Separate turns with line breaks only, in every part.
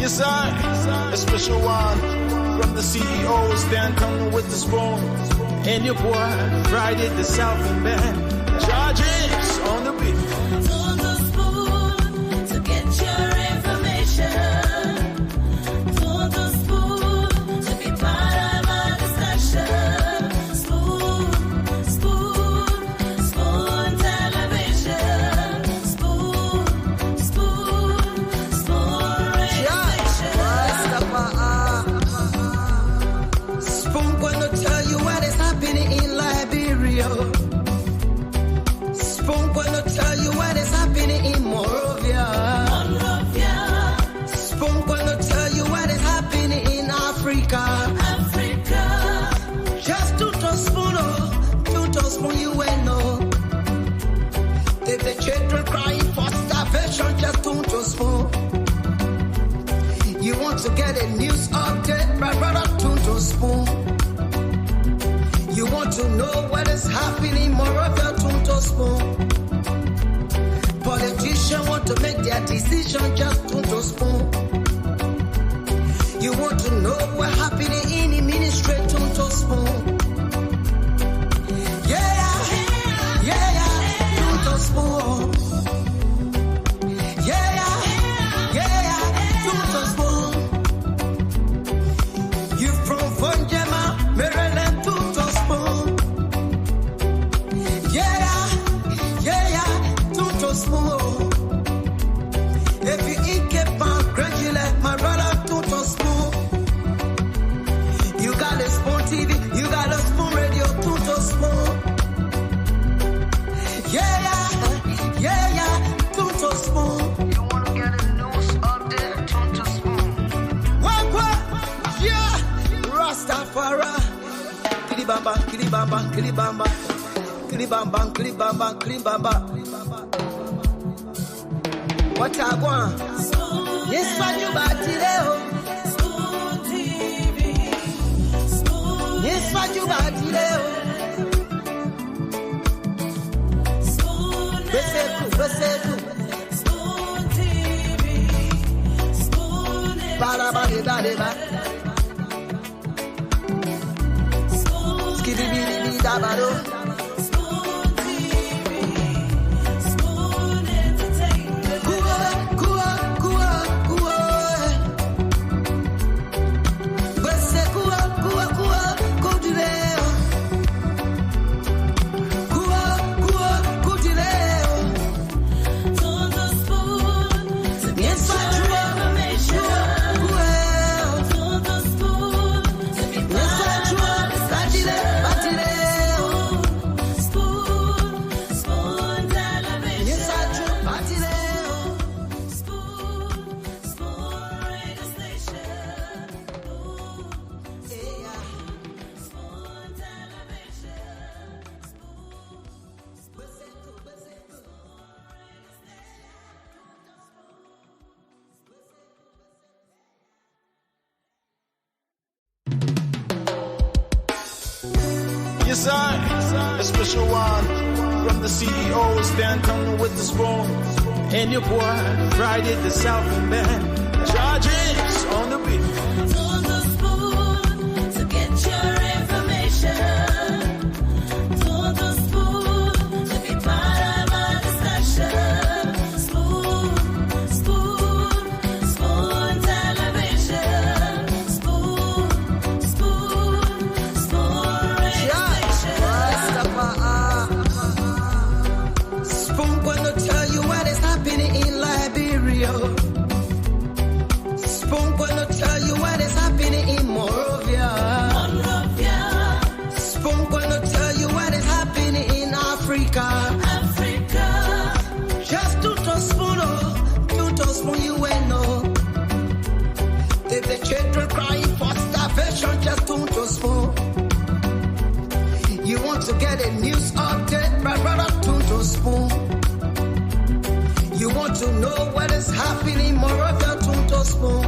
Yes, a special one from the CEO, stand coming with the spoon. And your boy, Friday the Southern Band, charges on the beat.
To the spoon to get your information. To the spoon to be part of our discussion. Spoon, spoon, spoon television. Spoon, spoon, spoon radio station.
Spoon gonna tell you what is happening in Liberia. Spoon gonna tell you what is happening in Monrovia. Spoon gonna tell you what is happening in Africa. Just to spoon you will know. If the children crying for starvation, just to spoon. You want to get a news update, my brother, to spoon. You want to know what is happening, Moravia, to spoon. Politicians want to make their decision, just to spoon. You want to know what's happening in the ministry, to spoon. To spoon. To spoon. You from Fonjema, Maryland, to spoon. To spoon. If you eat kepa, gradually, my brother, to spoon. You got a spoon TV, you got a spoon radio, to spoon. To spoon. You want to get a news update, to spoon. What? Yeah. Rastafari. Kilibamba, kilibamba, kilibamba. Kilibamba, kilibamba, kilibamba. What I want? Yes, man, you bati leo.
Spoon TV. Spoon.
Yes, man, you bati leo.
Spoon.
Beseku.
Spoon TV. Spoon.
Ba.
Spoon.
Skibidi dabado.
Spoon TV. Spoon entertainment.
Kuwa. Beseku kudileo. Kudileo.
To the spoon to get your information. To the spoon to be part of our discussion. Spoon, spoon television. Spoon, spoon radio station. Spoon television.
Yes, a special one from the CEO, stand coming with the spoon. And your boy, Friday the Southern Band, charges on the beat.
To the spoon to get your information. To the spoon to be part of our discussion. Spoon, spoon, spoon television. Spoon, spoon, spoon radio station.
Spoon gonna tell you what is happening in Liberia. Spoon gonna tell you what is happening in Monrovia. Spoon gonna tell you what is happening in Africa. Just to spoon you will know. If the children crying for starvation, just to spoon. You want to get a news update, my brother, to spoon. You want to know what is happening, Moravia, to spoon.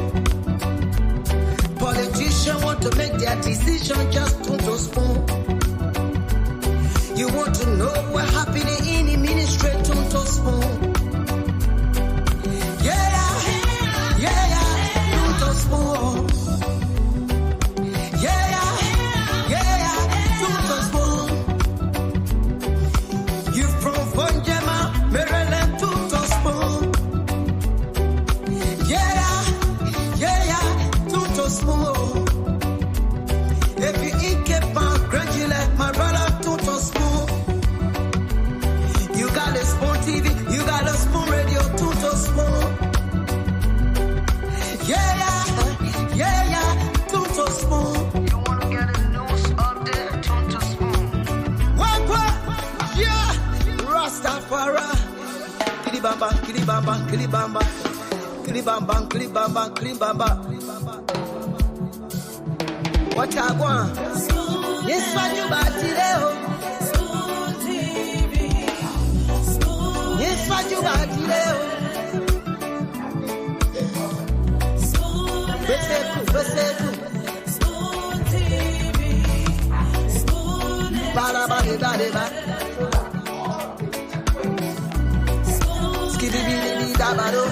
Politicians want to make their decision, just to spoon. You want to know what's happening in the ministry, to spoon. Rastafari. Kilibamba, kilibamba, kilibamba. Kilibamba, kilibamba, kilibamba. What I want? Yes, what you about today? Yes, what you about today? Beseku. Ba. Skibidi dabado.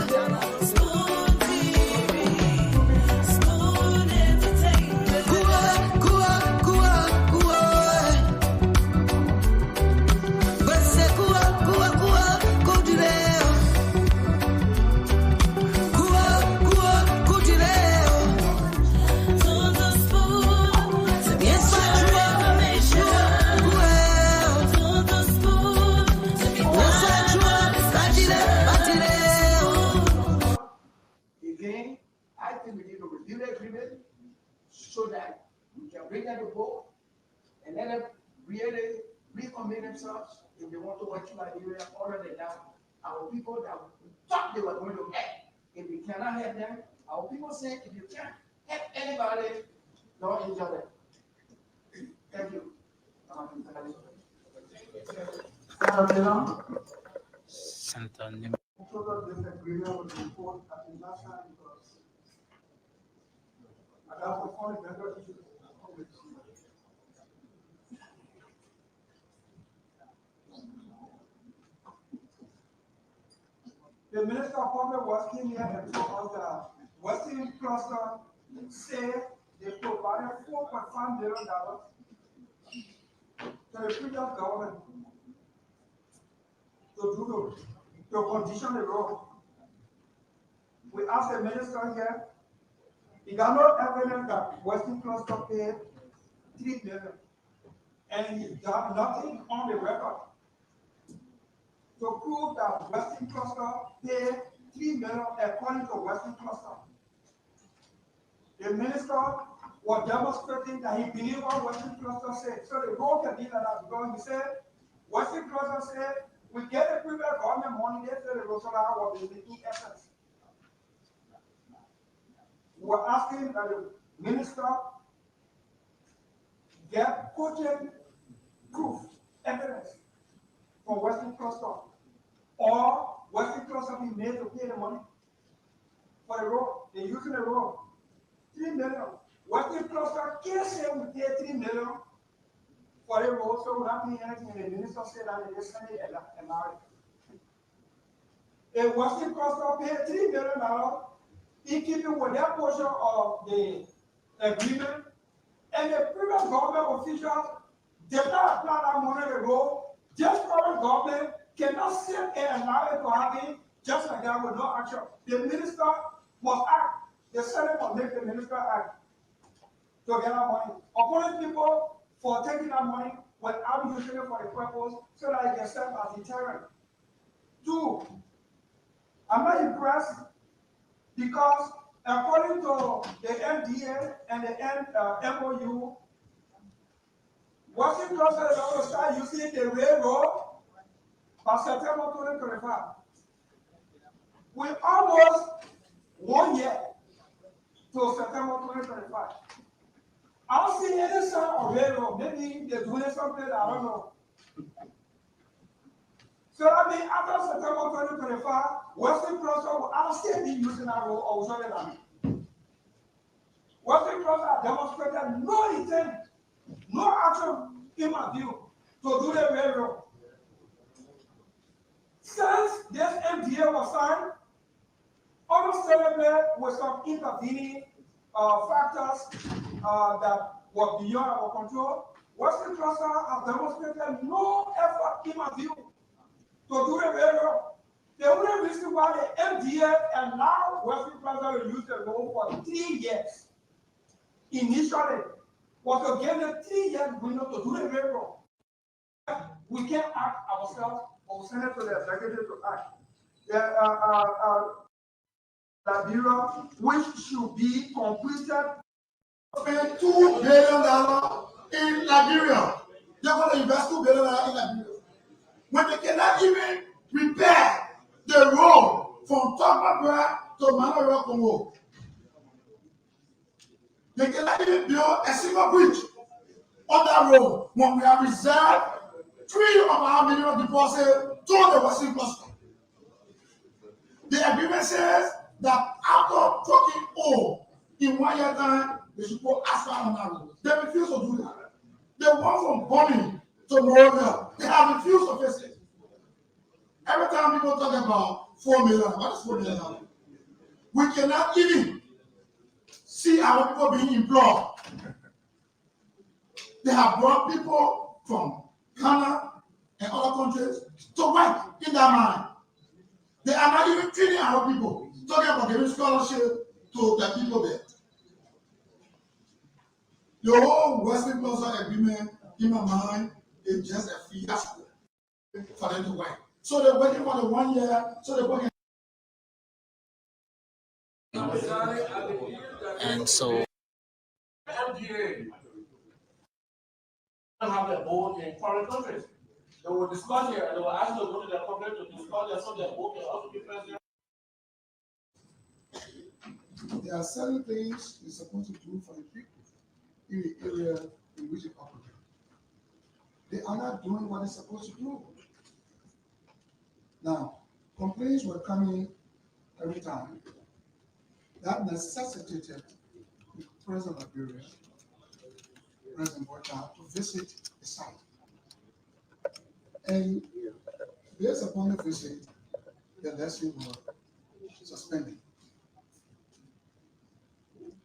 Again, I think we need to review the agreement so that we can bring them to vote and let them really recommit themselves if they want to work in Liberia. Other than that, our people that we thought they were going to help, if we cannot help them, our people say if you can't help anybody, don't injure them. Thank you.
The Minister of Public Works came here and told us that Western Cluster said they provided $4.5 million to the previous government to condition the road. We asked the minister here, he got no evidence that Western Cluster paid $3 million, and he got nothing on the record to prove that Western Cluster paid $3 million according to Western Cluster. The minister was demonstrating that he believed what Western Cluster said. So the road can be like that because he said, Western Cluster said, we get the previous government money, they said the road so that was in essence. We were asking that the minister get quoted proof, evidence from Western Cluster, or Western Cluster be made to pay the money for the road. They're using the road. $3 million. Western Cluster can't say we pay $3 million for the road, so we're not paying anything. And the minister said that they send it and marry. If Western Cluster paid $3 million, in keeping with their portion of the agreement, and the previous government officials did not apply that money to the road, this current government cannot sit and allow it to happen just like that with no action. The minister must act. The Senate must make the minister act to get that money. Opponent people for taking that money without using it for the purpose so that it can serve as deterrent. Two, I'm not impressed because according to the MDA and the MOU, Washington Cluster is going to start using the railroad by September 2025. We almost 1 year to September 2025. I don't see any sign of railroad. Maybe they're doing something, I don't know. So that means after September 2025, Western Cluster will still be using that road or shut it down. Western Cluster demonstrated no intent, no action in my view to do the railroad. Since this MDA was signed, almost celebrate with some intervening factors that were beyond our control. Western Cluster has demonstrated no effort in my view to do the railroad. The only reason why the MDA allowed Western Cluster to use the road for 3 years initially was to give them 3 years window to do the railroad. We can't act ourselves, or send it to the executive to act. Liberia, which should be completed.
Spend $2 billion in Liberia. They're going to invest $2 billion in Liberia. when they cannot even repair the road from Tokmabra to Manoro Congo. They cannot even build a single bridge on that road when we have reserved 3 of our minimum deposit to the Western cluster. The agreement says that after talking all in 1 year time, they should put asphalt on that road. They refuse to do that. They want from Bonnie to Morovia. They have refused to face it. Every time people talk about 4 million, what is 4 million? We cannot even see our people being employed. They have brought people from Ghana and other countries to work in that mine. They are not even treating our people, talking about giving scholarship to the people there. The whole Western Cluster agreement, in my mind, is just a fiasco for them to work. So they're working for the 1 year, so they're working.
And so
MDA have their vote in foreign countries. They will discuss here and they will ask them to go to their congress to discuss their subject vote and also be president.
There are certain things you're supposed to do for the people in the area in which they operate. They are not doing what they're supposed to do. Now, complaints were coming every time. That necessitated the President of Liberia, President Bota, to visit the site. And based upon the visit, the lesson was suspended.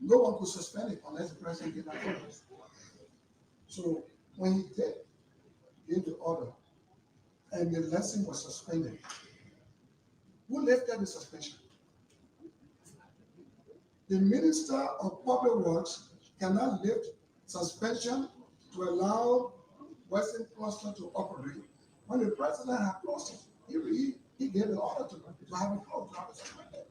No one could suspend it unless the president gave that order. So when he did give the order and the lesson was suspended, who lifted the suspension? The Minister of Public Works cannot lift suspension to allow Western Cluster to operate when the president had closed it. He gave the order to have it closed, to have it suspended.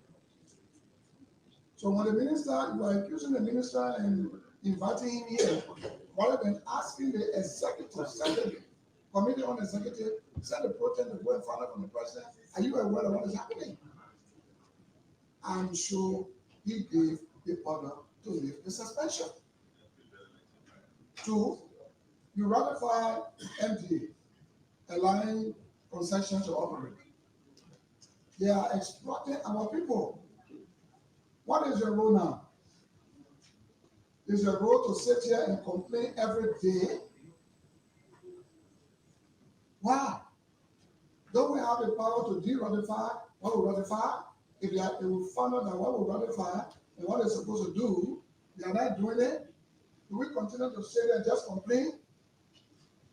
So when the minister, you are accusing the minister and inviting him here, rather than asking the executive, send the committee on executive, send the protest to go and find out from the president, are you aware of what is happening? I'm sure he gave the order to lift the suspension. 2, you ratify MDA, allowing concessions to operate. They are exploiting our people. What is your role now? Is your role to sit here and complain every day? Wow. Don't we have the power to de-ratify what we ratify? If they will find out that what we ratify and what they're supposed to do, they are not doing it, do we continue to sit there and just complain?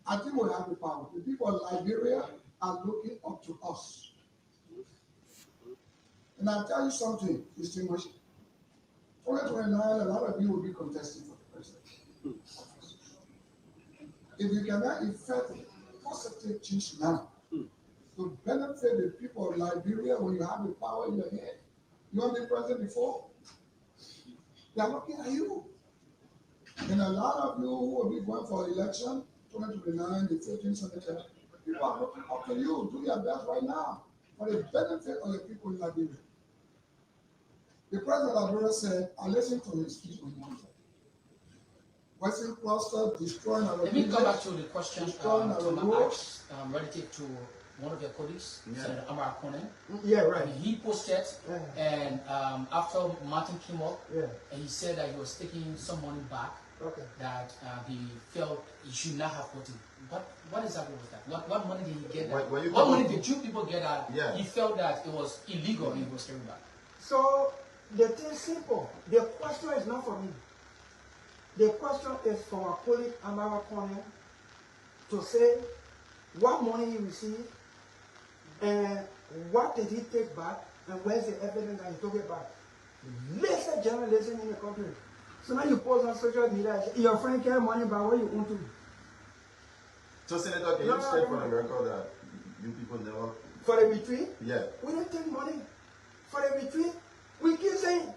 I think we have the power. The people of Liberia are looking up to us. And I'll tell you something, distinguished. 2029, a lot of you will be contesting for the president. If you cannot effect positive change now to benefit the people of Liberia when you have the power in your hand, you want to be president before? They are looking at you. And a lot of you who will be going for election, 2029, the 15th senator, people are looking up to you. Do your best right now for the benefit of the people in Liberia. The president of Liberia said, I listened to his speech on Monday. Western Cluster destroying our
let me come back to the question
destroying our
to
roads.
relative to one of your colleagues, Senator Amara Konen.
Yeah, right.
And he posted, and after Martin came up, and he said that he was taking some money back, that he felt he should not have gotten. What exactly was that? What money did he get? What money did you people get out? He felt that it was illegal and he was taking back.
So the thing is simple. The question is not for me. The question is for our colleague Amara Konen to say what money he received and what did he take back and where's the evidence that he took it back. Listen, journalism in the country. So now you post on social media, your friend carry money back, what you want to do?
So Senator, can you state for the record that you people never...
For the retreat?
Yeah.
We didn't take money. For the retreat, we keep saying,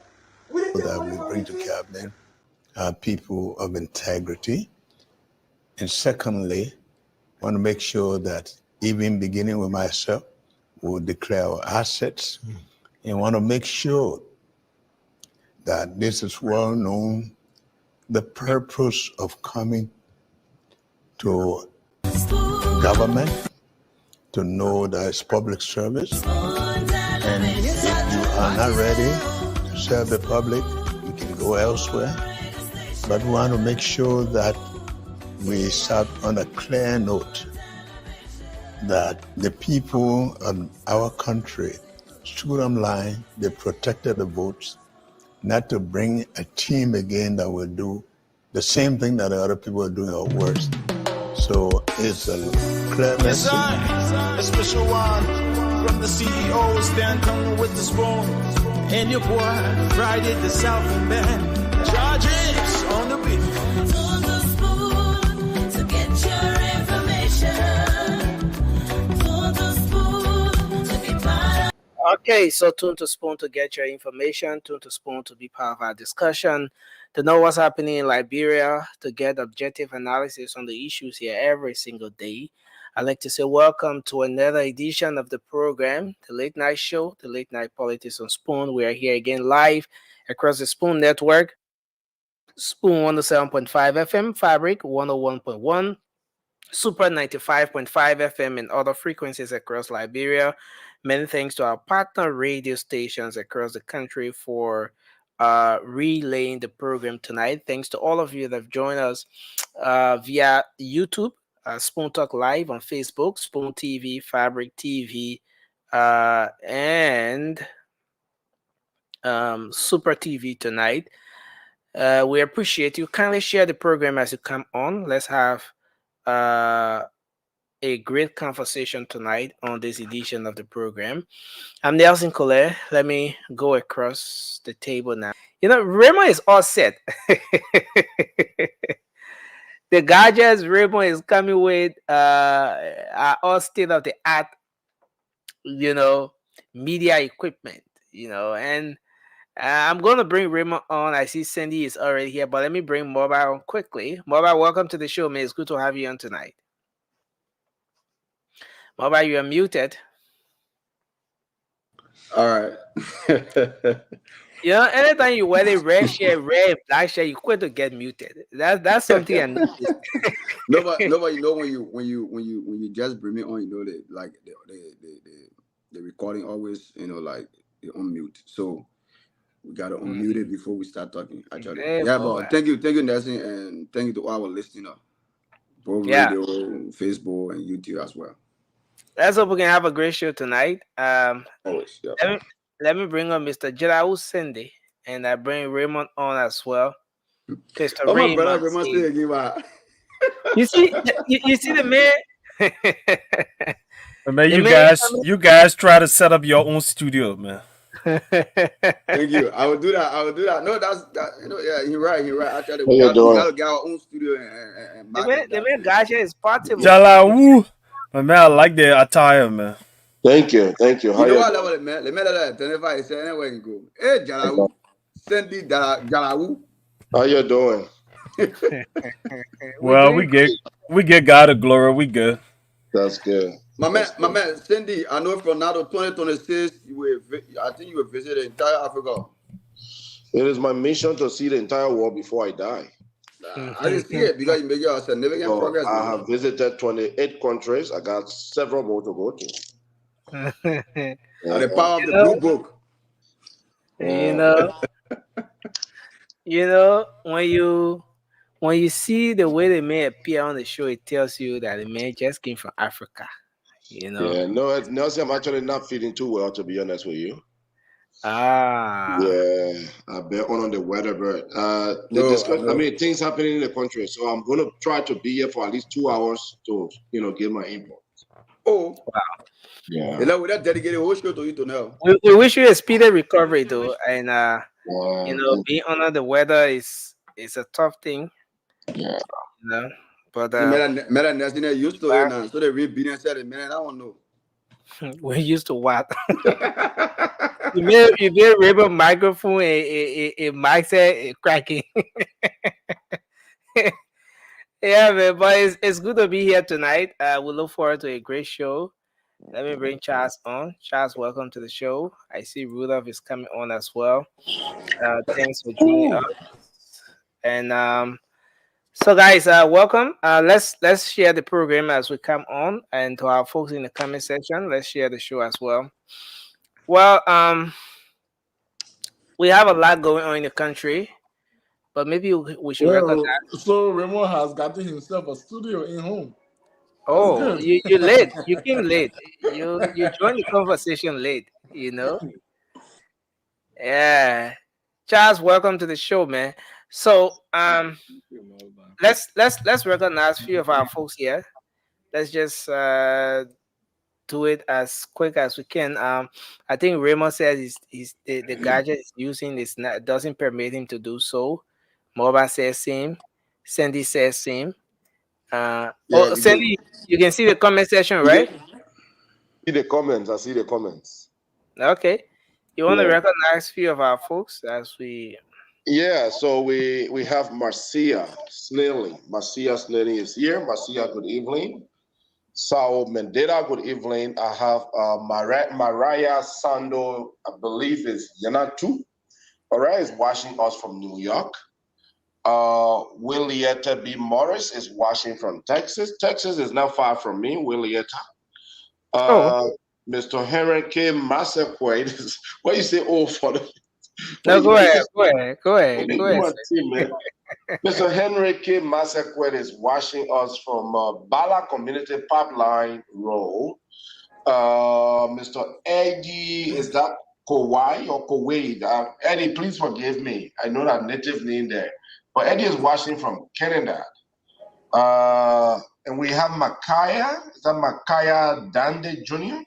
we didn't take money for the retreat.
Bring to cabinet people of integrity. And secondly, I want to make sure that even beginning with myself, will declare our assets and want to make sure that this is well known, the purpose of coming to government, to know that it's public service. And if you are not ready to serve the public, you can go elsewhere. But we want to make sure that we start on a clear note that the people of our country stood on line, they protected the votes, not to bring a team again that will do the same thing that the other people are doing or worse. So it's a clear
Yes,
message.
I, a special one from the CEO, Stanton with the spoon. And your boy, Friday the Southern Band. Charges on the beat.
To the spoon to get your information. To the spoon to be part of.
Okay, so tune to Spoon to get your information, tune to Spoon to be part of our discussion, to know what's happening in Liberia, to get objective analysis on the issues here every single day. I'd like to say welcome to another edition of the program, the Late Night Show, the Late Night Politics on Spoon. We are here again live across the Spoon Network, Spoon 107.5 FM, Fabric 101.1, Super 95.5 FM, and other frequencies across Liberia. Many thanks to our partner radio stations across the country for relaying the program tonight. Thanks to all of you that have joined us via YouTube, Spoon Talk Live on Facebook, Spoon TV, Fabric TV, and Super TV tonight. We appreciate you. Kindly share the program as you come on. Let's have a great conversation tonight on this edition of the program. I'm Nelson Collet. Let me go across the table now. You know, Raymond is all set. The gadgets Raymond is coming with are all state of the art, media equipment, and I'm going to bring Raymond on. I see Cindy is already here, but let me bring Mobile on quickly. Mobile, welcome to the show, man. It's good to have you on tonight. Mobile, you are muted.
All right.
Anytime you wear a red shirt, red, black shirt, you're going to get muted. That's something I noticed.
Nobody when you just bring me on, the recording always, like they unmute. So we gotta unmute it before we start talking. Actually, but thank you, Nelson, and thank you to our listener, both radio, Facebook, and YouTube as well.
Let's hope we can have a great show tonight.
Always, yeah.
Let me bring on Mr. Jedau Cindy, and I bring Raymond on as well. Mr. Raymond,
my brother Raymond still give out.
You see the man.
Man, you guys try to set up your own studio, man.
Thank you. I will do that. No, that's that. Yeah, you're right. Actually, we gotta get our own studio and
the man Gaja is portable.
Jalawu. Man, I like the attire, man.
Thank you.
How you know what level, man? Let me let that say anywhere you go. Hey, Jalawu. Cindy Jalawu.
How you doing?
Well, we get God of glory. We good.
That's good.
My man, Cindy, I know from now to 2026, I think you will visit the entire Africa.
It is my mission to see the entire world before I die.
I didn't see it because you make your significant progress.
I have visited 28 countries. I got several more to go to.
The power of the blue book.
When you see the way the man appear on the show, it tells you that the man just came from Africa.
Yeah, no, Nelson, I'm actually not feeling too well, to be honest with you. Yeah, I've been on the weather, but things happening in the country, so I'm going to try to be here for at least 2 hours to, give my input.
Oh, wow.
Yeah.
We dedicated whole show to you to know.
We wish you a speedy recovery, though, and being under the weather is a tough thing.
Yeah.
But
used to it now, so they read business said, man, I don't know.
We're used to what? you made a rubber microphone, a mic set cracking. Yeah, man, but it's good to be here tonight. We look forward to a great show. Let me bring Charles on. Charles, welcome to the show. I see Rudolph is coming on as well. Thanks for joining us. And so, guys, welcome. Let's share the program as we come on, and to our folks in the comment section, let's share the show as well. Well, we have a lot going on in the country, but maybe we should recognize.
So Raymond has gotten himself a studio in home.
Oh, you late. You came late. You joined the conversation late. Yeah. Charles, welcome to the show, man. So let's recognize a few of our folks here. Let's just do it as quick as we can. I think Raymond says the gadget is using is not doesn't permit him to do so. Moba says same. Sandy says same. Sandy, you can see the comment section, right?
See the comments. I see the comments.
Okay. You want to recognize a few of our folks as we...
Yeah, so we have Marcia Snelling. Marcia Snelling is here. Marcia, good evening. Sao Mendera, good evening. I have Mariah Sando, I believe is Yanatu. All right, is watching us from New York. Willietta B. Morris is watching from Texas. Texas is not far from me, Willietta. Mr. Henry K. Massaquet is, what you say, for the...
No, go ahead.
Mr. Henry K. Massaquet is watching us from Bala Community Pipeline Road. Mr. Eddie, is that Kauai or Kuwait? Eddie, please forgive me. I know that native name there. But Eddie is watching from Canada. And we have Makaya. Is that Makaya Dande Jr.?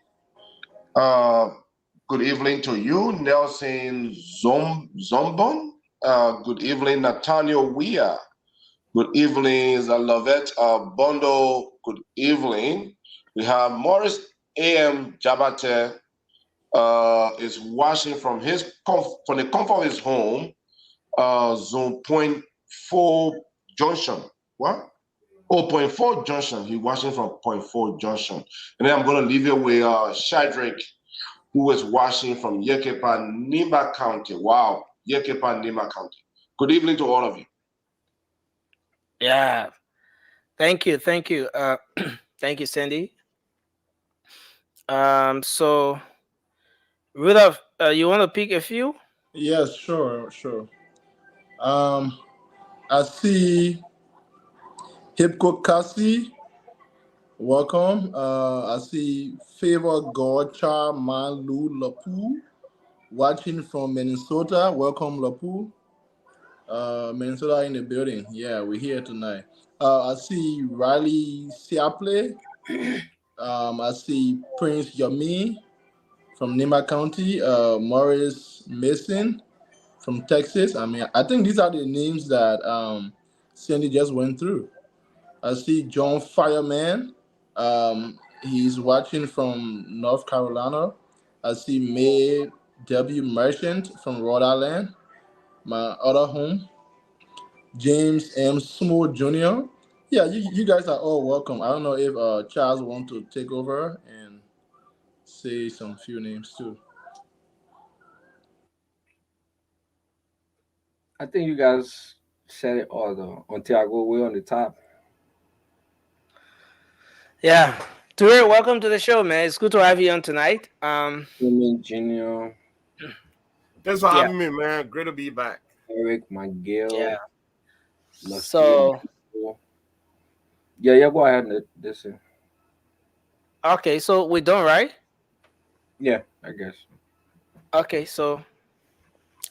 Good evening to you, Nelson Zombon. Good evening, Nathaniel Weir. Good evening, Lovette Bondo. Good evening. We have Morris A.M. Jabate is watching from the comfort of his home, Zone Point 4 Junction. What? Oh, Point 4 Junction. He's watching from Point 4 Junction. And then I'm going to leave it with Shadrach, who is watching from Yekepa, Nima County. Wow, Yekepa, Nima County. Good evening to all of you.
Yeah, thank you. Thank you, Sandy. So, Rudolph, you want to pick a few?
Yes, sure. I see Hipko Kasi. Welcome. I see Favor Gorcha Malu Lapu watching from Minnesota. Welcome, Lapu. Minnesota in the building. Yeah, we're here tonight. I see Riley Siaple. I see Prince Yami from Nima County. Morris Mason from Texas. I think these are the names that Sandy just went through. I see John Fireman. He's watching from North Carolina. I see May W. Merchant from Rhode Island, my other home. James M. Small Jr. Yeah, you guys are all welcome. I don't know if Charles wants to take over and say some few names too.
I think you guys said it all though. Ontiago, we're on the top.
Yeah. Ture, welcome to the show, man. It's good to have you on tonight.
Junior.
Thanks for having me, man. Great to be back.
Eric, Miguel.
Yeah. So.
Yeah, go ahead and listen.
Okay, so we're done, right?
Yeah, I guess.
Okay, so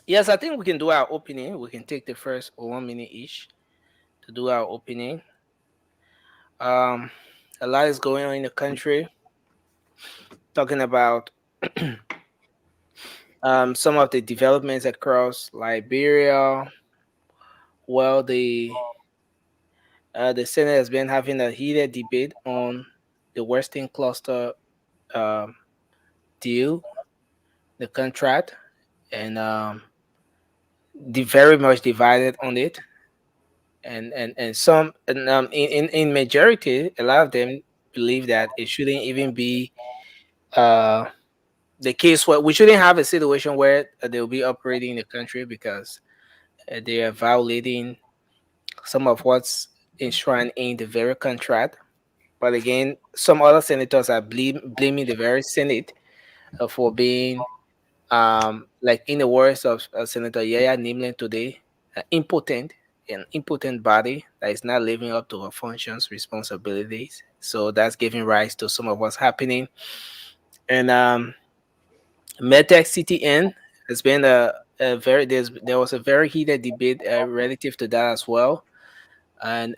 yes, I think we can do our opening. We can take the first 1 minute each to do our opening. A lot is going on in the country. Talking about some of the developments across Liberia. Well, the Senate has been having a heated debate on the Western Cluster deal, the contract, and very much divided on it. and some in majority, a lot of them believe that it shouldn't even be uh the case where we shouldn't have a situation where they'll be operating in the country because they are violating some of what's enshrined in the very contract. But again, some other senators are blaming the very Senate for being, like in the words of Senator Yaya Nimlin today, impotent, an impotent body that is not living up to her functions, responsibilities. So that's giving rise to some of what's happening. And MedTech CTN has been there was a very heated debate relative to that as well, and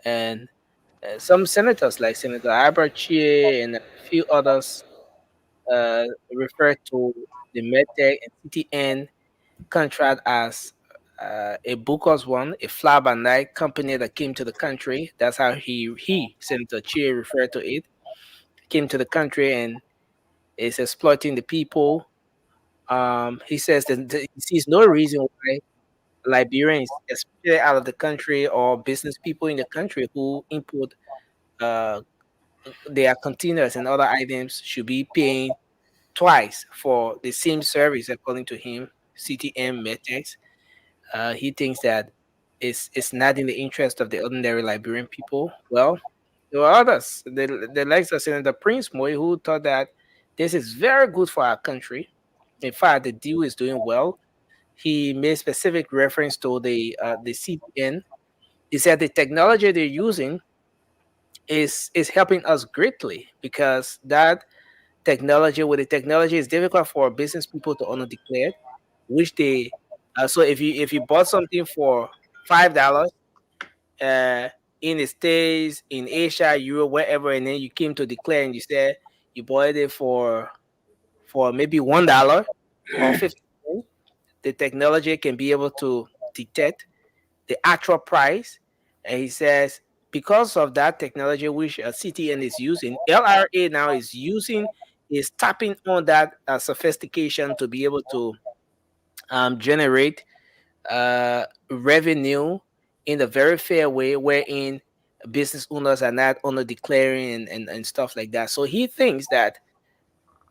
some senators like Senator Albert Chie and a few others refer to the MedTech and CTN contract as a Bukos one, a fly by night company that came to the country. That's how he Senator Chie referred to it. Came to the country and is exploiting the people. He says that he sees no reason why Liberians, especially out of the country or business people in the country who import uh, their containers and other items, should be paying twice for the same service, according to him. CTM Metex. He thinks that it's not in the interest of the ordinary Liberian people. Well, there were others, the likes of Senator Prince Moy, who thought that this is very good for our country. In fact, the deal is doing well. He made specific reference to the CTN. He said the technology they're using is helping us greatly because that technology, with the technology, is difficult for business people to honor declare, which they so if you bought something for $5 uh in the States, in Asia, Europe, wherever, and then you came to declare and you said you bought it for maybe $1 or 50 cents, the technology can be able to detect the actual price. And he says because of that technology which CTN is using, LRA now is tapping on that sophistication to be able to generate revenue in a very fair way, wherein business owners are not only declaring and stuff like that. So he thinks that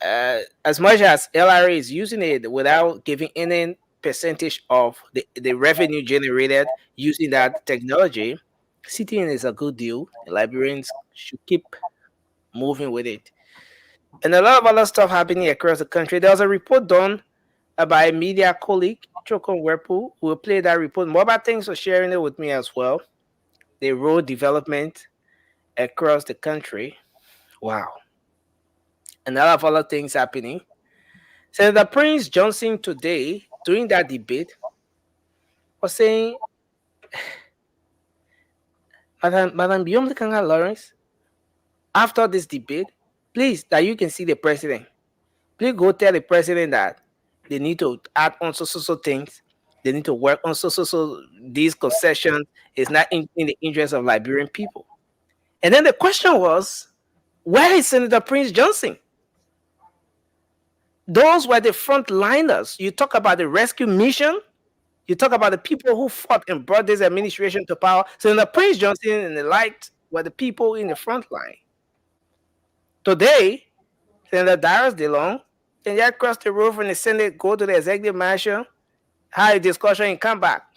as much as LRA is using it without giving any percentage of the revenue generated using that technology, CTN is a good deal. Librarians should keep moving with it. And a lot of other stuff happening across the country. There was a report done by a media colleague, Chokon Werpu, who will play that report. Mobile Things for sharing it with me as well. The road development across the country. Wow. And a lot of other things happening. Senator Prince Johnson today, during that debate, was saying, Madam Biomlikanga Lawrence, after this debate, please, that you can see the president, please go tell the president that they need to add on so things. They need to work on so these concessions is not in the interest of Liberian people. And then the question was, where is Senator Prince Johnson? Those were the frontliners. You talk about the rescue mission. You talk about the people who fought and brought this administration to power. Senator Prince Johnson and the light were the people in the front line. Today, Senator Darius DeLong can just cross the road from the Senate, go to the executive mansion, have a discussion, and come back.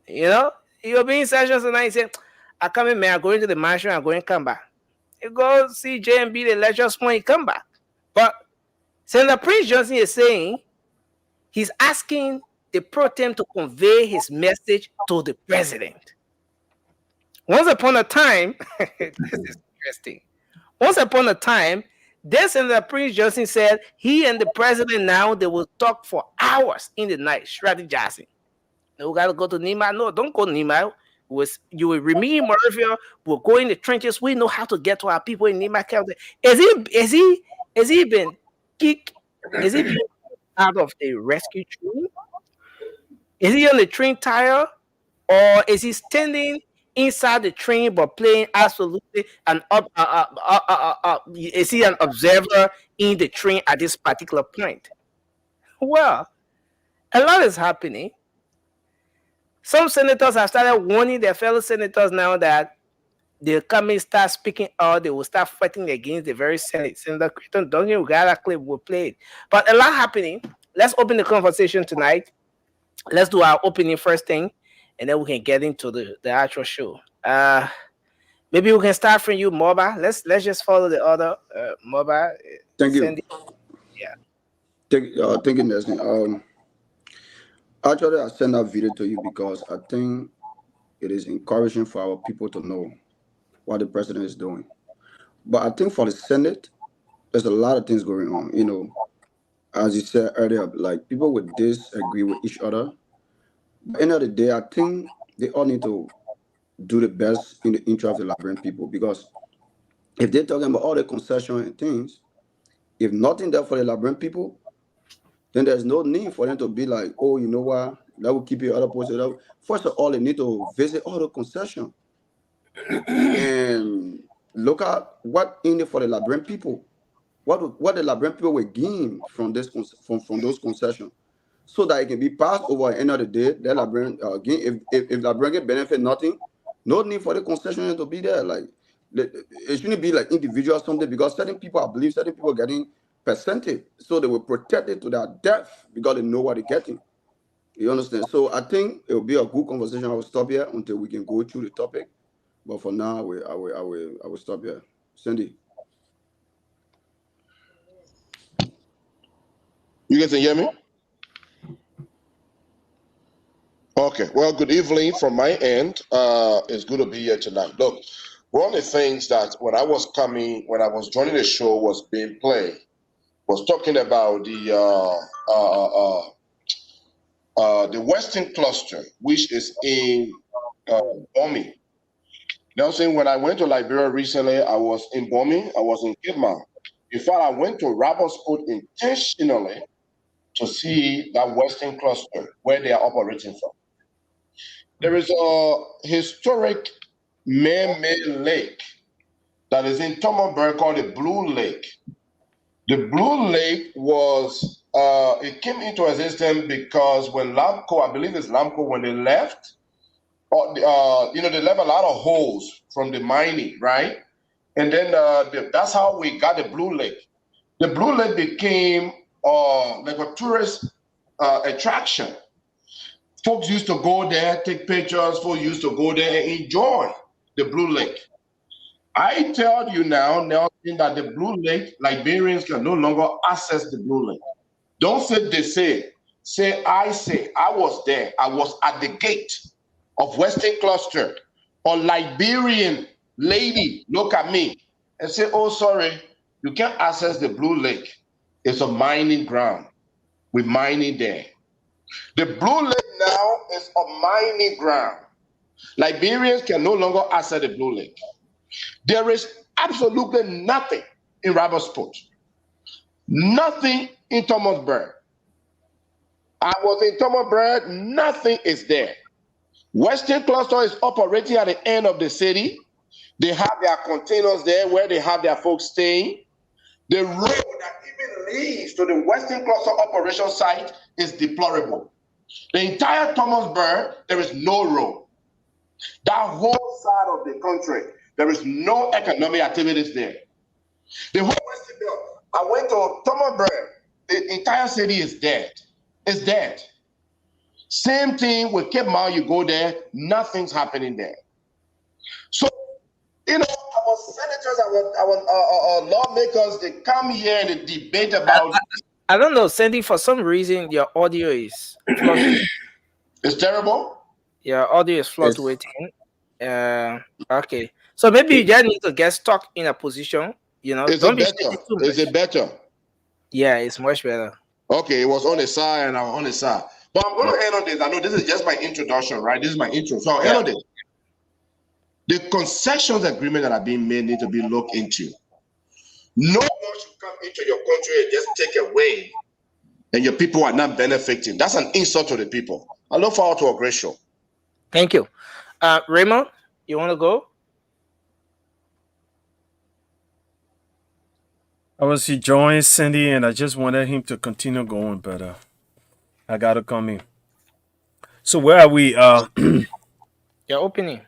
You know, you'll be in sessions and I say, I come in, man, I'm going to the mansion, I'm going to come back. You go see JMB, the lecture point, you come back. But Senator Prince Johnson is saying he's asking the pro tem to convey his message to the president. Once upon a time, this is interesting. Once upon a time, then Senator Prince Johnson said he and the president now, they will talk for hours in the night, strategizing. We got to go to Nima. No, don't go to Nima. You will remain Moravia. We'll go in the trenches. We know how to get to our people in Nima County. Has he been kicked? Is he been out of a rescue train? Is he on the train tire? Or is he standing inside the train but playing absolutely is he an observer in the train at this particular point? Well, a lot is happening. some senators have started warning their fellow senators now that the coming start speaking out, they will start fighting against the very Senate. Senator Creighton, don't you got a clip? We'll play it. But a lot happening. Let's open the conversation tonight. Let's do our opening first thing, and then we can get into the actual show. Maybe we can start from you, Moba. Let's just follow the other Moba.
Thank you.
Sandy. Yeah.
Thank you, Nelson. Actually, I sent that video to you because I think it is encouraging for our people to know what the president is doing. But I think for the Senate, there's a lot of things going on. You know, as you said earlier, like people would disagree with each other. But at the end of the day, I think they all need to do the best in the interest of the Liberian people, because if they're talking about all the concessions and things, if nothing there for the Liberian people, then there's no need for them to be like, oh, you know what, that will keep you other posted. First of all, they need to visit all the concessions and look at what in it for the Liberian people, what the Liberian people will gain from this from those concessions, so that it can be passed over at the end of the day. That Liberian gain, if Liberian benefit nothing, no need for the concession to be there. Like it shouldn't be like individual something, because certain people, I believe, certain people are getting percentage, so they will protect it to their death because they know what they're getting. You understand? So I think it will be a good conversation. I will stop here until we can go through the topic. But for now, I will stop here. Cindy,
you guys can hear me? Okay. Well, good evening from my end. It's good to be here tonight. Look, one of the things that when I was joining the show was being played, was talking about the Western cluster, which is in Bomi. Nelson, when I went to Liberia recently, I was in Bomi, I was in Kidman. In fact, I went to Rabosport intentionally to see that Western cluster, where they are operating from. There is a historic man-made lake that is in Tomoberg called the Blue Lake. The Blue Lake was, it came into existence because when Lamco, I believe it's Lamco, when they left, they left a lot of holes from the mining, right? And then that's how we got the Blue Lake. The Blue Lake became like a tourist attraction. Folks used to go there, take pictures. Folks used to go there and enjoy the Blue Lake. I tell you now, Nelson, that the Blue Lake, Liberians can no longer access the Blue Lake. Don't say they say. Say I say. I was there. I was at the gate of Western Cluster. A Liberian lady look at me and say, oh, sorry, you can't access the Blue Lake. It's a mining ground. We're mining there. The Blue Lake now is a mining ground. Liberians can no longer access the Blue Lake. There is absolutely nothing in Rabosport. Nothing in Thomasburg. I was in Thomasburg, nothing is there. Western Cluster is operating at the end of the city. They have their containers there where they have their folks staying. The road that even leads to the Western Cluster operation site is deplorable. The entire Thomasburg, there is no road. That whole side of the country, there is no economic activities there. The whole Western Belt, I went to Thomasburg, the entire city is dead. It's dead. Same thing with Cape Mount, you go there, nothing's happening there. So, our senators, our lawmakers, they come here and they debate about.
I don't know, Sandy, for some reason, your audio is fluctuating.
It's terrible?
Your audio is fluctuating. Okay. So maybe you just need to get stuck in a position,
Is it better? Is it better?
Yeah, it's much better.
Okay, it was on the side and I was on the side. But I'm going to end on this. I know this is just my introduction, right? This is my intro. So I'll end on this. The concessions agreement that are being made need to be looked into. No one should come into your country and just take away and your people are not benefiting. That's an insult to the people. I look forward to a great show.
Thank you. Raymond, you want to go?
I was enjoying Cindy, and I just wanted him to continue going, but I got to come in. So where are we?
Your opinion.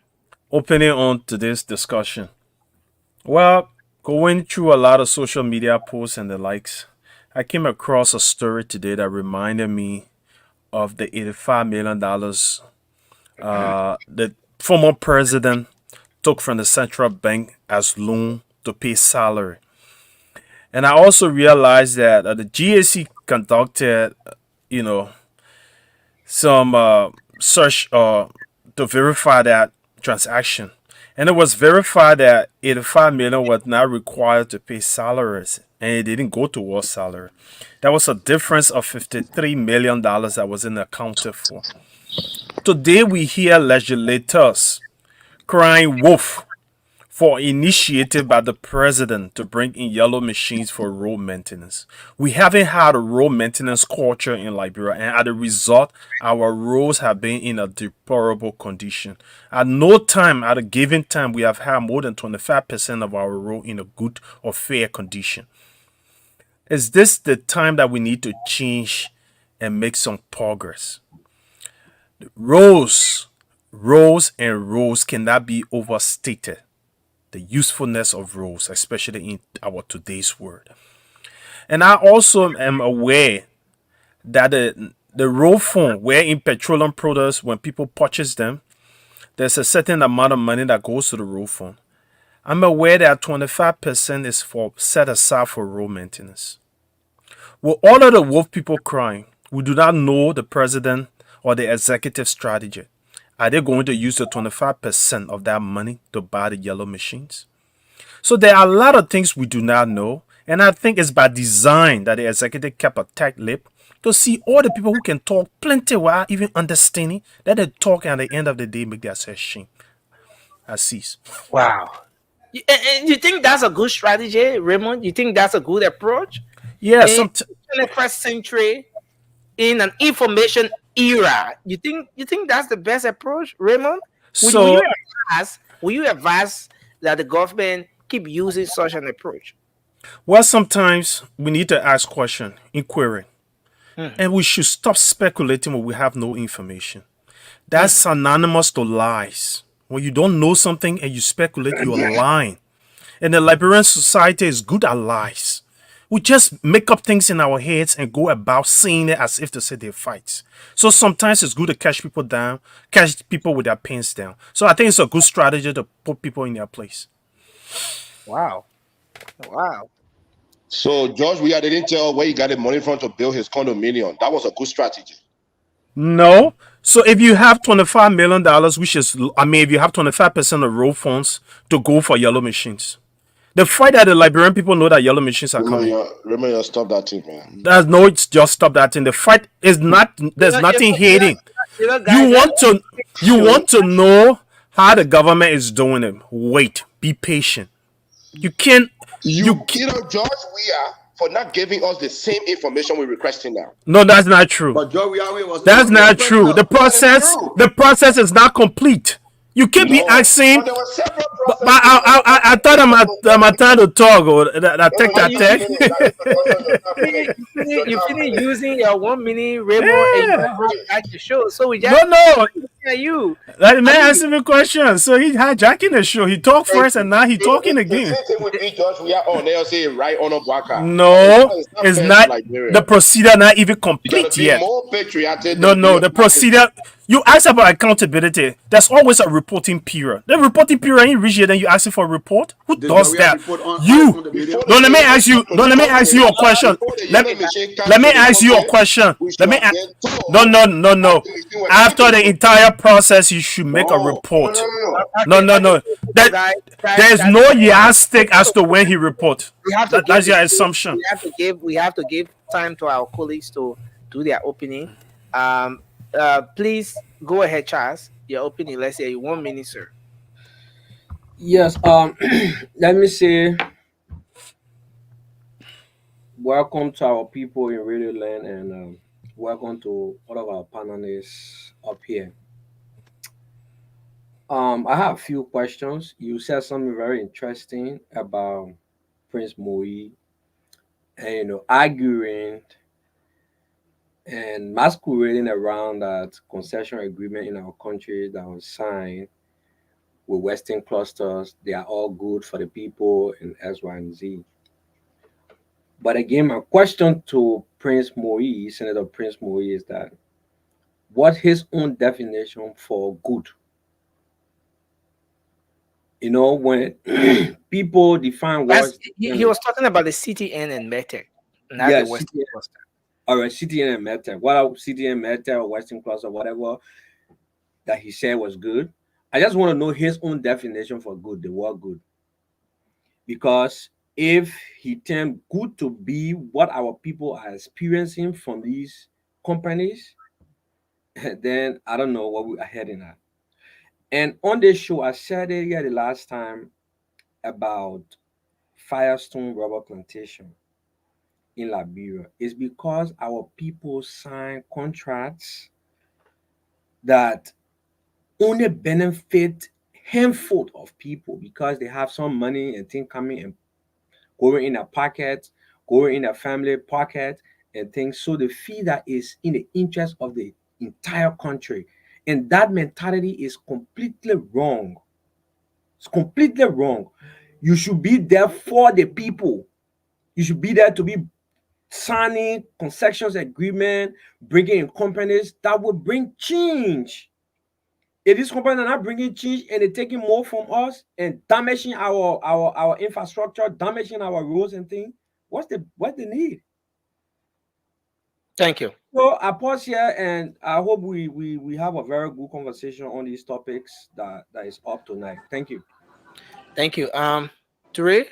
Opening on today's discussion. Well, going through a lot of social media posts and the likes, I came across a story today that reminded me of the $85 million the former president took from the central bank as loan to pay salary. And I also realized that the GAC conducted, you know, some search to verify that transaction. And it was verified that 85 million was not required to pay salaries and it didn't go towards salary. That was a difference of $53 million that wasn't accounted for. Today we hear legislators crying wolf for initiative by the president to bring in yellow machines for road maintenance. We haven't had a road maintenance culture in Liberia, and as a result, our roads have been in a deplorable condition. At no time, at a given time, we have had more than 25% of our road in a good or fair condition. Is this the time that we need to change and make some progress? Roads cannot be overstated. The usefulness of roads, especially in our today's world. And I also am aware that the road fund, wherein petroleum products, when people purchase them, there's a certain amount of money that goes to the road fund. I'm aware that 25% is set aside for road maintenance. With all of the wolf people crying, we do not know the president or the executive strategy. Are they going to use the 25% of that money to buy the yellow machines? So there are a lot of things we do not know. And I think it's by design that the executive kept a tight lip to see all the people who can talk plenty without even understanding that they talk and at the end of the day make themselves shame. I cease.
Wow. You think that's a good strategy, Raymond? You think that's a good approach?
Yeah,
in the 21st century, in an information era, you think that's the best approach, Raymond? Will you advise that the government keep using such an approach?
Well, sometimes we need to ask question, inquiry, and we should stop speculating when we have no information. That's synonymous to lies. When you don't know something and you speculate, you are lying. And the Liberian society is good at lies. We just make up things in our heads and go about saying it as if to say they're fights. So sometimes it's good to catch people down, catch people with their pants down. So I think it's a good strategy to put people in their place.
Wow.
So George, they didn't tell where he got the money from to build his condominium. That was a good strategy.
No. So if you have $25 million, which is, if you have 25% of road funds to go for yellow machines, the fight that the Liberian people know that yellow machines are coming.
Remember, stop that thing, man.
It's just stop that thing. The fight is not. There's nothing hating. You want to know how the government is doing it. Wait, be patient. You can't.
You know, George, we are for not giving us the same information we're requesting now.
No, that's not true.
But George, was
that's not true. The process is not complete. You can't be asking. But I thought I'm trying to talk or that
You finish using your 1 minute Raymond and you hijack the show. So we just you.
That man asking me questions. So he's hijacking the show. He talked first and now he's talking again. No, it's not. The procedure not even complete yet. No, the procedure. You ask about accountability. There's always a reporting period. The reporting period ain't reached yet, then you asking for a report. Who does that? You. No, let me ask you. No, let me ask you a question. Let me ask you a question. No. After the entire process, you should make a report. No. There's no yardstick as to when he report. That's your assumption.
We have to give time to our colleagues to do their opening. Please go ahead, Charles. Your opinion. Let's say 1 minute, sir.
Yes. Let me say welcome to our people in Radio Land and welcome to all of our panelists up here. I have a few questions. You said something very interesting about Prince Moe and arguing and masquerading around that concession agreement in our country that was signed with Western clusters. They are all good for the people in X, Y, and Z. But again, my question to Prince Moise, Senator Prince Moise, is that what's his own definition for good? You know, when people define words,
he was talking about the CTN and METEC, not the Western cluster.
All right, CTN and METEC. What are CTN, METEC, or Western cluster, whatever that he said was good? I just want to know his own definition for good, the word good. Because if he termed good to be what our people are experiencing from these companies, then I don't know what we are heading at. And on this show, I said it here the last time about Firestone rubber plantation in Liberia. It's because our people sign contracts that only benefit handful of people because they have some money and things coming and going in their pocket, going in their family pocket and things. So the fee that is in the interest of the entire country. And that mentality is completely wrong. It's completely wrong. You should be there for the people. You should be there to be signing concessions agreement, bringing in companies that will bring change. If these companies are not bringing change and they're taking more from us and damaging our infrastructure, damaging our roads and things, what's the need?
Thank you.
So I pause here, and I hope we have a very good conversation on these topics that is up tonight. Thank you.
Thank you. Toure?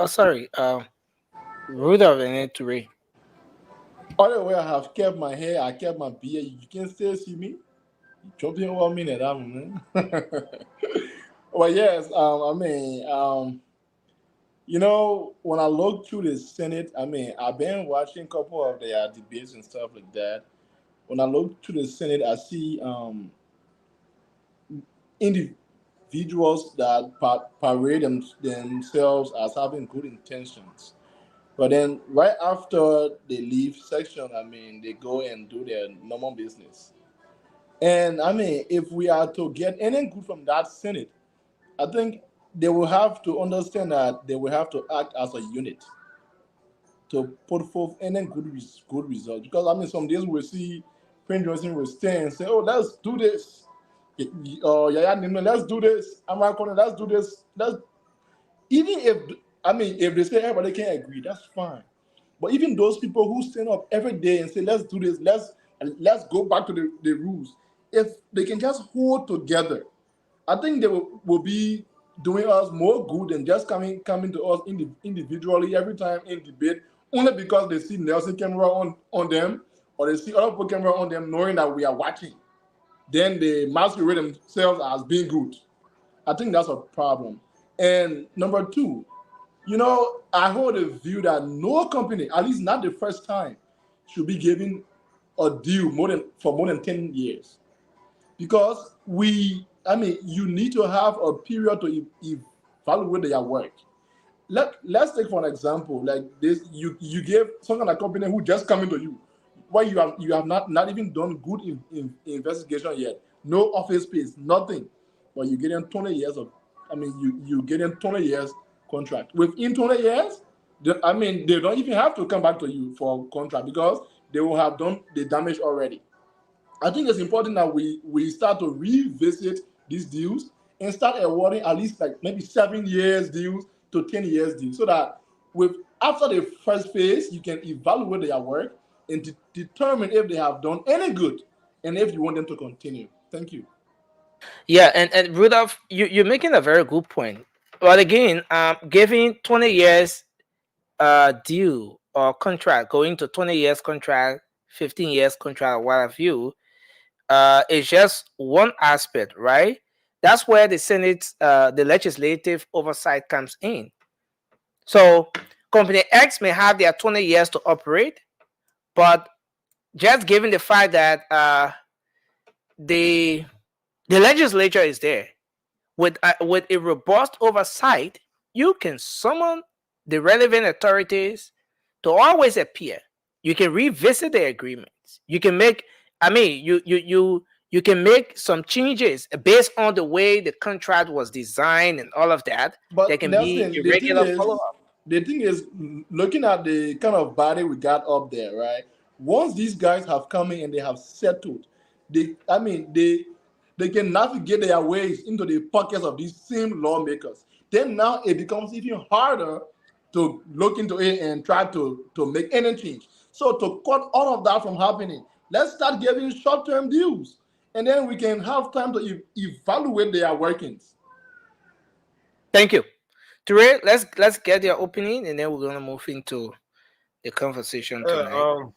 Sorry. Rudolph and then Toure.
Other way I have kept my hair, I kept my beard. You can still see me. Jumping over me that man. Well, yes, you know, when I look through the Senate, I've been watching a couple of their debates and stuff like that. When I look through the Senate, I see individuals that parade themselves as having good intentions. But then right after they leave section, they go and do their normal business. And if we are to get any good from that Senate, I think they will have to understand that they will have to act as a unit to put forth any good result. Because some days we'll see Prince Johnson will stand and say, "Oh, let's do this." Let's do this. Let's do this. Even if they say everybody can agree, that's fine. But even those people who stand up every day and say, "Let's do this. Let's go back to the rules." If they can just hold together, I think they will be doing us more good than just coming to us individually every time in debate, only because they see Nelson camera on them or they see other people camera on them, knowing that we are watching. Then they masquerade themselves as being good. I think that's a problem. And number two, I hold a view that no company, at least not the first time, should be given a deal for more than 10 years. Because you need to have a period to evaluate their work. Let's take for an example, like this, you gave some kind of company who just coming to you, why you have not even done good investigation yet, no office space, nothing, but you getting 20 years of, you getting 20 years contract. Within 20 years, they don't even have to come back to you for contract because they will have done the damage already. I think it's important that we start to revisit these deals and start awarding at least like maybe 7 years deals to 10 years deals, so that after the first phase, you can evaluate their work and determine if they have done any good and if you want them to continue. Thank you.
Yeah, and Rudolph, you're making a very good point. But again, giving 20 years deal or contract, going to 20 years contract, 15 years contract, what have you, is just one aspect, right? That's where the Senate, the legislative oversight comes in. So company X may have their 20 years to operate, but just given the fact that the legislature is there with a robust oversight, you can summon the relevant authorities to always appear. You can revisit the agreement. You can make, I mean, you can make some changes based on the way the contract was designed and all of that.
But
There can be
Nelson,
a regular follow up.
the thing is, looking at the kind of body we got up there, right? Once these guys have come in and they have settled, they can navigate their ways into the pockets of these same lawmakers. Then now it becomes even harder to look into it and try to make any change. So to cut all of that from happening, let's start giving short-term deals, and then we can have time to evaluate their workings.
Thank you. Ture, let's get your opinion, and then we're gonna move into the conversation tonight.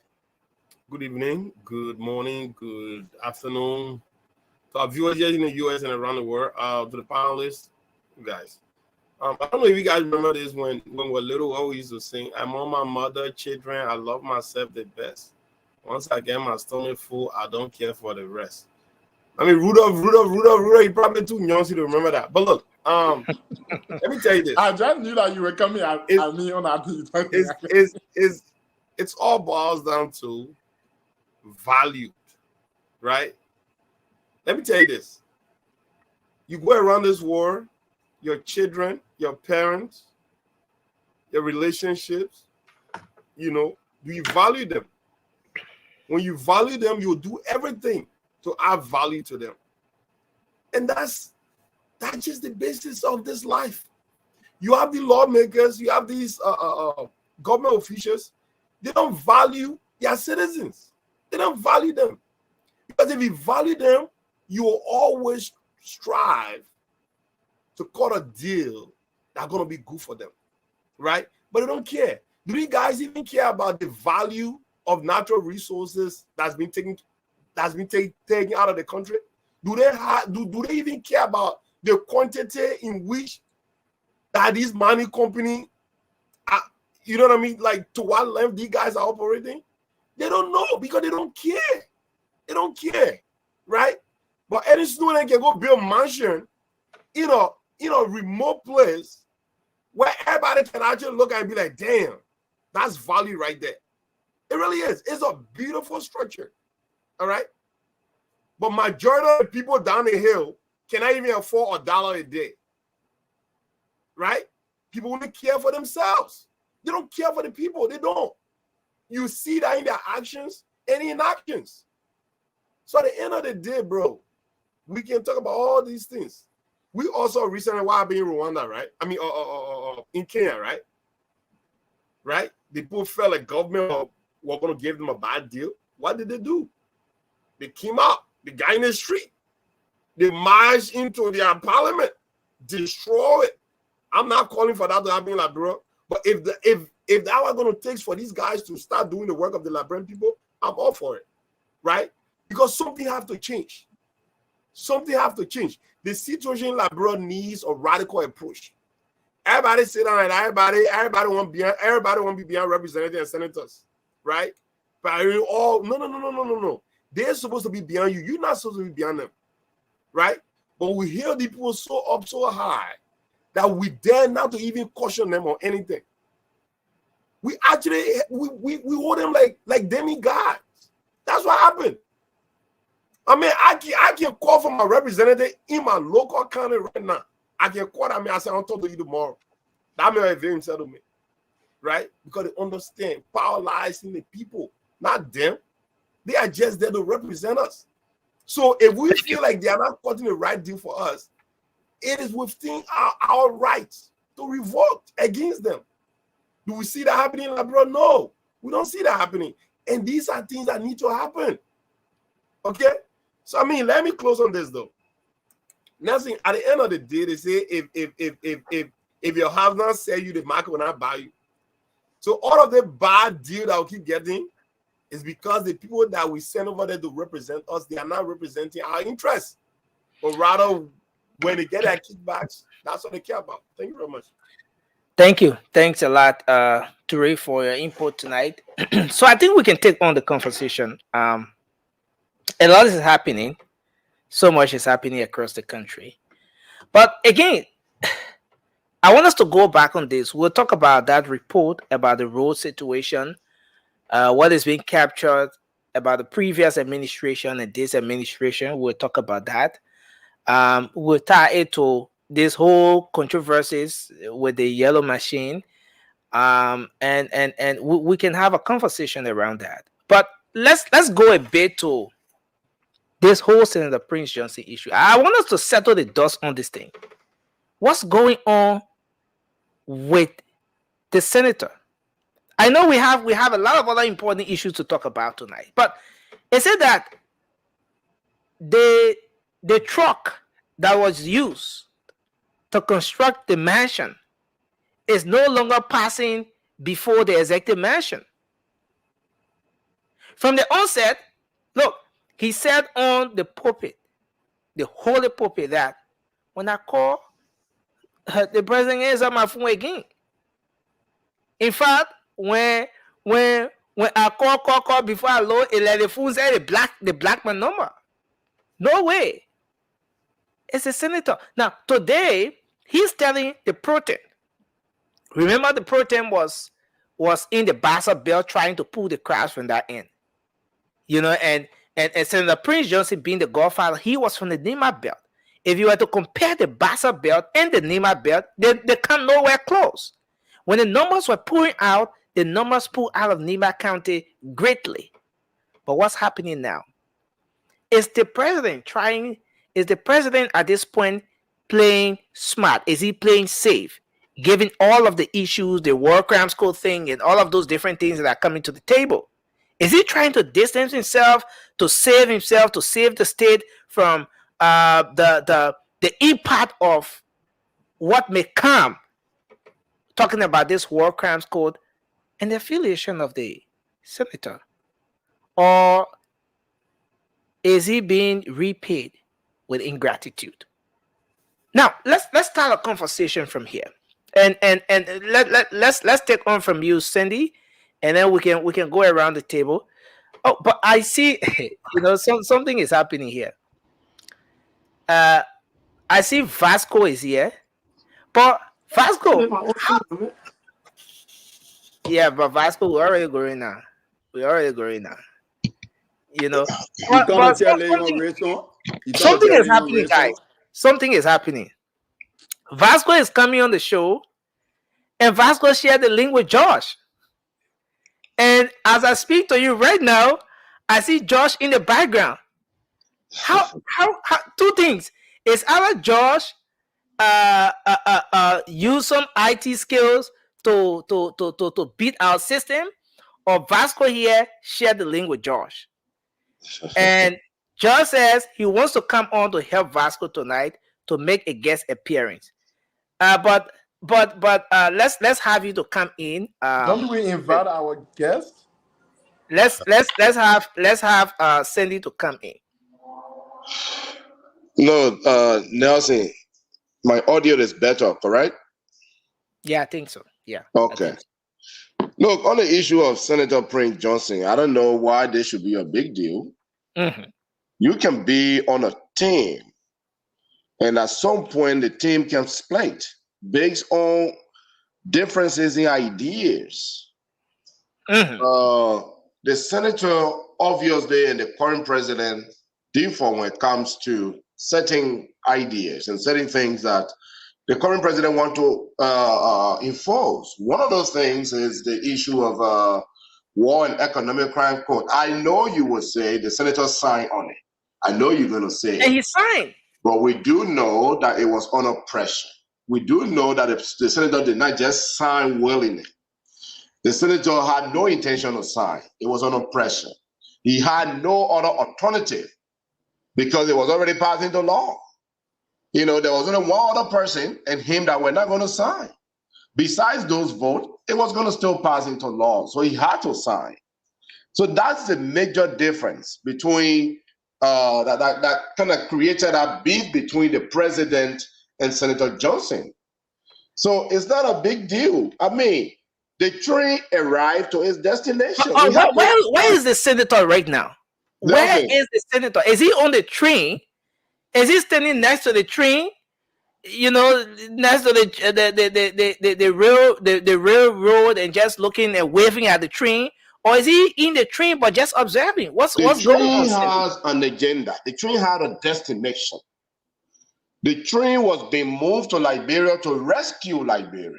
Good evening, good morning, good afternoon to our viewers here in the US and around the world. To the panelists, you guys. I don't know if you guys remember this when we're little. I always used to sing, "I'm on my mother, children. I love myself the best. Once I get my stomach full, I don't care for the rest." I mean, Rudolph. You're probably too young to remember that. But look, let me tell you this.
I just knew that you were coming at me on that.
It's all boils down to value, right? Let me tell you this. You go around this world, your children, your parents, your relationships, do you value them? When you value them, you'll do everything to add value to them. And that's just the basis of this life. You have the lawmakers, you have these government officials. They don't value their citizens. They don't value them. Because if you value them, you will always strive to cut a deal that's going to be good for them, right? But they don't care. Do you guys even care about the value of natural resources that's been taken out of the country? Do they even care about the quantity in which that these mining company, you know what I mean? Like, to what length these guys are operating? They don't know because they don't care. They don't care, right? But any student can go build a mansion in a remote place where everybody can actually look at and be like, damn, that's value right there. It really is. It's a beautiful structure, all right? But majority of the people down the hill cannot even afford $1 a day, right? People only care for themselves. They don't care for the people. They don't. You see that in their actions and inactions. So at the end of the day, bro, we can talk about all these things. We also recently, while being in Rwanda, right? I mean, in Kenya, right? Right? The people felt like government were going to give them a bad deal. What did they do? They came out. The guy in the street. They marched into their parliament, destroy it. I'm not calling for that to happen in Liberia, but if that was going to take for these guys to start doing the work of the Liberian people, I'm all for it, right? Because something have to change. Something have to change. The situation in Liberia needs a radical approach. Everybody sit down and everybody want to be beyond representatives and senators, right? But no. They're supposed to be beyond you. You're not supposed to be beyond them, right? But we hear the people so up so high that we dare not to even caution them or anything. We actually we hold them like demigods. That's what happened. I mean, I can call for my representative in my local county right now. I can call them. I say, I'll talk to you tomorrow. That may have even said to me, right? Because they understand power lies in the people, not them. They are just there to represent us. So if we feel like they are not cutting the right deal for us, it is within our rights to revolt against them. Do we see that happening in Liberia? No, we don't see that happening. And these are things that need to happen. Okay? So, I mean, let me close on this, though. Nothing, at the end of the day, they say if your house not sell you, the market will not buy you. So all of the bad deal that we keep getting is because the people that we send over there to represent us, they are not representing our interests. But rather, when they get their kickbacks, that's what they care about. Thank you very much.
Thank you. Thanks a lot, Ture, for your input tonight. So I think we can take on the conversation. A lot is happening. So much is happening across the country. But again, I want us to go back on this. We'll talk about that report about the road situation, what is being captured about the previous administration and this administration. We'll talk about that. We'll tie it to this whole controversies with the yellow machine. And we can have a conversation around that. But let's go a bit to this whole Senator Prince Johnson issue. I want us to settle the dust on this thing. What's going on with the senator? I know we have a lot of other important issues to talk about tonight, but is it that the truck that was used to construct the mansion is no longer passing before the executive mansion? From the onset, look, he said on the pulpit, the holy pulpit, that when I call, the president is on my phone again. In fact, when I call before I load, it let the phone say the black man number. No way. It's a senator. Now, today, he's telling the protem. Remember, the protem was in the Bassa belt trying to pull the crowds from that end. You know, and Senator Prince Johnson being the godfather, he was from the Nima belt. If you were to compare the Bassa belt and the Nima belt, they come nowhere close. When the numbers were pouring out, the numbers pulled out of Nima County greatly. But what's happening now? Is the president at this point playing smart? Is he playing safe? Given all of the issues, the war crimes code thing, and all of those different things that are coming to the table. Is he trying to distance himself, to save the state from the impact of what may come? Talking about this war crimes code and the affiliation of the senator, or is he being repaid with ingratitude? Now let's start a conversation from here, and let's take on from you, Cindy, and then we can go around the table. Oh, but I see, something is happening here. I see Vasco is here, but Vasco, yeah, but Vasco, we're already going now. You know, but something is happening, guys. Something is happening. Vasco is coming on the show, and Vasco shared the link with Josh. And as I speak to you right now, I see Josh in the background. How two things. Is our Josh use some IT skills to beat our system, or Vasco here share the link with Josh? And Josh says he wants to come on to help Vasco tonight to make a guest appearance. But let's have you to come in.
Don't we invite our guest?
Let's have Cindy to come in.
No, Nelson, my audio is better, correct?
Yeah, I think so. Yeah.
Okay. Look, on the issue of Senator Prince Johnson, I don't know why this should be a big deal.
Mm-hmm.
You can be on a team, and at some point the team can split based on differences in ideas.
Mm-hmm.
The senator, obviously, and the current president differ when it comes to certain ideas and certain things that the current president want to enforce. One of those things is the issue of war and economic crime code. I know you would say the senator signed on it. I know you're going to say it.
And he signed.
But we do know that it was under pressure. We do know that the senator did not just sign willingly. The senator had no intention to sign. It was under pressure. He had no other alternative because it was already passed into law. You know, there was only one other person and him that were not going to sign. Besides those votes, it was going to still pass into law. So he had to sign. So that's the major difference between that kind of created a beef between the president and Senator Johnson. So it's not a big deal. I mean, the train arrived to its destination.
Where is the senator right now? Where is the senator? Is he on the train? Is he standing next to the train? You know, next to the railroad and just looking and waving at the train? or is he in the train but just observing? What's
The
going on?
train has an agenda. The train had a destination. The train was being moved to Liberia to rescue Liberia.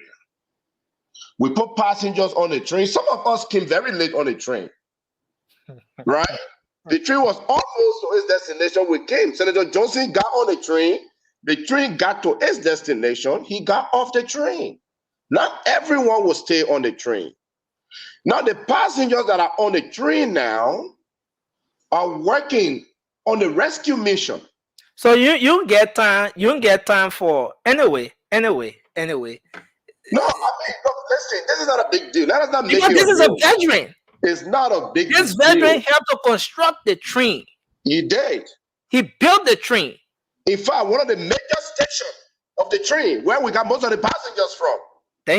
We put passengers on the train. Some of us came very late on the train, right? The train was almost to its destination. We came. Senator Johnson got on the train. The train got to its destination. He got off the train. Not everyone will stay on the train. Now, the passengers that are on the train now are working on the rescue mission.
So you get time. You don't get time for anyway.
No, I mean, look, listen. This is not a big deal. Let us not make
Because
it
this is a veteran.
It's not a big deal.
This veteran helped to construct the train.
He did.
He built the train.
In fact, one of the major stations of the train, where we got most of the passengers from,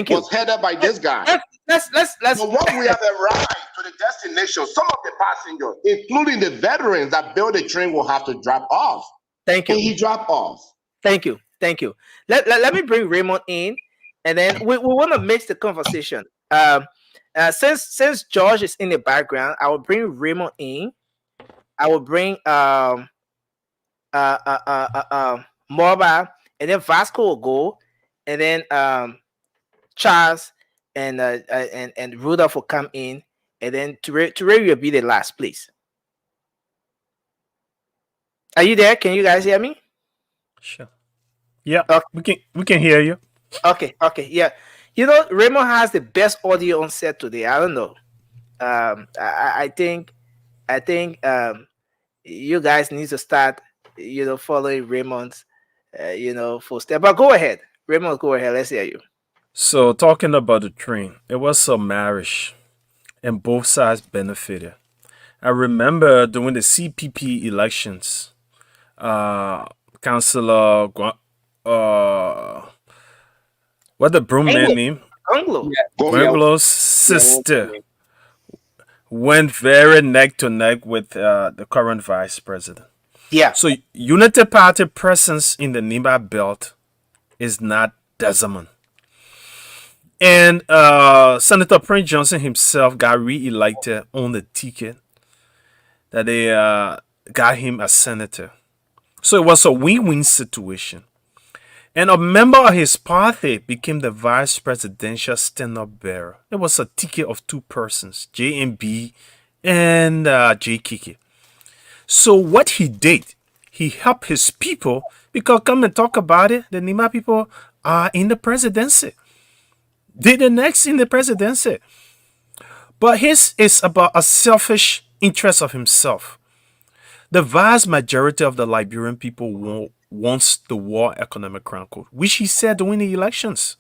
was headed by this guy.
Let's.
But once we have arrived to the destination, some of the passengers, including the veterans that built the train, will have to drop off.
Thank you.
And he dropped off.
Thank you. Let me bring Raymond in, and then we want to mix the conversation. Since George is in the background, I will bring Raymond in. I will bring Morba, and then Vasco will go, and then Charles and Rudolph will come in, and then Terry will be the last, please. Are you there? Can you guys hear me?
Sure. Yeah, okay. we can hear you.
Okay, yeah. You know, Raymond has the best audio on set today. I don't know. I think you guys need to start, following Raymond's, footsteps. But go ahead, Raymond. Go ahead. Let's hear you.
So talking about the train, it was a marriage, and both sides benefited. I remember during the CPP elections, Councillor what the broom man name? Gwanglo's sister went very neck to neck with the current vice president.
Yeah.
So Unity Party presence in the Niba belt is not Desmond. And Senator Prince Johnson himself got re-elected on the ticket that they got him as senator. So it was a win-win situation. And a member of his party became the vice presidential stand-up bearer. It was a ticket of two persons, JMB and J. Kiki. So what he did, he helped his people, because come and talk about it, the Nima people are in the presidency. They're the next in the presidency. But his is about a selfish interest of himself. The vast majority of the Liberian people wants the War Economic Crown Code, which he said during the elections.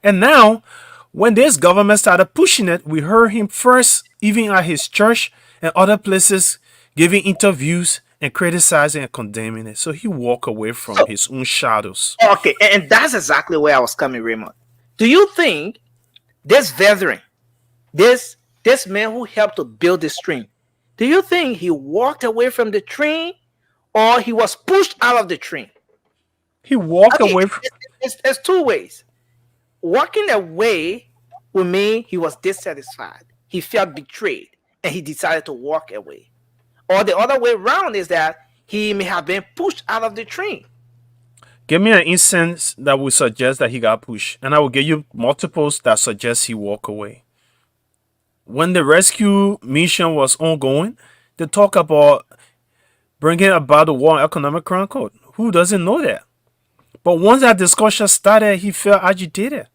And now, when this government started pushing it, we heard him first, even at his church and other places, giving interviews and criticizing and condemning it. So he walked away from his own shadows.
Okay, and that's exactly where I was coming, Raymond. Do you think this veteran, this man who helped to build this train, do you think he walked away from the train, or he was pushed out of the train?
He walked away from...
It's two ways. Walking away would mean he was dissatisfied. He felt betrayed, and he decided to walk away. Or the other way around is that he may have been pushed out of the train.
Give me an instance that would suggest that he got pushed, and I will give you multiples that suggest he walked away. When the rescue mission was ongoing, they talk about bringing about the War Economic Crown Code. Who doesn't know that? But once that discussion started, he felt agitated.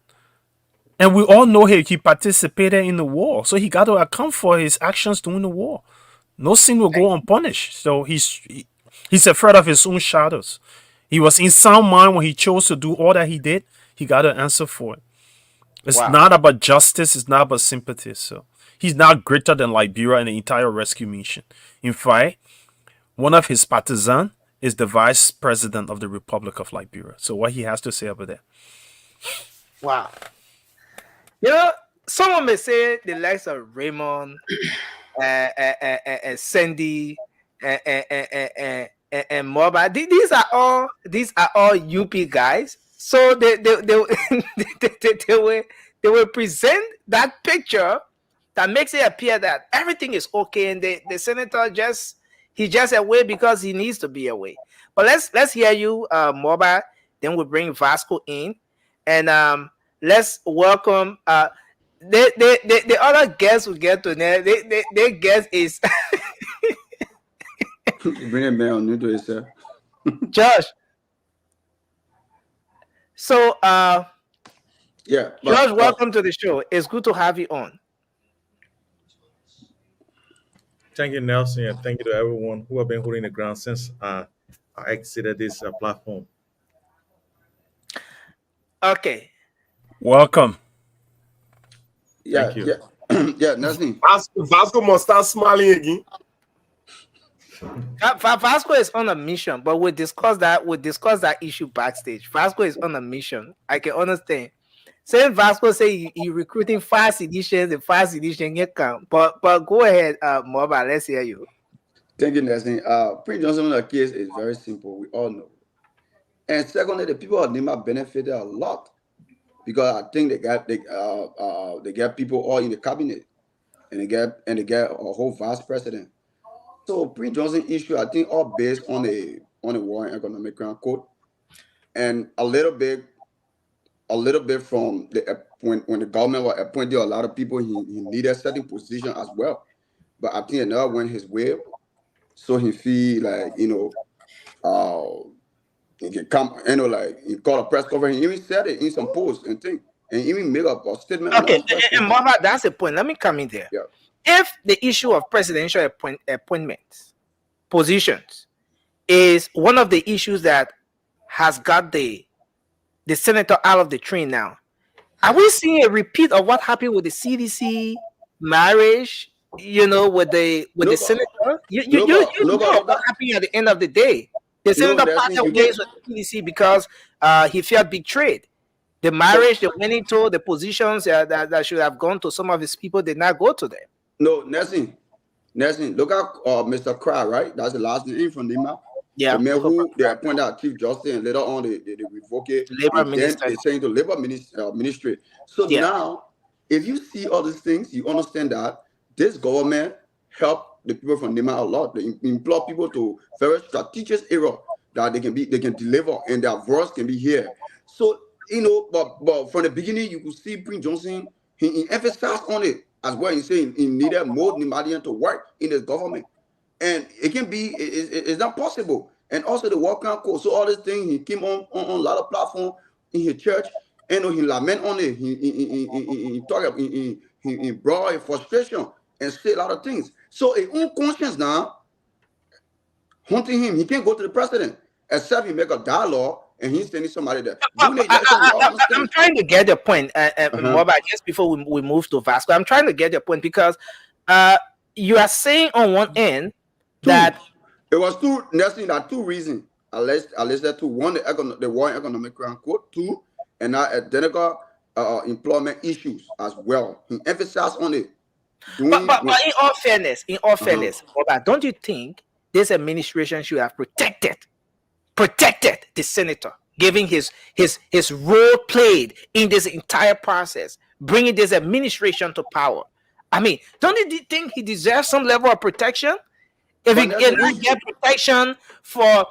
And we all know he participated in the war, so he got to account for his actions during the war. No sin will go unpunished. So he's afraid of his own shadows. He was in sound mind when he chose to do all that he did. He got to answer for it. It's not about justice. It's not about sympathy. So he's not greater than Liberia and the entire rescue mission. In fact, one of his partisans is the vice president of the Republic of Liberia. So what he has to say about that?
Wow. Someone may say the likes of Raymond, and Sandy, and Moba. These are all UP guys. So they will present that picture that makes it appear that everything is okay, and the senator just away because he needs to be away. But let's hear you, Moba. Then we'll bring Vasco in, and let's welcome the other guest we get to now. Their guest is
Bring it back on new to yourself.
Josh. So
yeah,
Josh, welcome to the show. It's good to have you on.
Thank you, Nelson, and thank you to everyone who have been holding the ground since I exited this platform.
Okay.
Welcome.
Yeah,
Thank you.
yeah, nothing.
Vasco must start smiling again.
Vasco is on a mission, but we'll discuss that issue backstage. Vasco is on a mission. I can understand. Saying Vasco say he recruiting fast editions and fast edition get come. But go ahead, Moba, let's hear you.
Thank you, Nelson. Prince Johnson case is very simple. We all know. And secondly, the people of Nima benefited a lot because I think they get people all in the cabinet, and they get a whole vice president. So Prince Johnson issue, I think, all based on the war and economic ground code, and a little bit from when the government was appointing a lot of people, he needed certain position as well. But I think it never went his way. So he feel like, he can come, like he called a press conference. He even said it in some posts and things, and even made up a statement.
Okay, and Mama, that's the point. Let me come in there.
Yeah.
If the issue of presidential appointments, positions, is one of the issues that has got the senator out of the train now, are we seeing a repeat of what happened with the CDC marriage? With the senator, you know what happened at the end of the day. The senator parted ways with the CDC because he feared betrayed. The marriage they went into, the positions that should have gone to some of his people did not go to them.
No, Nelson, look at Mr. Cry, right? That's the last name from Lima.
Yeah.
The man who they appointed as Chief Justice, and later on they revoke it.
Labor Minister.
They sent to Labor Ministry. So now, if you see all these things, you understand that this government helped the people from Lima a lot. They employ people to very strategic area that they can deliver, and their voice can be heard. So but from the beginning, you could see Prince Johnson. He emphasized on it as well. He's saying he needed more Nimadian to work in his government. And it can be, it's not possible. And also the work code. So all these things, he came on a lot of platforms in his church, and he lament on it. He brought a frustration and said a lot of things. So his own conscience now, haunting him, he can't go to the president, except he make a dialogue and he's sending somebody there.
I'm trying to get the point, just before we move to Vasco. I'm trying to get your point because you are saying on one end that
it was two reasons. I listed two. One, the war in economic ground code. Two, and now identical employment issues as well. He emphasized on it. But
in all fairness, don't you think this administration should have protected the senator, giving his role played in this entire process, bringing this administration to power? I mean, don't you think he deserves some level of protection? If he cannot get protection for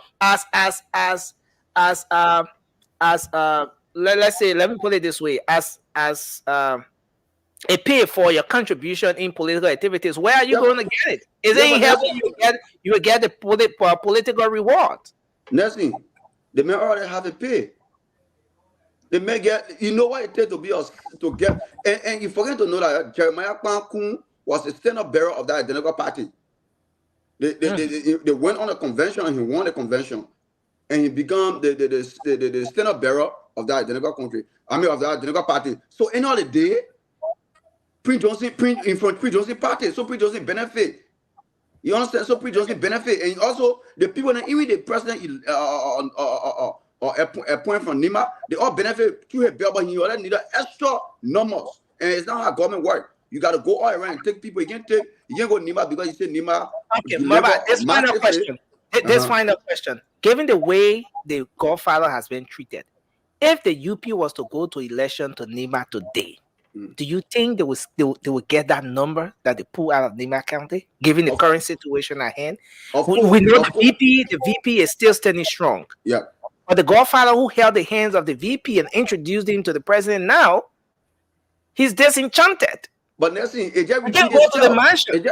let's say, let me put it this way, as a pay for your contribution in political activities, where are you going to get it? Is it helping you get the political reward?
Nothing. They may already have a pay. They may get, you know what it takes to get, and you forget to know that Jeremiah Kwankun was a stand-up bearer of that identical party. They went on a convention and he won the convention, and he became the stand-up bearer of that identical country. I mean, of that identical party. So end of the day, Prince Johnson party, so Prince Johnson benefit. You understand? So Prince Johnson benefit, and also the people that even the president appoint from Nima, they all benefit through a bill, but he already need extra numbers, and it's not how government work. You got to go all around and take people. You can't go Nima because you say Nima.
Okay, this final question. This final question. Given the way the Godfather has been treated, if the UP was to go to election to Nima today, do you think they will get that number that they pull out of Nima County, given the current situation at hand? We know the VP is still standing strong.
Yeah.
But the godfather who held the hands of the VP and introduced him to the president now, he's disenchanted.
But Nelson, it just
repeats itself. Go to the mansion.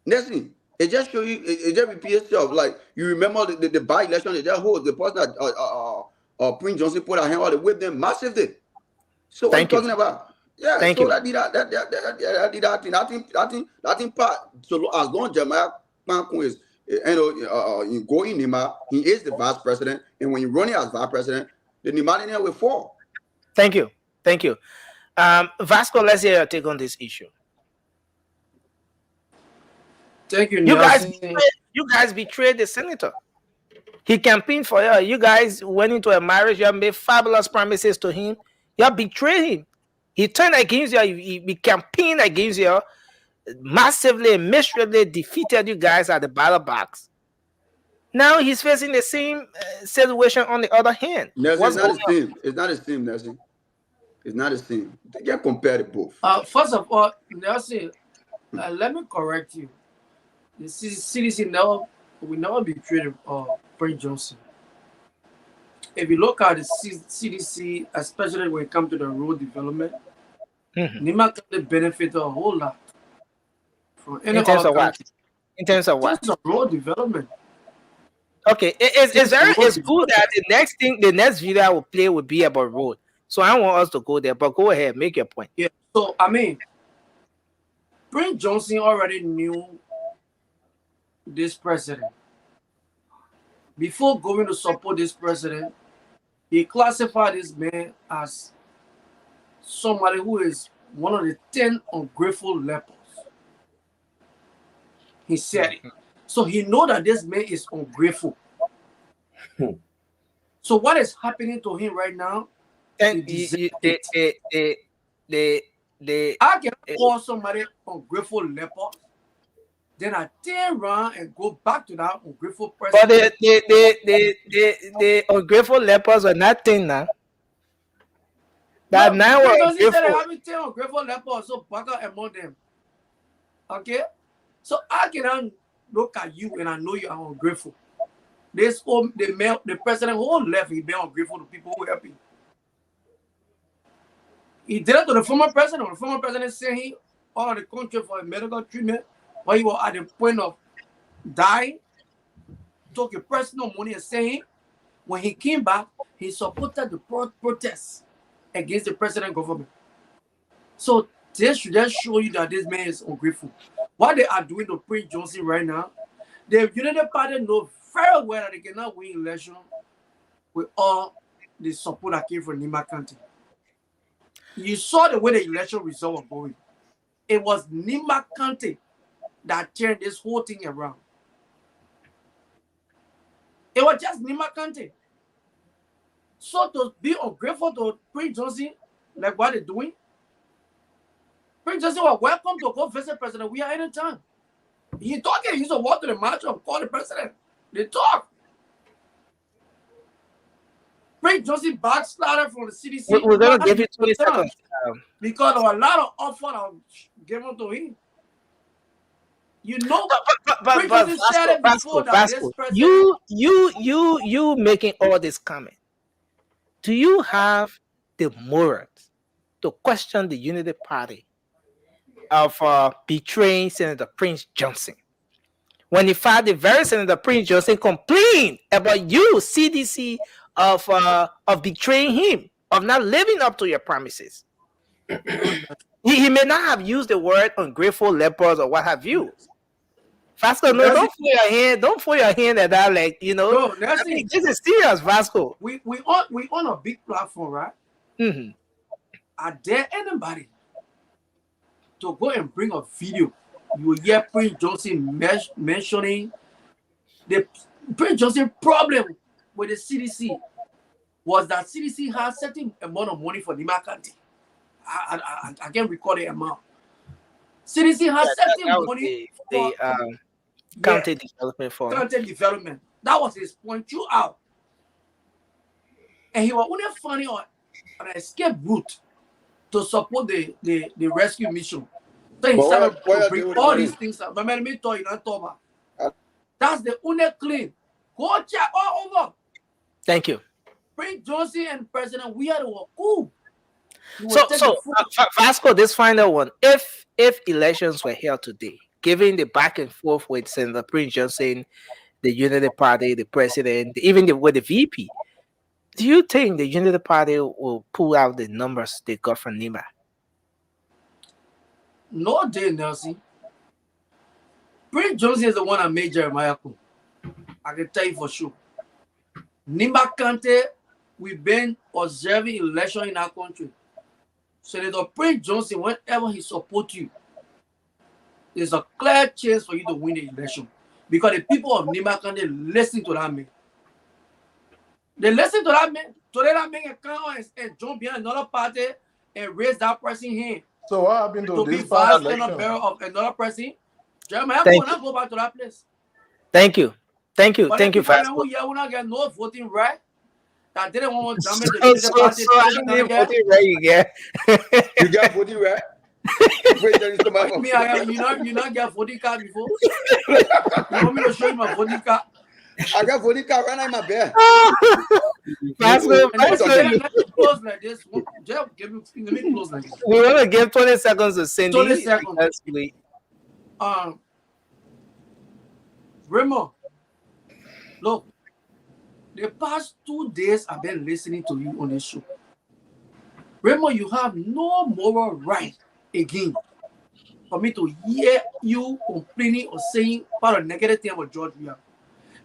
Nelson, it just show you. It just repeats itself. Like you remember the by-election, it just hold the person that Prince Johnson put a hand on, they whipped them massively. So what are you talking about? Yeah,
Thank
so
you.
that did that thing part. So as long Jeremiah Kpankun is go in Nima, he is the vice president, and when you're running as vice president, the Nima in here will fall.
Thank you. Vasco, let's hear your take on this issue.
Thank you,
you guys betrayed the senator. He campaigned for you. You guys went into a marriage. You have made fabulous promises to him. You have betrayed him. He turned against you. He campaigned against you, massively, miserably defeated you guys at the ballot box. Now he's facing the same situation on the other hand.
Nelson, it's not his team. It's not his team, Nelson. It's not his team. They can't compare the both.
First of all, Nelson, let me correct you. The CDC will never betray Prince Johnson. If you look at the CDC, especially when it comes to the road development, Nima can benefit a whole lot from any
in terms of what? In terms of what?
In terms of road development.
Okay, it's good that the next video I will play will be about road. So I want us to go there, but go ahead, make your point.
Yeah. So I mean, Prince Johnson already knew this president. Before going to support this president, he classified this man as somebody who is one of the 10 ungrateful lepers. He said it. So he know that this man is ungrateful. So what is happening to him right now?
And
I can call somebody ungrateful leper. Then I turn around and go back to that ungrateful person.
But the ungrateful lepers are nothing now. That now we're
ungrateful. Ungrateful lepers, so back up among them. Okay? So I can look at you and I know you are ungrateful. The president who left, he been ungrateful to people who help him. He did it to the former president. The former president sent him all of the country for a medical treatment. When he was at the point of dying, took a personal money and sent him. When he came back, he supported the protests against the president government. So this should just show you that this man is ungrateful. What they are doing to Prince Johnson right now, the United Party know very well that they cannot win election with all the support that came from Nima County. You saw the way the election result was going. It was Nima County that turned this whole thing around. It was just Nima County. So to be ungrateful to Prince Johnson, like what they're doing, Prince Johnson was welcome to go visit President We are anytime. He talking, he's a walk to the march and call the president. They talk. Prince Johnson backslided from the CDC.
We're going to give you 20 seconds.
Because there were a lot of offers given to him. You know,
but Vasco, you making all this comment. Do you have the morals to question the Unity Party of betraying Senator Prince Johnson? When in fact the very Senator Prince Johnson complained about you, CDC, of betraying him, of not living up to your promises. he may not have used the word ungrateful lepers or what have you. Vasco, no, don't put your hand at that, like, you know.
No,
I mean, this is serious, Vasco.
We on a big platform, right?
Mm-hmm.
I dare anybody to go and bring a video. You will hear Prince Johnson mentioning the Prince Johnson problem with the CDC was that CDC has certain amount of money for Nima County. I can't recall the amount. CDC has certain money for
county development fund.
County development. That was his point throughout. And he was only funny on an escape route to support the rescue mission. Then he
But
started
what
to
you
bring
doing with the
all
money?
these things up. But let me tell you, not talk about. That's the only claim. Go check all over.
Thank you.
Prince Johnson and President we were cool.
So Vasco, this final one. If elections were held today, given the back and forth with Senator Prince Johnson, the Unity Party, the president, even with the VP, do you think the Unity Party will pull out the numbers they got from NEMA?
No, Jay Nelson. Prince Johnson is the one that made Jeremiah cool. I can tell you for sure. Nimba Kante, we've been observing election in our country. Senator Prince Johnson, whenever he supports you, there's a clear chance for you to win the election. Because the people of Nimba Kante listen to that man. They listen to that man. Today that man can come and jump behind another party and raise that person's hand.
So what happened to
be
this
vice
past
standard
election?
bearer of another person? Jeremiah will not go back to that place.
Thank you. Thank you.
But
Thank you, Vasco.
who will not get no voting right. That didn't want to jump in the
So I didn't voting right again.
You got voting right?
Me, you not get voting card before? You want me to show you my voting card?
I got voting card right now in my bed.
Vasco, let me close like this. Let me close like this.
We want to give 20 seconds to Cindy.
20 seconds. Remo, look, the past 2 days I've been listening to you on this show. Remo, you have no moral right again for me to hear you complaining or saying part of negative thing about George Weah.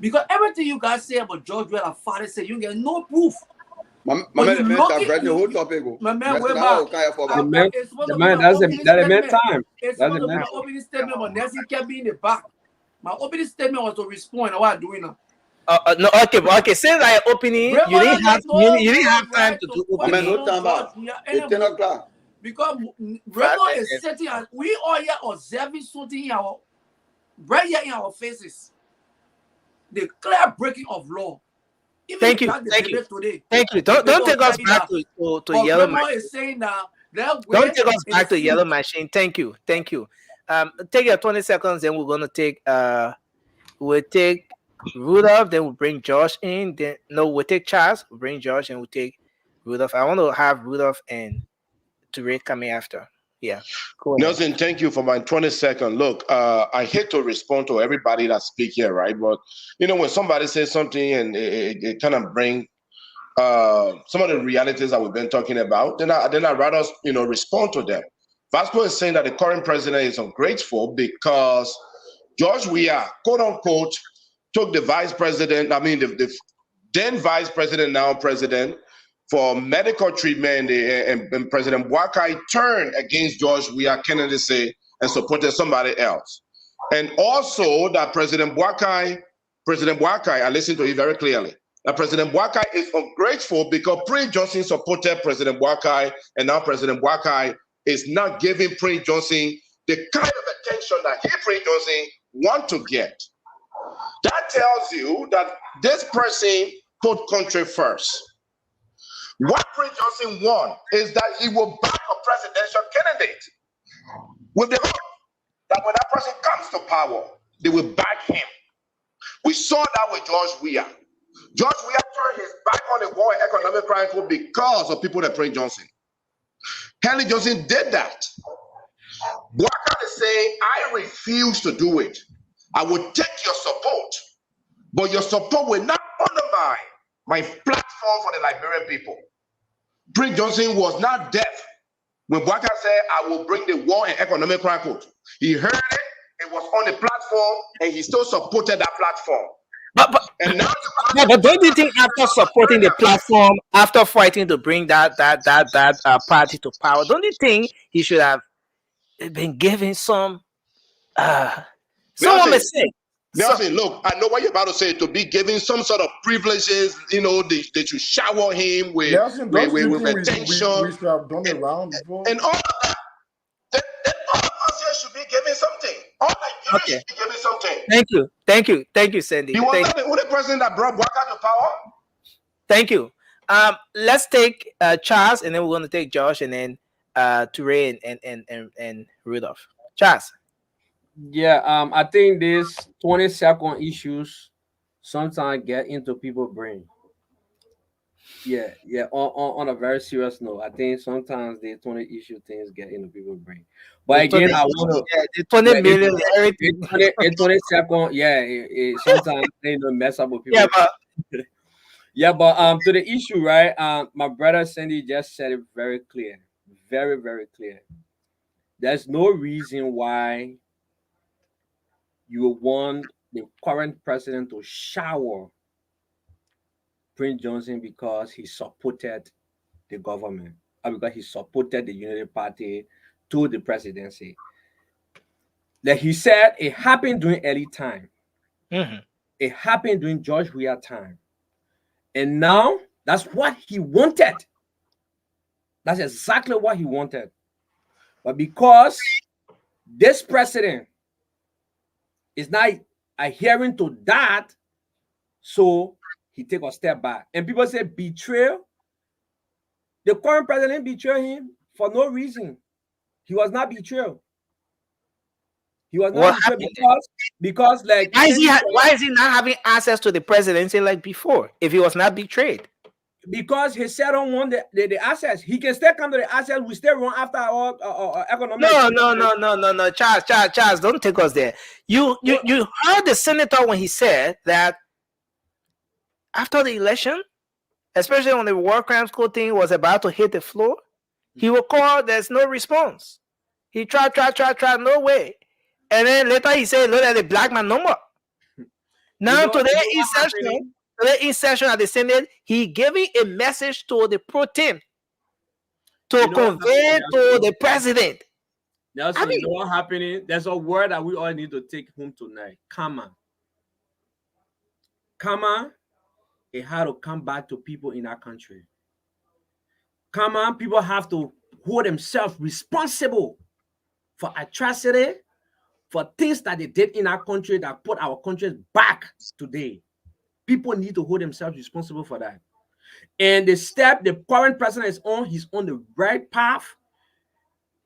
Because everything you guys say about George Weah, father say you get no proof.
My man, the whole topic.
My man, we're back. The
man, that's the man time.
It's supposed to be my opening statement, but Nancy kept me in the back. My opening statement was to respond to what I'm doing now.
No, okay. Since I opening, you didn't have time to do opening.
No time about. It's 10 o'clock.
Because Remo is sitting and we all here observing something in our right here in our faces. The clear breaking of law. Even
Thank you.
Today,
Thank you. Don't take us back to yellow
machine.
machine.
Is saying
Don't take us back to yellow machine. Thank you. Take your 20 seconds, then we're gonna take we'll take Rudolph, then we'll bring Josh in. We'll take Charles, we'll bring Josh, and we'll take Rudolph. I want to have Rudolph and Touré coming after. Yeah. Cool.
Nelson, thank you for my 20 seconds. Look, I hate to respond to everybody that speak here, right? But when somebody says something and it kind of bring some of the realities that we've been talking about, then I'd rather respond to them. Vasco is saying that the current president is ungrateful because George Weah, quote unquote, took the vice president, the then vice president, now president, for medical treatment, and President Boakai turned against George Weah candidacy and supported somebody else. And also that President Boakai, I listened to you very clearly, that President Boakai is ungrateful because Prince Johnson supported President Boakai, and now President Boakai is not giving Prince Johnson the kind of attention that Prince Johnson want to get. That tells you that this person put country first. What Prince Johnson wants is that he will back a presidential candidate with the hope that when that person comes to power, they will back him. We saw that with George Weah. George Weah turned his back on the war and economic crisis because of people like Prince Johnson. Henry Johnson did that. Boakai is saying, I refuse to do it. I will take your support, but your support will not undermine my platform for the Liberian people. Prince Johnson was not deaf when Boakai said, I will bring the war and economic crisis. He heard it, it was on the platform, and he still supported that platform.
But don't you think after supporting the platform, after fighting to bring that party to power, don't you think he should have been given some mistake?
Nelson, look, I know what you're about to say, to be given some sort of privileges, they should shower him with attention.
We should have done it around before.
And all of that. Then all of us here should be given something. All Nigerians should be given something.
Thank you, Sandy.
He was not the only person that brought Boakai to power.
Thank you. Let's take Charles, and then we're going to take Josh, and then Ture and Rudolph. Charles.
Yeah, I think these 20-second issues sometimes get into people's brain. Yeah, yeah. On a very serious note, I think sometimes the 20 issue things get into people's brain. But again, I want to
the 20 million, everything.
20-second, yeah, sometimes they mess up with people.
Yeah, but
yeah, but to the issue, right? My brother Sandy just said it very clear, very, very clear. There's no reason why you want the current president to shower Prince Johnson because he supported the government or because he supported the Unity Party to the presidency. Like he said, it happened during early time. It happened during George Weah time. And now that's what he wanted. That's exactly what he wanted. But because this president is not adhering to that, so he take a step back. And people say betrayal. The current president betrayed him for no reason. He was not betrayed. He was not betrayed because like
why is he not having access to the presidency like before if he was not betrayed?
Because he said don't want the assets. He can still come to the assets. We still run after our economic.
No. Charles, don't take us there. You heard the senator when he said that after the election, especially when the war crimes court thing was about to hit the floor, he will call. There's no response. He tried, no way. And then later he said, "Look at the black man no more." Now today in session at the Senate, he giving a message to the pro team to convey to the president.
You know what's happening? There's a word that we all need to take home tonight. Karma. Karma, it had to come back to people in our country. Karma, people have to hold themselves responsible for atrocity, for things that they did in our country that put our country back today. People need to hold themselves responsible for that. And the step the current president is on, he's on the right path.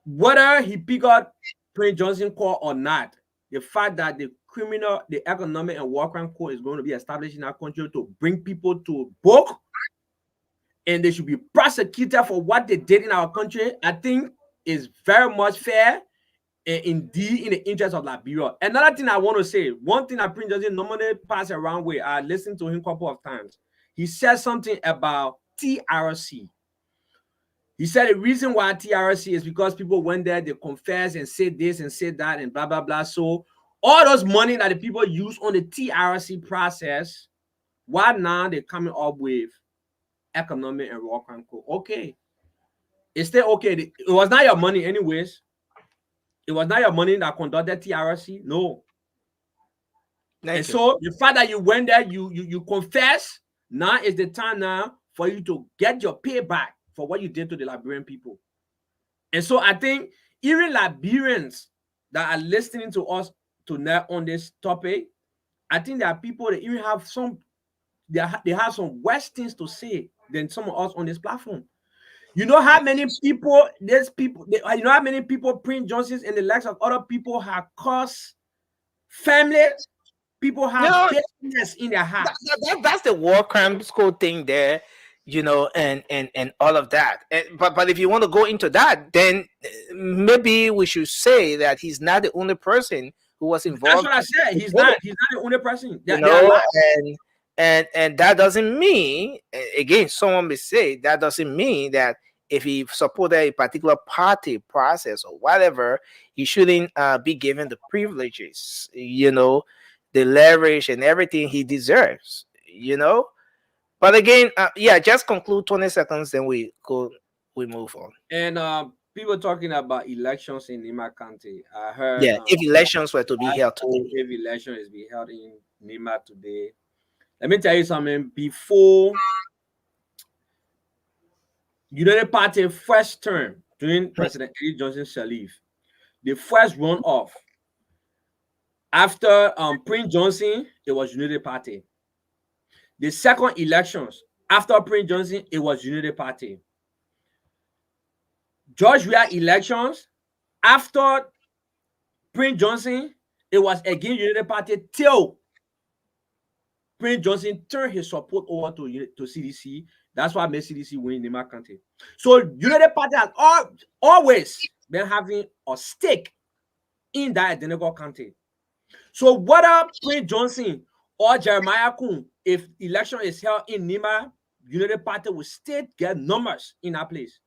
Whether he pick up Prince Johnson call or not, the fact that the economic and war crime court is going to be established in our country to bring people to book, and they should be prosecuted for what they did in our country, I think is very much fair and indeed in the interest of Liberia. Another thing I want to say, one thing that Prince Johnson normally pass around with, I listened to him a couple of times. He said something about TRC. He said the reason why TRC is because people went there, they confess and say this and say that and blah, blah, blah. So all those money that the people use on the TRC process, why now they're coming up with economic and war crime code? Okay. It's still okay. It was not your money anyways. It was not your money that conducted TRC. No. So the fact that you went there, you confess, now is the time now for you to get your payback for what you did to the Liberian people. And so I think even Liberians that are listening to us tonight on this topic, I think there are people that even have some, they have some worse things to say than some of us on this platform. You know how many people, you know how many people Prince Johnson's and the likes of other people have caused families? People have business in their house.
That's the war crimes code thing there, you know, and all of that. But if you want to go into that, then maybe we should say that he's not the only person who was involved.
That's what I said. He's not the only person.
And that doesn't mean, again, someone may say that doesn't mean that if he supported a particular party process or whatever, he shouldn't be given the privileges, you know, the leverage and everything he deserves, you know. But again, just conclude 20 seconds, then we move on.
And people talking about elections in Nima County. I heard
if elections were to be held today.
If election is being held in Nima today. Let me tell you something. Before United Party first term during President Eddie Johnson Sirleaf, the first runoff after Prince Johnson, it was United Party. The second elections after Prince Johnson, it was United Party. George Weah elections, after Prince Johnson, it was against United Party till Prince Johnson turned his support over to CDC. That's why made CDC win Nima County. So United Party has always been having a stake in that identical county. So whether Prince Johnson or Jeremiah Kuhn, if election is held in Nima, United Party will still get numbers in that place.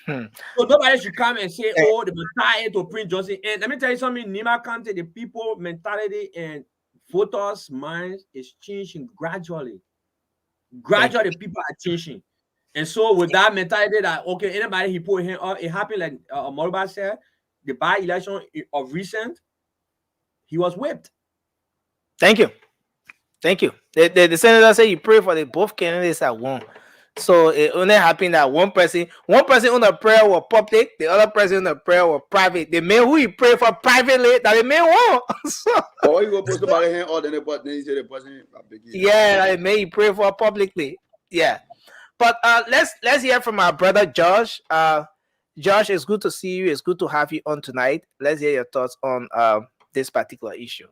So nobody should come and say, oh, they will tie it to Prince Johnson. And let me tell you something, Nima County, the people mentality and voters' minds is changing gradually. Gradually, people are changing. And so with that mentality that, okay, anybody he put him up, it happened like Moroba said, the by-election of recent, he was whipped.
Thank you. The senator said you pray for the both candidates at one. So it only happened that one person on the prayer was public, the other person on the prayer was private. The man who he prayed for privately, that the man won.
Oh, you go post about him or then he said the person.
Yeah, that the man he prayed for publicly. Yeah. But let's hear from our brother Josh. Josh, it's good to see you. It's good to have you on tonight. Let's hear your thoughts on this particular issue.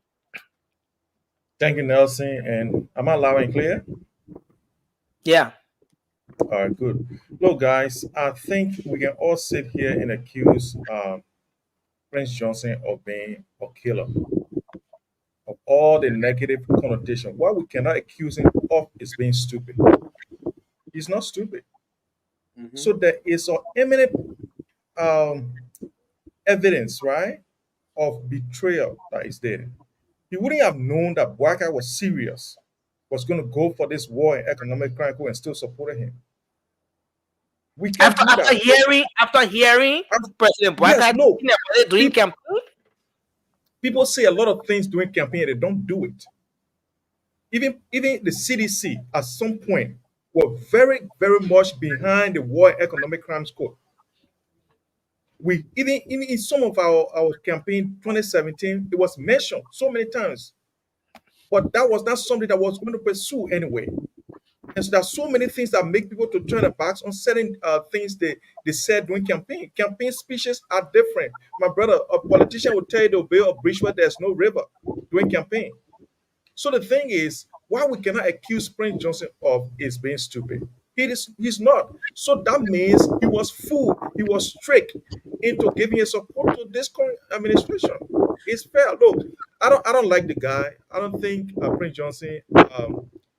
Thank you, Nelson. And am I loud and clear?
Yeah.
All right, good. Look, guys, I think we can all sit here and accuse Prince Johnson of being a killer, of all the negative connotation. Why we cannot accuse him of is being stupid? He's not stupid. Mm-hmm. So there is an eminent evidence, right, of betrayal that is there. He wouldn't have known that Bwaka was serious, was going to go for this war and economic crime and still supported him. We can't
after hearing President Bwaka doing campaign.
People say a lot of things during campaign and they don't do it. Even the CDC at some point were very, very much behind the war and economic crimes code. We even in some of our campaign 2017, it was mentioned so many times, but that was not something that was going to pursue anyway. And so there's so many things that make people to turn their backs on certain things they said during campaign. Campaign speeches are different. My brother, a politician will tell you they'll build a bridge where there's no river during campaign. So the thing is, why we cannot accuse Prince Johnson of is being stupid? He's not. So that means he was fooled. He was tricked into giving his support to this current administration. It's fair. Look, I don't like the guy. I don't think Prince Johnson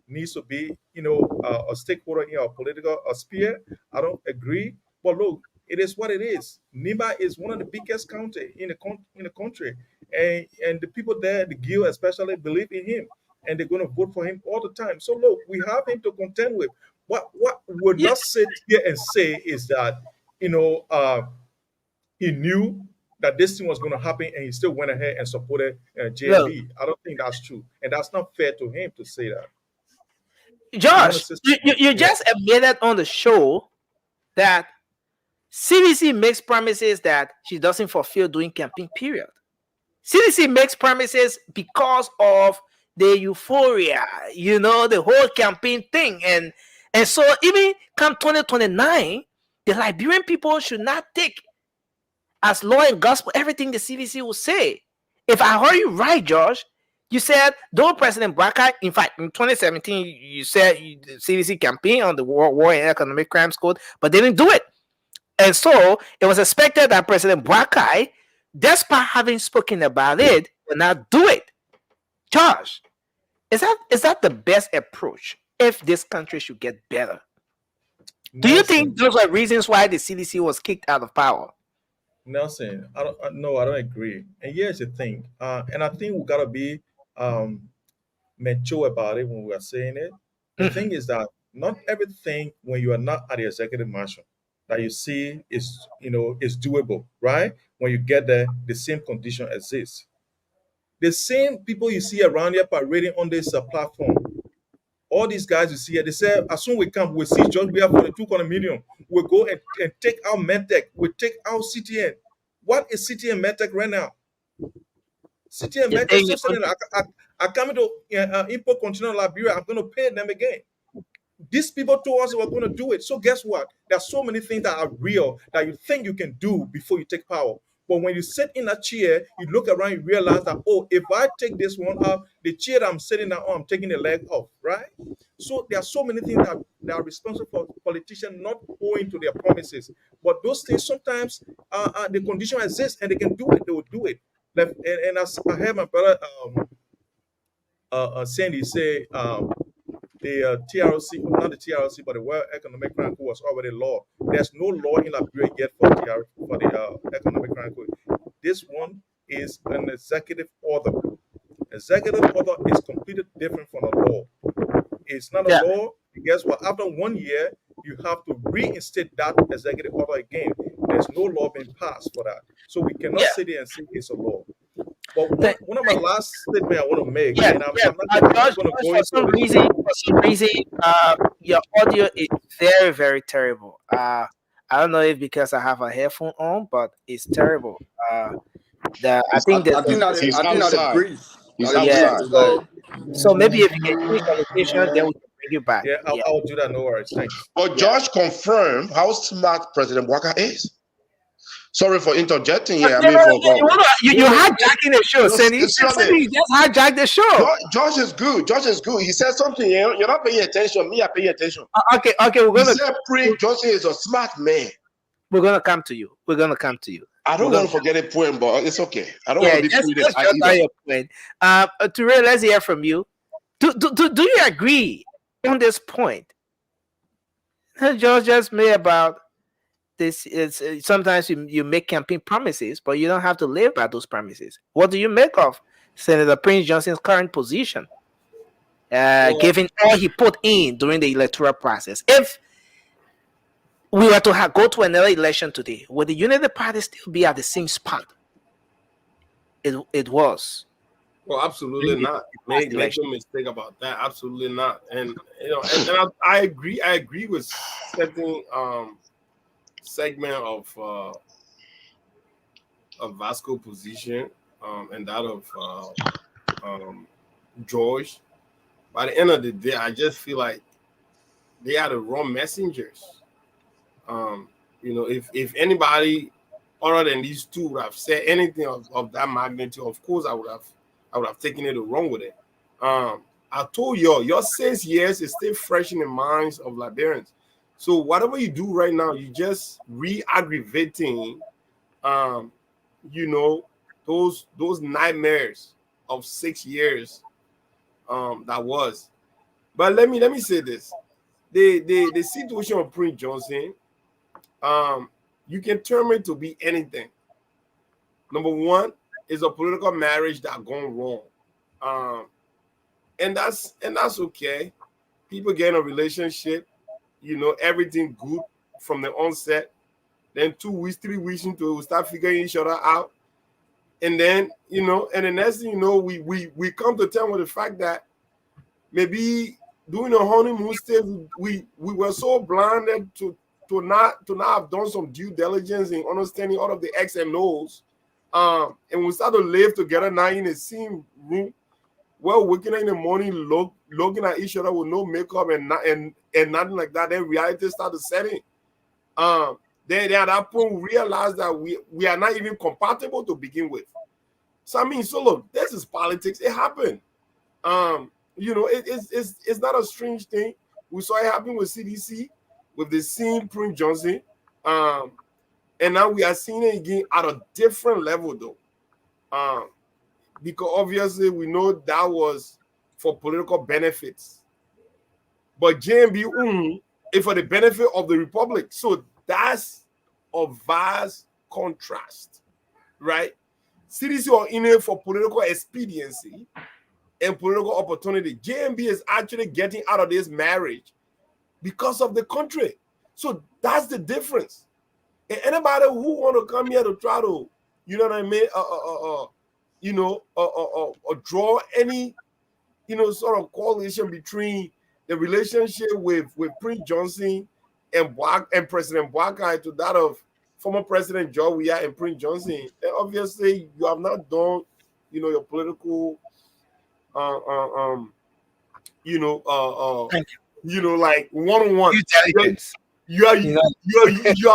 needs to be, a stakeholder in our political sphere. I don't agree. But look, it is what it is. Nima is one of the biggest county in the country, and the people there, the Guild especially, believe in him, and they're going to vote for him all the time. So look, we have him to contend with. What would not sit here and say is that he knew that this thing was going to happen and he still went ahead and supported JLB. I don't think that's true, and that's not fair to him to say that.
Josh, you just admitted on the show that CDC makes promises that she doesn't fulfill during campaign period. CDC makes promises because of the euphoria, the whole campaign thing. And so even come 2029, the Liberian people should not take as law and gospel everything the CDC will say. If I heard you right, Josh, you said, though President Bwaka, in fact, in 2017, you said the CDC campaign on the war and economic crimes code, but they didn't do it. And so it was expected that President Bwaka, despite having spoken about it, will not do it. Josh, is that the best approach if this country should get better? Do you think those are reasons why the CDC was kicked out of power?
Nelson, I don't agree. And here's the thing, and I think we gotta be mature about it when we are saying it. The thing is that not everything when you are not at the executive mansion that you see is doable, right? When you get there, the same condition exists. The same people you see around here parading on this platform, all these guys you see here, they say, as soon as we come, we'll see George Weah for the 2 million. We'll go and take out MedTech. We'll take out CTN. What is CTN MedTech right now? CTN MedTech, I come into import container Liberia, I'm going to pay them again. these people told us they were going to do it. So guess what? There are so many things that are real that you think you can do before you take power. But when you sit in a chair, you look around, you realize that, oh, if I take this one out, the chair that I'm sitting on, I'm taking the leg off, right? So there are so many things that are responsible for politicians not owing to their promises. But those things sometimes the condition exists and they can do it. They will do it. And as I heard my brother Sandy say, the TRC, not the TRC, but the World Economic Crime Code was already law. There's no law in Liberia yet for the Economic Crime Code. This one is an executive order. Executive order is completely different from a law. It's not a law. Guess what? After 1 year, you have to reinstate that executive order again. There's no law being passed for that. So we cannot sit there and say it's a law. But one of my last statements I want to make, and I'm not going to go into
for some reason, your audio is very, very terrible. I don't know if because I have a headphone on, but it's terrible. I think that
he's outside. He's outside.
So maybe if you can click on the station, then we can bring you back.
Yeah, I'll do that. No worries. Thanks.
But George confirmed how smart President Waka is. Sorry for interjecting here.
You're hijacking the show, Cindy. You just hijacked the show.
George is good. George is good. He said something. You're not paying attention. Me, I pay attention.
Okay. We're gonna.
He said Prince Johnson is a smart man.
We're gonna come to you.
I don't want to forget a point, but it's okay. I don't want to be treated
as your point. Ture, let's hear from you. Do you agree on this point? George just made about. This is sometimes you make campaign promises, but you don't have to live by those promises. What do you make of Senator Prince Johnson's current position, given all he put in during the electoral process? If we were to go to another election today, would the Unity Party still be at the same spot it was?
Well, absolutely not. Make no mistake about that. Absolutely not. And I agree. I agree with certain segment of Vasco position and that of George. By the end of the day, I just feel like they are the wrong messengers. If anybody other than these two would have said anything of that magnitude, of course I would have taken it and run with it. I told your 6 years is still fresh in the minds of Liberians. So whatever you do right now, you just re-aggravating, those nightmares of 6 years that was. But let me say this: the situation of Prince Johnson, you can term it to be anything. Number one is a political marriage that gone wrong, and that's okay. People get in a relationship. Everything good from the onset. Then 2 weeks, 3 weeks into it, we start figuring each other out. And then, and the next thing you know, we come to terms with the fact that maybe during the honeymoon stage, we were so blinded to not have done some due diligence in understanding all of the X and O's. And we start to live together now in the same room. Well, waking up in the morning, looking at each other with no makeup and nothing like that. Then reality started setting. Then at that point, we realized that we are not even compatible to begin with. So look, this is politics. It happened. It's not a strange thing. We saw it happen with CDC, with the same Prince Johnson, and now we are seeing it again at a different level, though. Because obviously we know that was for political benefits. But JMB is for the benefit of the Republic. So that's a vast contrast, right? CDC are in it for political expediency and political opportunity. JMB is actually getting out of this marriage because of the country. So that's the difference. And anybody who want to come here to try to, draw any, sort of coalition between the relationship with Prince Johnson and President Bwaka to that of former President George Weah and Prince Johnson. And obviously, you have not done, your political, like one-on-one.
Intelligence.
You have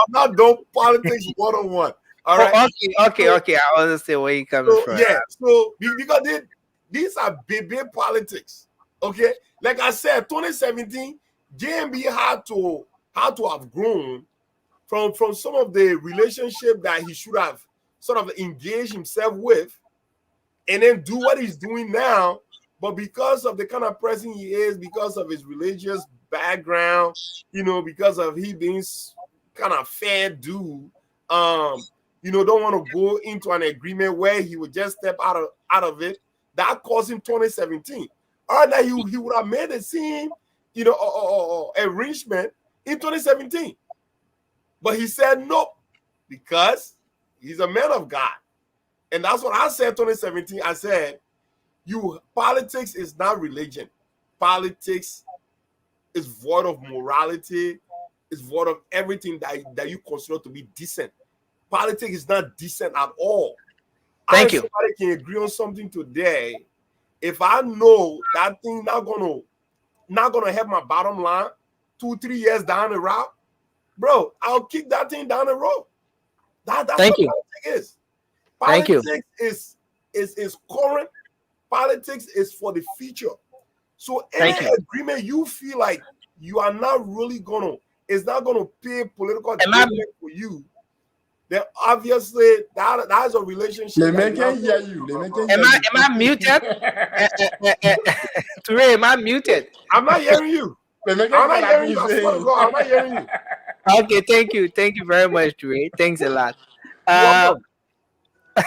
not done politics one-on-one. All right.
Okay. I understand where you're coming from.
Yeah. So because these are big politics. Okay. Like I said, 2017, JMB had to have grown from some of the relationship that he should have sort of engaged himself with, and then do what he's doing now. But because of the kind of person he is, because of his religious background, because of he being kind of fair dude, don't want to go into an agreement where he would just step out of it. That caused him 2017. Or that he would have made the same, arrangement in 2017. But he said no, because he's a man of God. And that's what I said 2017. I said, politics is not religion. Politics is void of morality. It's void of everything that you consider to be decent. Politics is not decent at all.
Thank you.
Somebody can agree on something today. If I know that thing not gonna help my bottom line 2-3 years down the route, bro, I'll kick that thing down the road. That's
Thank
what
you.
politics is.
Thank you.
Politics is current. Politics is for the future. So any agreement you feel like you are not really it's not gonna pay political dividend for you, then obviously that is a relationship.
Am
I muted? Ture, am I muted?
I'm not hearing you. I'm not hearing you. I swear to God, I'm not hearing you.
Okay, thank you. Thank you very much, Ture. Thanks a lot.
I'm not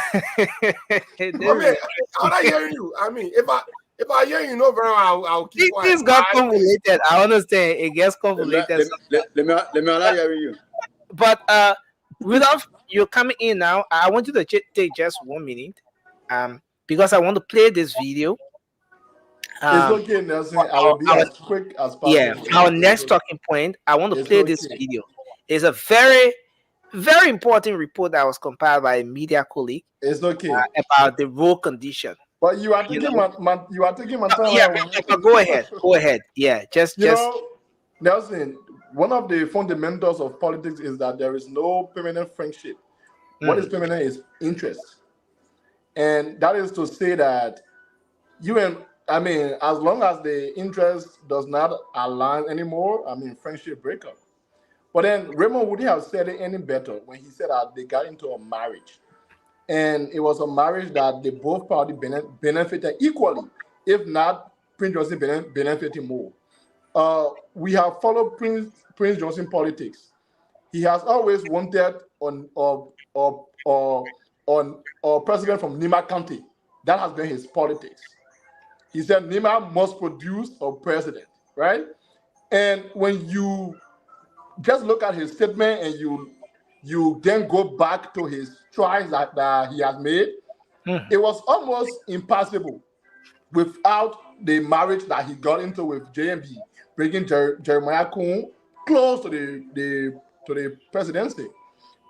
hearing you. I mean, if I hear you very well, I'll keep quiet.
This got convoluted. I understand. It gets convoluted.
Let me allow you.
But Rudolph, you're coming in now. I want you to take just 1 minute, because I want to play this video.
It's okay, Nelson. I will be as quick as possible.
Yeah, our next talking point. I want to play this video. It's a very, very important report that was compiled by a media colleague.
It's okay
about the road condition.
But you are taking my time.
Yeah, but go ahead. Yeah, just
Nelson. One of the fundamentals of politics is that there is no permanent friendship. What is permanent is interest, and that is to say that as long as the interest does not align anymore, friendship breakup. But then Raymond wouldn't have said it any better when he said that they got into a marriage. And it was a marriage that they both parties benefited equally, if not Prince Johnson benefiting more. We have followed Prince Johnson politics. He has always wanted a president from Nima County. That has been his politics. He said Nima must produce a president, right? And when you just look at his statement and you then go back to his choice that he has made, it was almost impossible without the marriage that he got into with JMB, bringing Jeremiah Kuhn close to the presidency.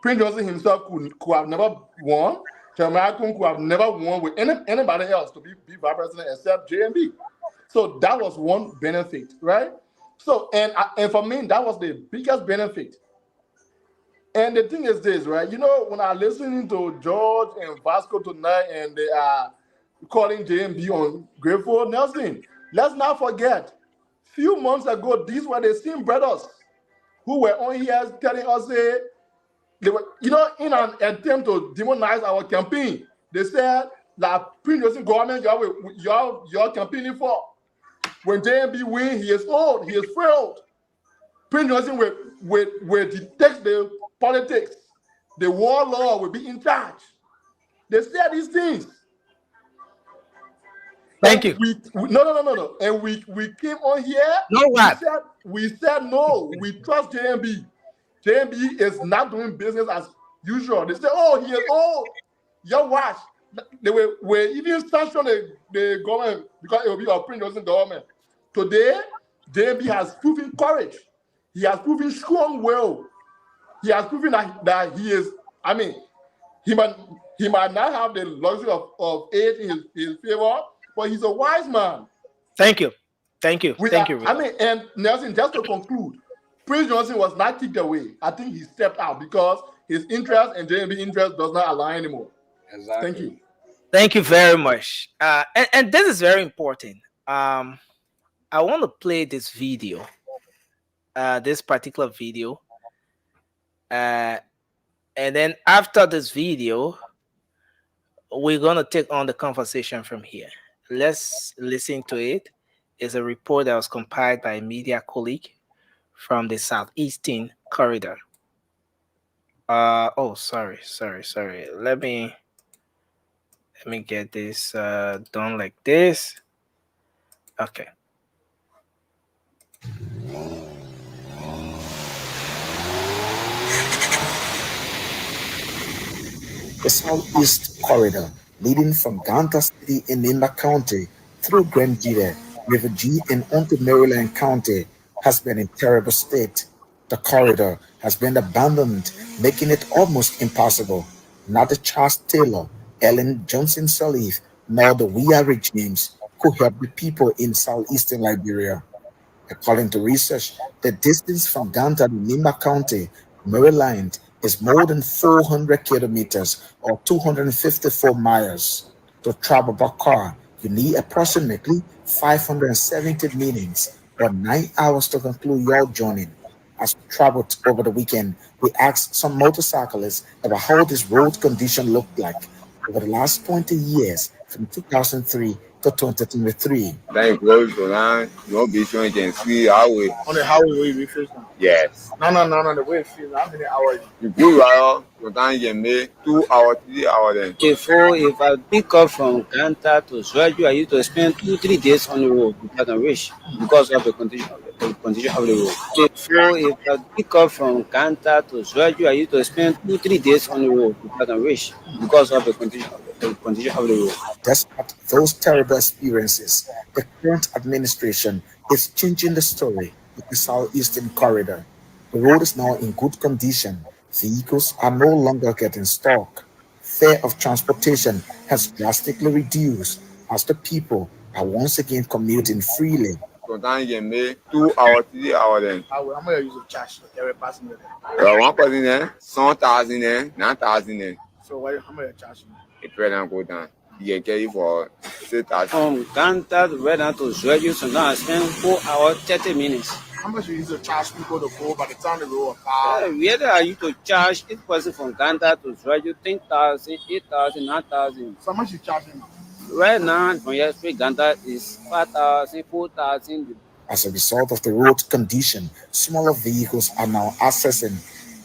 Prince Johnson himself could have never won. Jeremiah Kuhn could have never won with anybody else to be vice president except JMB. So that was one benefit, right? So and for me, that was the biggest benefit. And the thing is this, right? When I'm listening to George and Vasco tonight, and they are calling JMB on Grateful Nelson, let's not forget, few months ago, these were the same brothers who were on here telling us they were, in an attempt to demonize our campaign. They said that Prince Johnson government you're campaigning for. When JMB win, he is old, he is frail. Prince Johnson will detect the politics. The warlord will be in charge. They said these things.
Thank you.
No. And we came on here.
No what?
We said no. We trust JMB. JMB is not doing business as usual. They say, oh, he is old. Your watch. They were even sanctioning the government because it will be a Prince Johnson government. Today, JMB has proven courage. He has proven strong will. He has proven that he is, he might not have the luxury of age in his favor, but he's a wise man.
Thank you. Thank you.
Thank you. I mean, and Nelson, just to conclude, Prince Johnson was not kicked away. I think he stepped out because his interest and JMB interest does not align anymore.
Exactly.
Thank you.
Thank you very much. And this is very important. I want to play this video, this particular video. And then after this video, we're going to take on the conversation from here. Let's listen to it. It's a report that was compiled by a media colleague from the Southeastern corridor. Sorry. Let me get this done like this. Okay.
The Southeast Corridor, leading from Ganta City in Nimba County through Grandjide, River G, and onto Maryland County, has been in terrible state. The corridor has been abandoned, making it almost impossible. Neither Charles Taylor, Ellen Johnson Sirleaf, nor the WIA regimes could help the people in southeastern Liberia. According to research, the distance from Ganta to Nimba County, Maryland, is more than 400 kilometers or 254 miles. To travel by car, you need approximately 570 minutes or 9 hours to conclude your journey. As we traveled over the weekend, we asked some motorcyclists about how this road condition looked like over the last 20 years from 2003 to 2023.
Then close to line, no vision, you can see highway.
On the highway where you face now?
Yes.
No, the way it feels. How many hours?
You go right, sometimes you can make 2 hours, 3 hours then.
Before, if I pick up from Ganta to Swaju, I used to spend 2-3 days on the road without a reach because of the condition of the road. Before, if I pick up from Ganta to Swaju, I used to spend 2-3 days on the road without a reach because of the condition of the road.
Despite those terrible experiences, the current administration is changing the story with the Southeastern Corridor. The road is now in good condition. Vehicles are no longer getting stuck. Fare of transportation has drastically reduced as the people are once again commuting freely.
Sometimes you can make 2 hours, 3 hours then.
How much you use a charge to every passenger?
One person there, 100,000 there, 9,000 there.
So how much you charge?
It will go down. You can carry for 6,000.
From Ganta to Swaju, sometimes I spend 4 hours, 30 minutes.
How much you use to charge people to go by the time they go a car?
Whether I used to charge each person from Ganta to Swaju 10,000, 8,000, 9,000.
So how much you charging now?
Right now, from here to Ganta is 5,000, 4,000.
As a result of the road condition, smaller vehicles are now accessing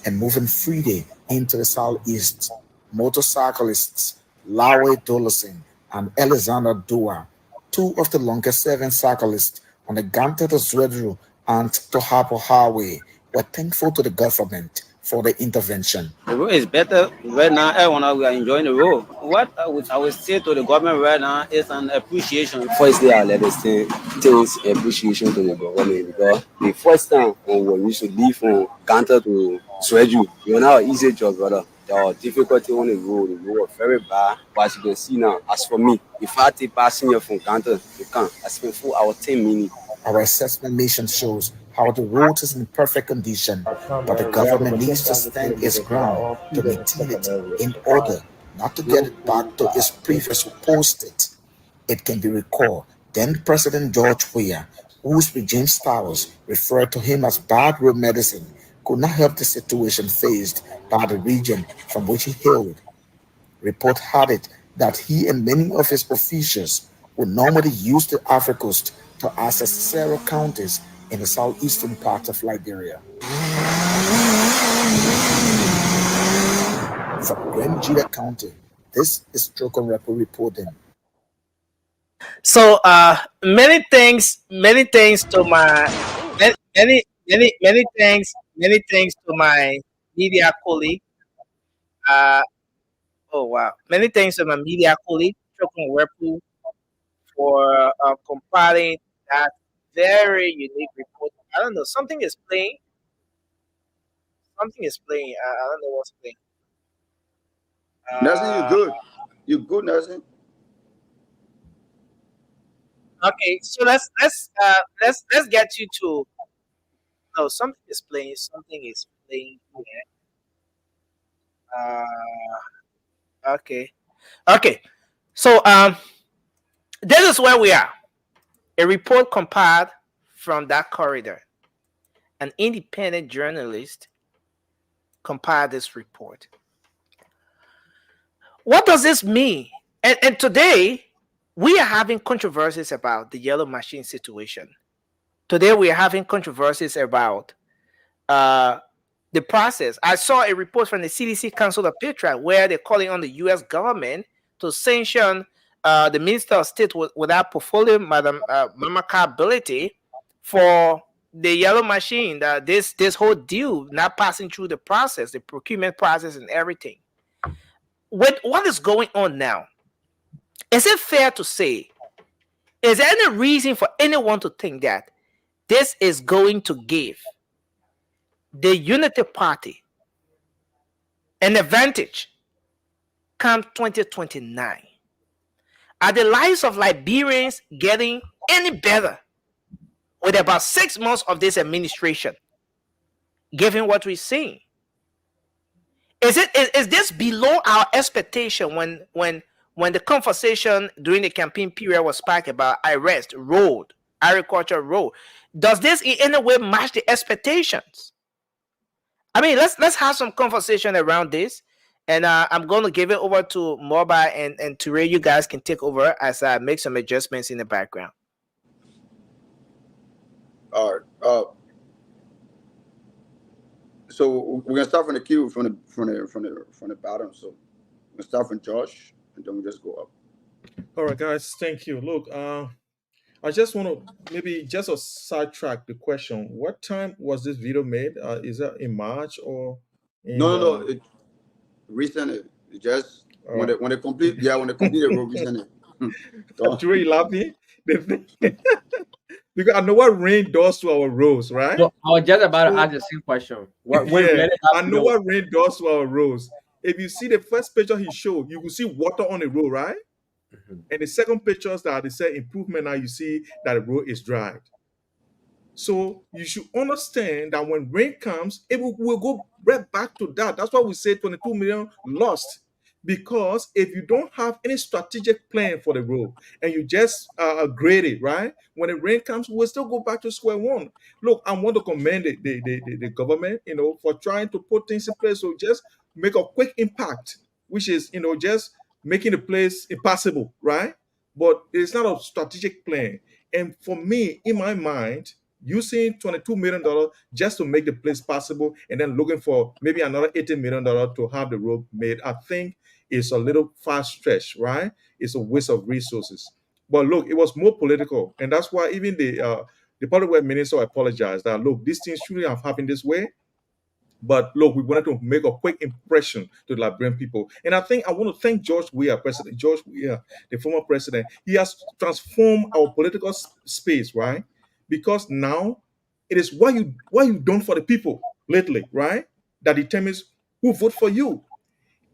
and moving freely into the southeast. Motorcyclists Lawe Dolasin and Alexander Dua, two of the longest serving cyclists on the Ganta to Zwedru and Tohapo Highway, were thankful to the government for the intervention.
The road is better right now. Everyone we are enjoying the road. What I would say to the government right now is an appreciation.
Firstly, I let us say things appreciation to the government because the first time when we used to leave from Ganta to Swedru, it was not an easy job, brother. There was difficulty on the road was very bad. But as you can see now, as for me, if I take passenger from Ganta to Camp, I spend 4 hours, 10 minutes.
Our assessment mission shows how the road is in perfect condition, but the government needs to stand its ground to maintain it in order not to get it back to its previous supposed state. It can be recalled, then President George Weah, whose regime styles referred to him as bad road medicine, could not help the situation faced by the region from which he hailed. Report had it that he and many of his officials would normally use the Africa Coast to access several counties in the southeastern part of Liberia. From Grandjide County, this is Trocon Repo reporting.
So many thanks to my many thanks to my media colleague. Many thanks to my media colleague Trocon Repo for compiling that very unique report. I don't know, something is playing. I don't know what's playing.
Nelson, you good? You good, Nelson?
Okay, so let's get you to no something is playing here. Okay. Okay. So this is where we are. A report compiled from that corridor. An independent journalist compiled this report. What does this mean? And today we are having controversies about the yellow machine situation. Today we are having controversies about the process. I saw a report from the CDC Council of Patriot where they're calling on the U.S. government to sanction the Minister of State without portfolio, Madam Mama Ability, for the yellow machine. This whole deal not passing through the process, the procurement process, and everything. With what is going on now, is it fair to say? Is there any reason for anyone to think that this is going to give the Unity Party an advantage come 2029? Are the lives of Liberians getting any better with about 6 months of this administration, given what we're seeing? Is this below our expectation when the conversation during the campaign period was sparked about arrest, road, agriculture road? Does this in any way match the expectations? I mean, let's have some conversation around this. And I'm going to give it over to Moba and Ture. You guys can take over as I make some adjustments in the background.
All right. So we're gonna start from the queue from the bottom. So we're gonna start from Josh, and then we just go up.
All right, guys. Thank you. Look, I just want to maybe just a sidetrack the question. What time was this video made? Is that in March or in,
No. It recently. It just when they complete the road recently.
Ture, you laughing? Because I know what rain does to our roads, right?
So I was just about to ask the same question.
I know what rain does to our roads. If you see the first picture he showed, you will see water on the road, right? Mm-hmm. And the second pictures that they say improvement, now you see that the road is dried. So you should understand that when rain comes, it will go right back to that. That's why we say 22 million lost. Because if you don't have any strategic plan for the road and you just grade it, right? When the rain comes, we'll still go back to square one. Look, I want to commend the government, for trying to put things in place to just make a quick impact, which is, just making the place impossible, right? But it's not a strategic plan. And for me, in my mind, using $22 million just to make the place possible and then looking for maybe another $80 million to have the road made, I think is a little far stretch, right? It's a waste of resources. But look, it was more political. And that's why even the public works minister apologized that, look, these things shouldn't have happened this way. But look, we wanted to make a quick impression to the Liberian people. And I think I want to thank President George Weah, the former president. He has transformed our political space, right? Because now it is what you done for the people lately, right? That determines who vote for you.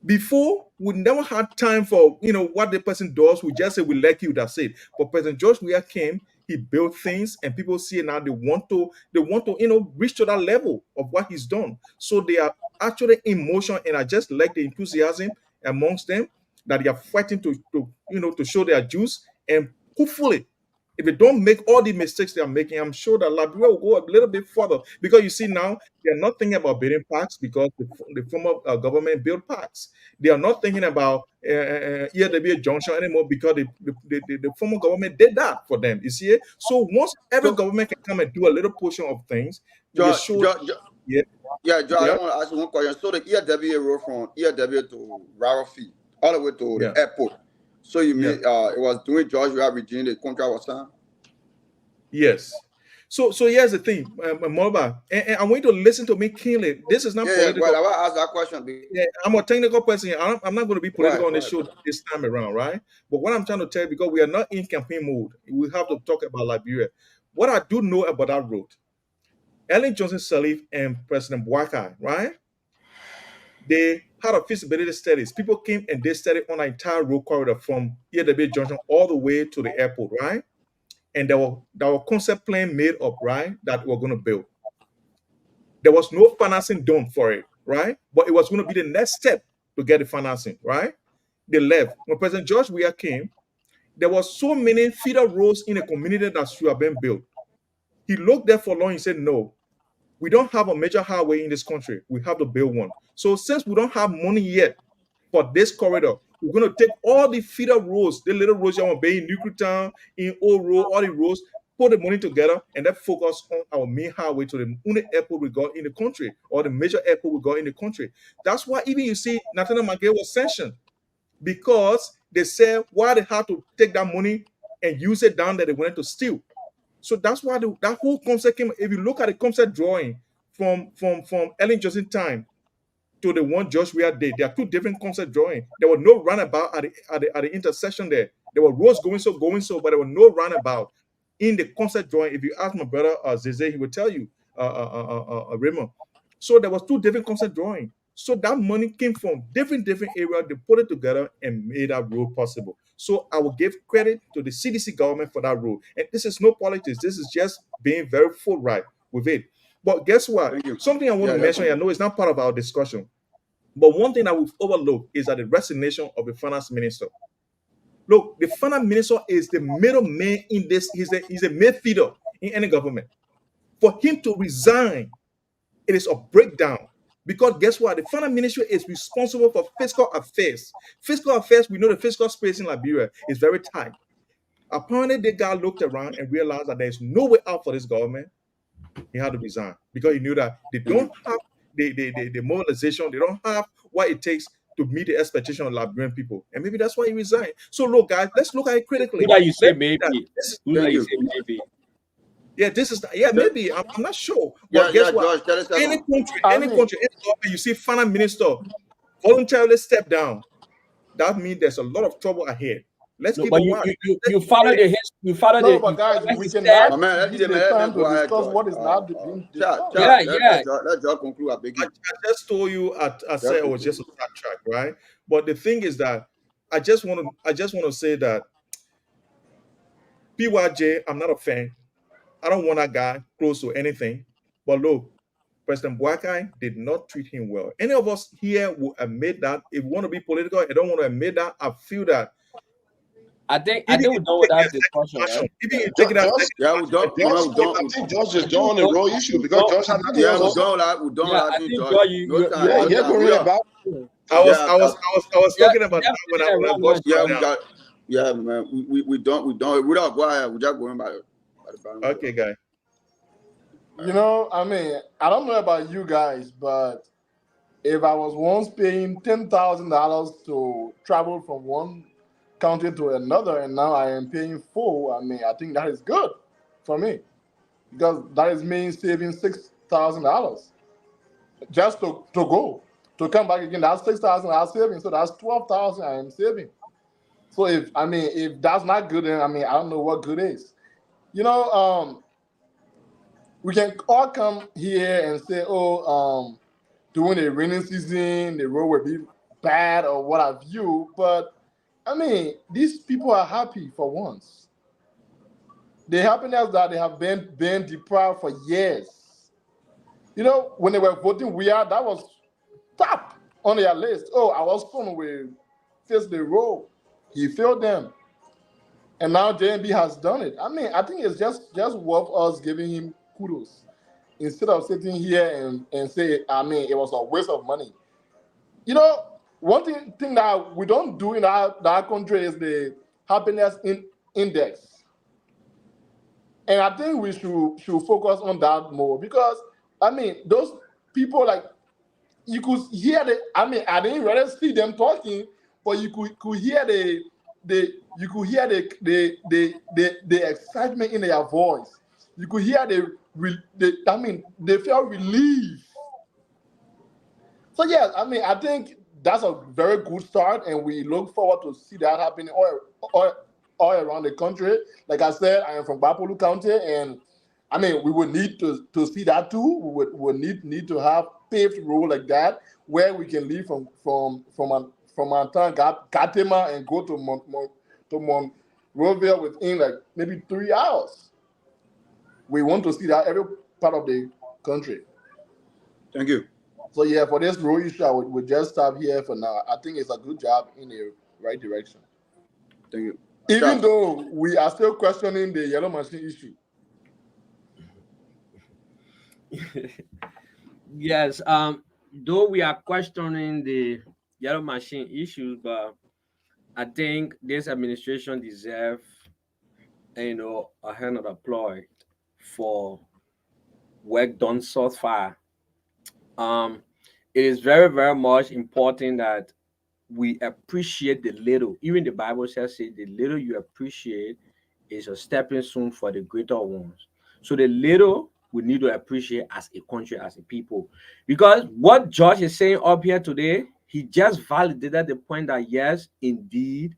Before, we never had time for what the person does. We just say we like you, that's it. But President George Weah came, he built things, and people see it now. They want to reach to that level of what he's done. So they are actually in motion, and I just like the enthusiasm amongst them that they are fighting to show their juice. And hopefully, if they don't make all the mistakes they are making, I'm sure that Liberia will go a little bit further. Because you see now, they're not thinking about building parks because the former government built parks. They are not thinking about ERW Junction anymore because the former government did that for them. You see it? So once every government can come and do a little portion of things,
Josh, I want to ask you one question. So the ERW road from ERW to Rarafi, all the way to the airport. So you mean it was during George Weah regime the contract was signed?
Yes. So here's the thing, Moba, and I want you to listen to me keenly. This is not political.
Well, I want to ask that question.
I'm a technical person. I'm not going to be political on this show this time around, right? But what I'm trying to tell you, because we are not in campaign mode, we have to talk about Liberia. What I do know about that road, Ellen Johnson Sirleaf and President Bouakai, right? They had a feasibility studies. People came and they studied on an entire road corridor from ERW Junction all the way to the airport, right? and there were concept plan made up, right, that we're going to build. There was no financing done for it, right? But it was going to be the next step to get the financing, right? They left. When President George Weah came, there was so many feeder roads in the community that should have been built. He looked there for long. He said, no, we don't have a major highway in this country. We have to build one. So since we don't have money yet for this corridor, we're going to take all the feeder roads, the little roads you want to be in Newtown, in Old Road, all the roads, put the money together, and then focus on our main highway to the only airport we got in the country, or the major airport we got in the country. That's why even you see Nathaniel Magay was sanctioned, because they said why they had to take that money and use it down there they wanted to steal. So that's why that whole concept came. If you look at the concept drawing from Ellen Johnson time to the one Josh Weah did, there are two different concept drawings. There was no runabout at the intersection there. There were roads going so, but there was no runabout in the concept drawing. If you ask my brother Zeze, he would tell you, Raymond. So there was two different concept drawings. So that money came from different areas. They put it together and made that road possible. So I will give credit to the CDC government for that road. And this is no politics. This is just being very forthright with it. But guess what? Something I want to mention, I know it's not part of our discussion, but one thing that we've overlooked is that the resignation of the finance minister. Look, the finance minister is the middleman in this. He's a main feeder in any government. For him to resign, it is a breakdown. Because guess what? The finance ministry is responsible for fiscal affairs. Fiscal affairs, we know the fiscal space in Liberia is very tight. Apparently, the guy looked around and realized that there's no way out for this government. He had to resign because he knew that they don't have the mobilization, they don't have what it takes to meet the expectation of Liberian people. And maybe that's why he resigned. So look, guys, let's look at it critically.
Who that you say maybe? Who that you say maybe?
Yeah, this is maybe I'm not sure. But guess what?
Josh,
any country, you see finance minister voluntarily step down, that means there's a lot of trouble ahead. Let's keep it wild.
You follow the history. You follow
no, but guys, we can have the time to discuss what is not being discussed.
Let's just conclude.
I just told you I said it was just a track, right? But the thing is that I just want to say that PYJ, I'm not a fan. I don't want that guy close to anything. But look, President Boakai did not treat him well. Any of us here will admit that. If we want to be political, I don't want to admit that. I feel that.
I think we're done with that discussion. Right?
Even you take it out. Yeah, we don't. I think Josh is done on the road issue because Josh had nothing else.
I was talking about that when I watched.
Man. We don't. We don't go ahead. We just going by it.
Okay, guy.
You know, I mean, I don't know about you guys, but if I was once paying $10,000 to travel from one country to another, and now I am paying full, I mean, I think that is good for me because that is me saving $6,000 just to go. To come back again, that's $6,000 saving, so that's $12,000 I am saving. So if that's not good, then I don't know what good is. You know, we can all come here and say, during the rainy season, the road will be bad or what have you. But, these people are happy for once. The happiness that they have been deprived for years. You know, when they were voting, that was top on their list. I was fun with Fix the Road. He failed them. And now JMB has done it. I think it's just worth us giving him kudos instead of sitting here and say, it was a waste of money. You know, one thing that we don't do in our country is the happiness index. And I think we should focus on that more because, those people, like, you could hear I didn't really see them talking, but you could hear the excitement in their voice. You could hear they felt relief. So yes, I think that's a very good start, and we look forward to see that happening all around the country. Like I said, I am from Bapolu County, and we would need to see that too. We would need to have paved road like that where we can leave from Antan Gatema and go to Roosevelt within like maybe 3 hours. We want to see that every part of the country.
Thank you.
So yeah, for this road issue, we just stop here for now. I think it's a good job in the right direction.
Thank you.
Even though we are still questioning the yellow machine issue.
Yes, though we are questioning the yellow machine issues, but I think this administration deserves, a hand of applause for work done so far. It is very, very much important that we appreciate the little. Even the Bible says the little you appreciate is a stepping stone for the greater ones. So the little we need to appreciate as a country, as a people. Because what George is saying up here today, he just validated the point that yes, indeed,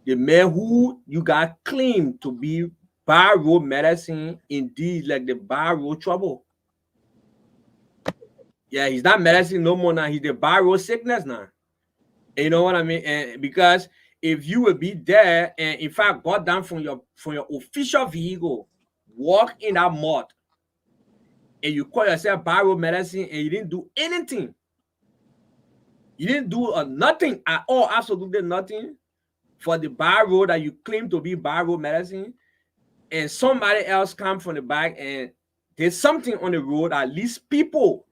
the man who you got claimed to be bad road medicine, indeed, like the bad road trouble. Yeah, he's not medicine no more now. He's the bad road sickness now. You know what I mean? And because if you will be there and in fact got down from your official vehicle, walk in that mud, and you call yourself bad road medicine and you didn't do anything. You didn't do nothing at all, absolutely nothing for the bad road that you claim to be bad road medicine, and somebody else come from the back and there's something on the road, at least people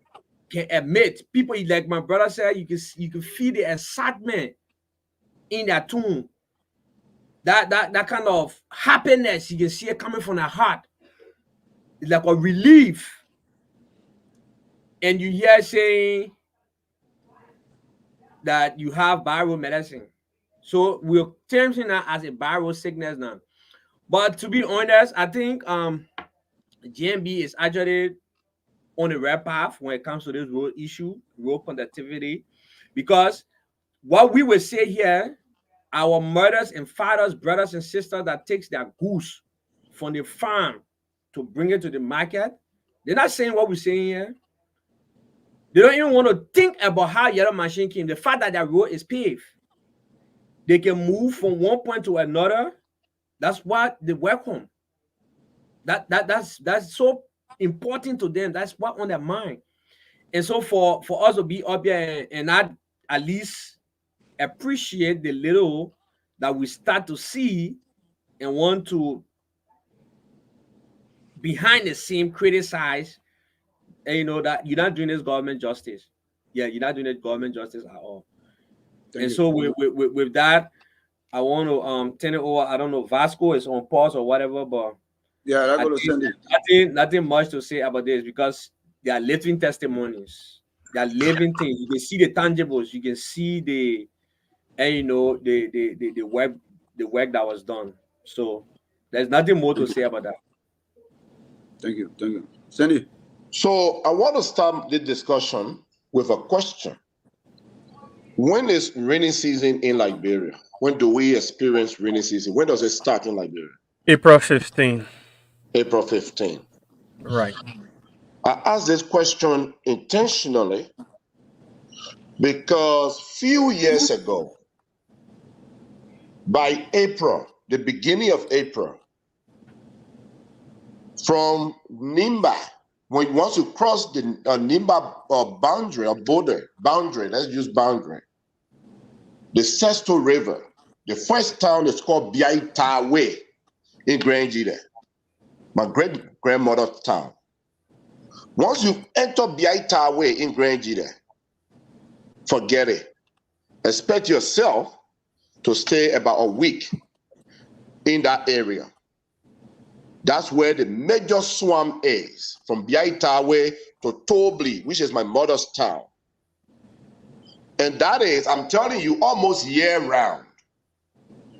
can admit. People, like my brother said, you can feel the excitement in their tune. That kind of happiness, you can see it coming from their heart. It's like a relief. And you hear saying that you have viral medicine. So we're terming that as a viral sickness now. But to be honest, I think GMB is actually on the right path when it comes to this road issue, road conductivity, because what we will say here, our mothers and fathers, brothers and sisters that takes their goose from the farm to bring it to the market, they're not saying what we're saying here. They don't even want to think about how yellow machine came. The fact that that road is paved, they can move from one point to another. That's what they welcome. That's so important to them. That's what on their mind. And so for us to be up here and not at least appreciate the little that we start to see and want to behind the scene criticize, and that you're not doing this government justice. Yeah, you're not doing it government justice at all. And so with that, I want to turn it over. I don't know, Vasco is on pause or whatever, but
yeah, I'm going to send it.
Nothing much to say about this because they are living testimonies. They are living things. You can see the tangibles. You can see the work that was done. So there's nothing more to say about that.
Thank you. Sandy.
So I want to start the discussion with a question. When is rainy season in Liberia? When do we experience rainy season? When does it start in Liberia?
April 15.
April 15.
Right.
I asked this question intentionally because few years ago, by April, the beginning of April, from Nimba, when once you cross the Nimba boundary or boundary, let's use boundary, the Sesto River, the first town is called Biaitawe in Grand Jide, my great-grandmother's town. Once you enter Biaitawe in Grand Jide, forget it. Expect yourself to stay about a week in that area. That's where the major swamp is, from Biaitawe to Tobli, which is my mother's town. And that is, I'm telling you, almost year-round,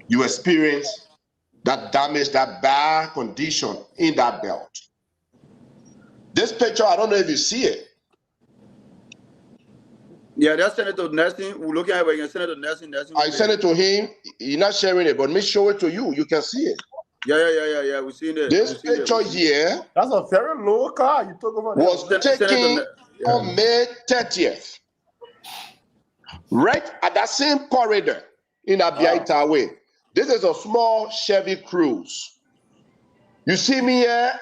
you experience that damage, that bad condition in that belt. This picture, I don't know if you see it.
Yeah, that's Senator Nelson. We're looking at it. Senator Nelson.
I sent it to him. You're not sharing it, but me show it to you. You can see it.
Yeah. We've seen it.
This picture here.
That's a very low car you took over there.
Was taken on May 30th. Right at that same corridor in Abiaitawe. This is a small Chevy Cruze. You see me here?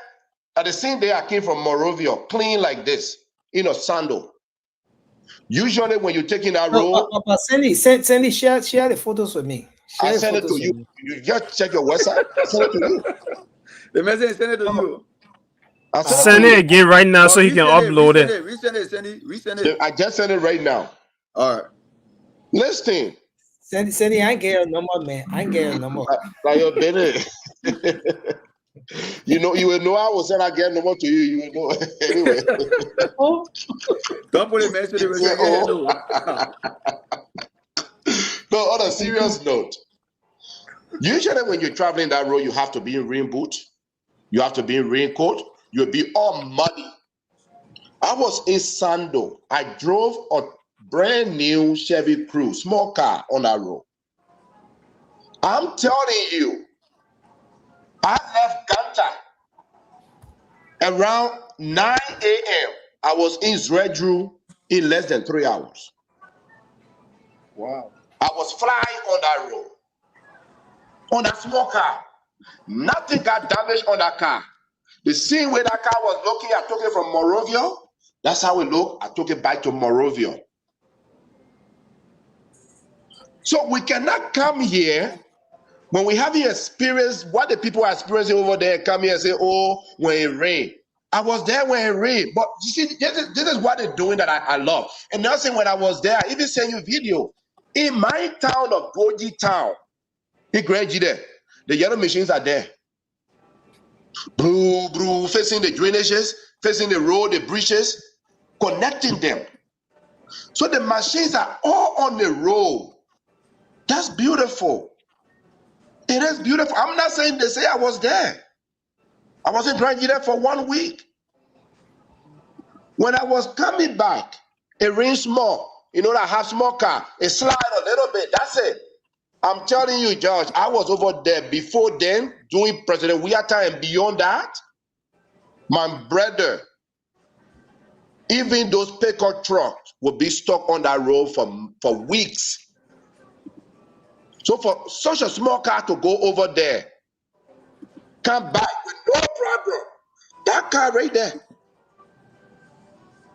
At the same day I came from Morovia, clean like this, in a sandal. Usually when you're taking that road,
Sandy, share the photos with me.
I send it to you. You just check your website. I send it to you.
The message send it to you.
Send it again right now so he can upload it.
Resend it.
I just sent it right now.
All right.
Listen.
Sandy, I ain't get your number, man. I ain't get your number.
Like your baby. You will know I will send I get number to you. You will know. Anyway.
Don't put a message in the
No, on a serious note, usually when you're traveling that road, you have to be in rain boot, you have to be in raincoat, you'll be all muddy. I was in Sando. I drove a brand new Chevy Cruze, small car on that road. I'm telling you, I left Ganta around 9 a.m. I was in Zredru in less than 3 hours.
Wow.
I was flying on that road, on that small car. Nothing got damaged on that car. The same way that car was looking, I took it from Morovia. That's how it looked. I took it back to Morovia. So we cannot come here when we haven't experienced what the people are experiencing over there, come here and say, oh, when it rained. I was there when it rained. But you see, this is what they're doing that I love. And Nelson, when I was there, I even sent you a video. In my town of Goji Town, in Grenji there, the yellow machines are there. Blue, facing the drainages, facing the road, the bridges, connecting them. So the machines are all on the road. That's beautiful. It is beautiful. I'm not saying they say I was there. I was in Grenji there for 1 week. When I was coming back, it rained small. You know, I have small car. It slide a little bit. That's it. I'm telling you, George, I was over there before then, doing President Wiata, and beyond that, my brother, even those pickup trucks will be stuck on that road for weeks. So for such a small car to go over there, come back with no problem. That car right there.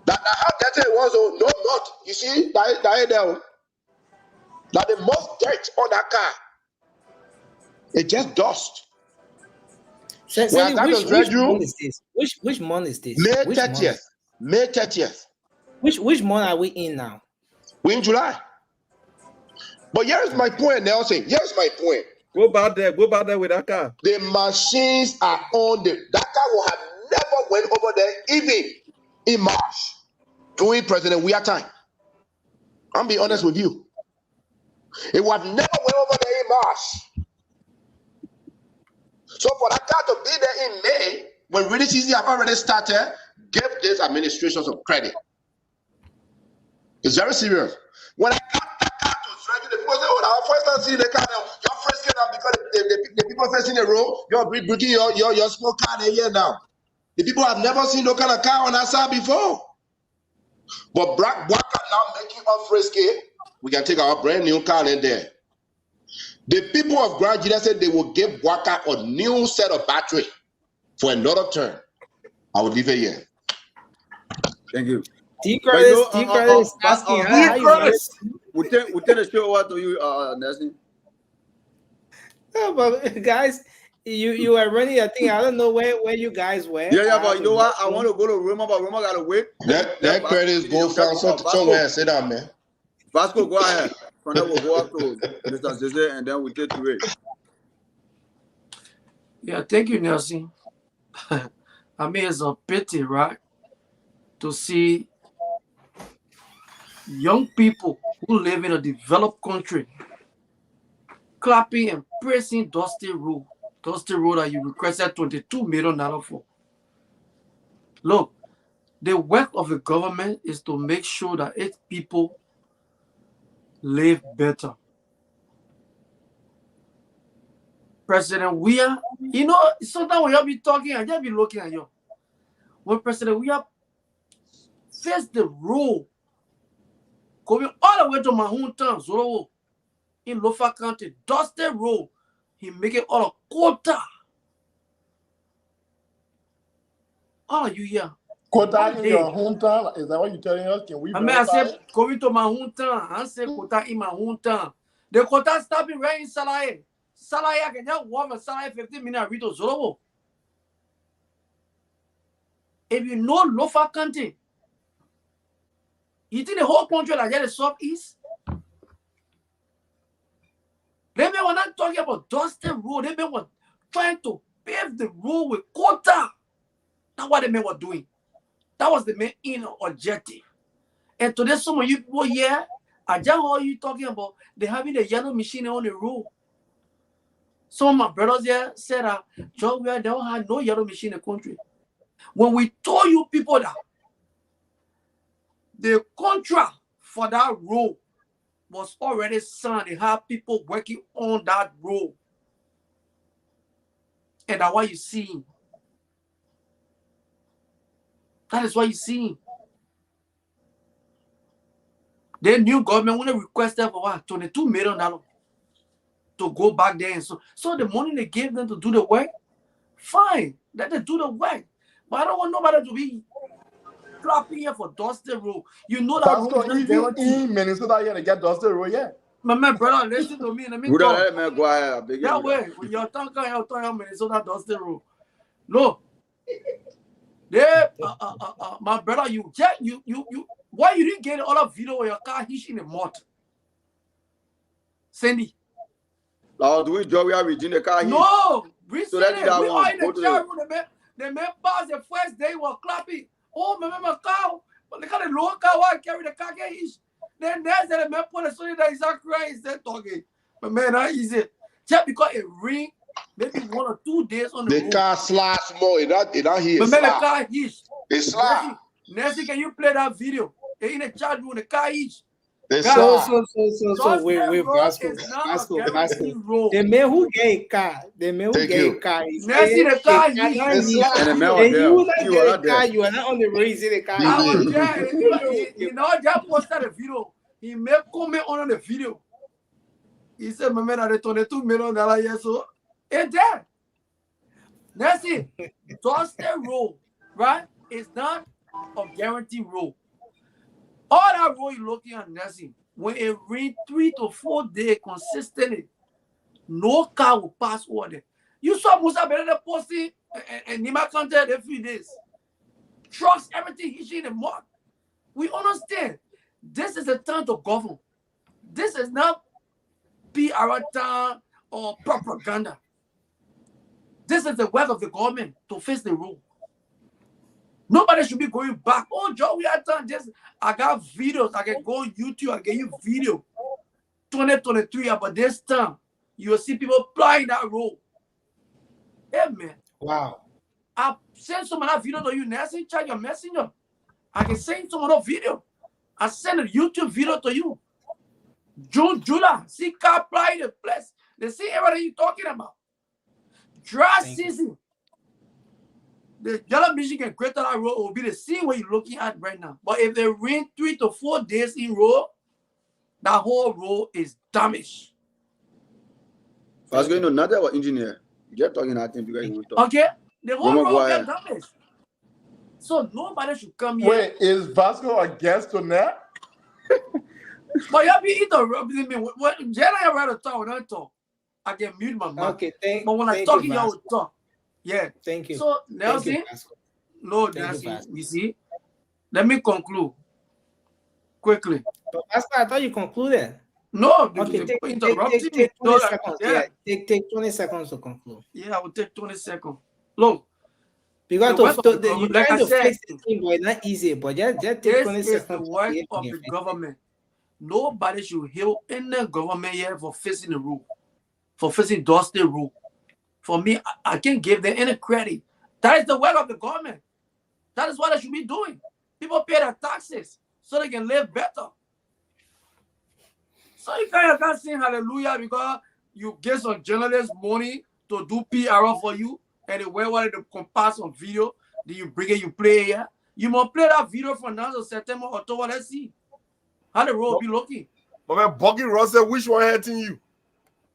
That how dirty it was, oh, no, not. You see, that there. That the most dirt on that car. It just dust.
Which month is this? Which month is this?
May 30th. May 30th.
Which month are we in now?
We're in July. But here's my point, Nelson. Here's my point.
Go back there with that car.
The machines are on that car will have never went over there, even in March, during President Weah time. I'm being honest with you. It would have never went over there in March. So for that car to be there in May, when really season have already started, give this administration some credit. It's very serious. When I got that car to Zredru, the people say, oh, our first time seeing the car, your first came out because the people facing the road, you're bringing your small car here now. The people have never seen no kind of car on that side before. But Black Waka now making us frisky, we can take our brand new car in there. The people of Grand Jida said they will give Waka a new set of battery for another turn. I will leave it here.
Thank you.
T-Credit is asking how you
we tell the show what to you, Nelson.
No, but guys, you are running a thing. I don't know where you guys were.
Yeah, but you know what? I want to go to Roma, but Roma gotta wait.
That credit is go find somewhere and sit down, man.
Vasco, go ahead. From there we'll go up to Mr. Zeze and then we take to it.
Yeah, thank you, Nelson. I mean, it's a pity, right, to see young people who live in a developed country clapping and praising Dusty Road that you requested $22 million for. Look, the work of the government is to make sure that its people live better. President Weah, you know, sometimes when you be talking, I just be looking at you. When President Weah faced the road coming all the way to my hometown, Zoro, in Lofa County, Dusty Road, He make it all a quota. All of you here.
Quota in your hometown? Is that what you're telling us? Can we verify?
I said, going to my hometown. I said, quota in my hometown. The quota stopping right in Salaye. Salaye, I can just walk from Salaye 15 minutes read to Zolobo. If you know Lofa country, you think the whole country like that is Southeast? They were not talking about Dustin Road. They were trying to pave the road with quota. That's what they were doing. That was the main objective. And today, some of you people here, I just heard you talking about they having the yellow machine on the road. Some of my brothers here said that John, they don't have no yellow machine in the country. When we told you people that the contract for that road was already signed, they have people working on that road. And that's what you see. That is what you see. The new government when they requested for what? $22 million to go back there. And so the money they gave them to do the work, fine. Let them do the work. But I don't want nobody to be clapping here for Dustin Road. You know that road is
even in Minnesota here to get Dustin Road, yeah.
My man, brother, listen to me. Let me
Go
talk.
ahead, go ahead.
That way, when you're talking Minnesota Dustin Road. No. They, my brother, you why you didn't get all of video of your car hitching in the mud? Sandy.
Now, do we job we are reading the car?
No, we
so that
we are in the chat room. The man pass the first day was clapping. Oh, my car. But they got a low car. Why carry the car get hitched? Then there's the man put a story that is not crying. He's talking. But man, that is it. Just because it ring, maybe 1 or 2 days on the road.
The car slash more. It not here.
But man, the car hitched.
It's slash.
Nancy, can you play that video? In the chat room, the car hitched.
So wait, Vasco. The man who get a car,
Nancy, the car hitched.
And you that get a car, you are not on the road, the car.
You know, just posted a video. He made comment on the video. He said, my man, I $22 million here, so it's there. Nancy, Dustin Road, right? It's not a guaranteed road. All that road you're looking at, Nancy, when it rains 3 to 4 days consistently, no car will pass over there. You saw Musa Benede posting and Nima County every few days. Trucks, everything hitching in the mud. We understand. This is a time to govern. This is not PR time or propaganda. This is the work of the government to face the road. Nobody should be going back. Oh, Joe, we are done this. I got videos. I can go on YouTube. I get you video. 2023 about this time. You will see people flying that road. Hey, man.
Wow.
I send some of that video to you. Nancy, check your messenger. I can send some of that video. I send a YouTube video to you. June, July. See car flying the place. They see everything you're talking about. Dry season. The yellow Michigan Greater Line Road will be the same way you're looking at right now. But if they rain 3 to 4 days in row, that whole road is damaged.
I was going to not that engineer. You're talking, I think you guys want to talk.
Okay? The whole road get damaged. So nobody should come here.
Wait, is Vasco against Tonette?
But you be either rubbing me. When Jenna I rather talk when I talk, I can mute my mouth.
Okay,
but when I talk, you will talk. Yeah.
Thank you.
So Nelson, no, Nelson, you see. Let me conclude quickly.
But I thought you concluded.
No,
okay, take 20 seconds. Yeah, take 20 seconds to conclude.
Yeah, I will take 20 seconds. Look,
because you're like trying to fix the thing, but it's not easy. But just take 20 seconds.
This is the work of the government. Nobody should hail any government here for fixing the rule, for fixing Dustin rule. For me, I can't give them any credit. That is the work of the government. That is what they should be doing. People pay their taxes so they can live better. So you can't sing hallelujah because you get some journalists money to do PR for you and they wear what they pass on video. Then you bring it, you play here. You must play that video from now to September, October. Let's see how the road be looking.
But man, Buggy Russell, which one hurting you?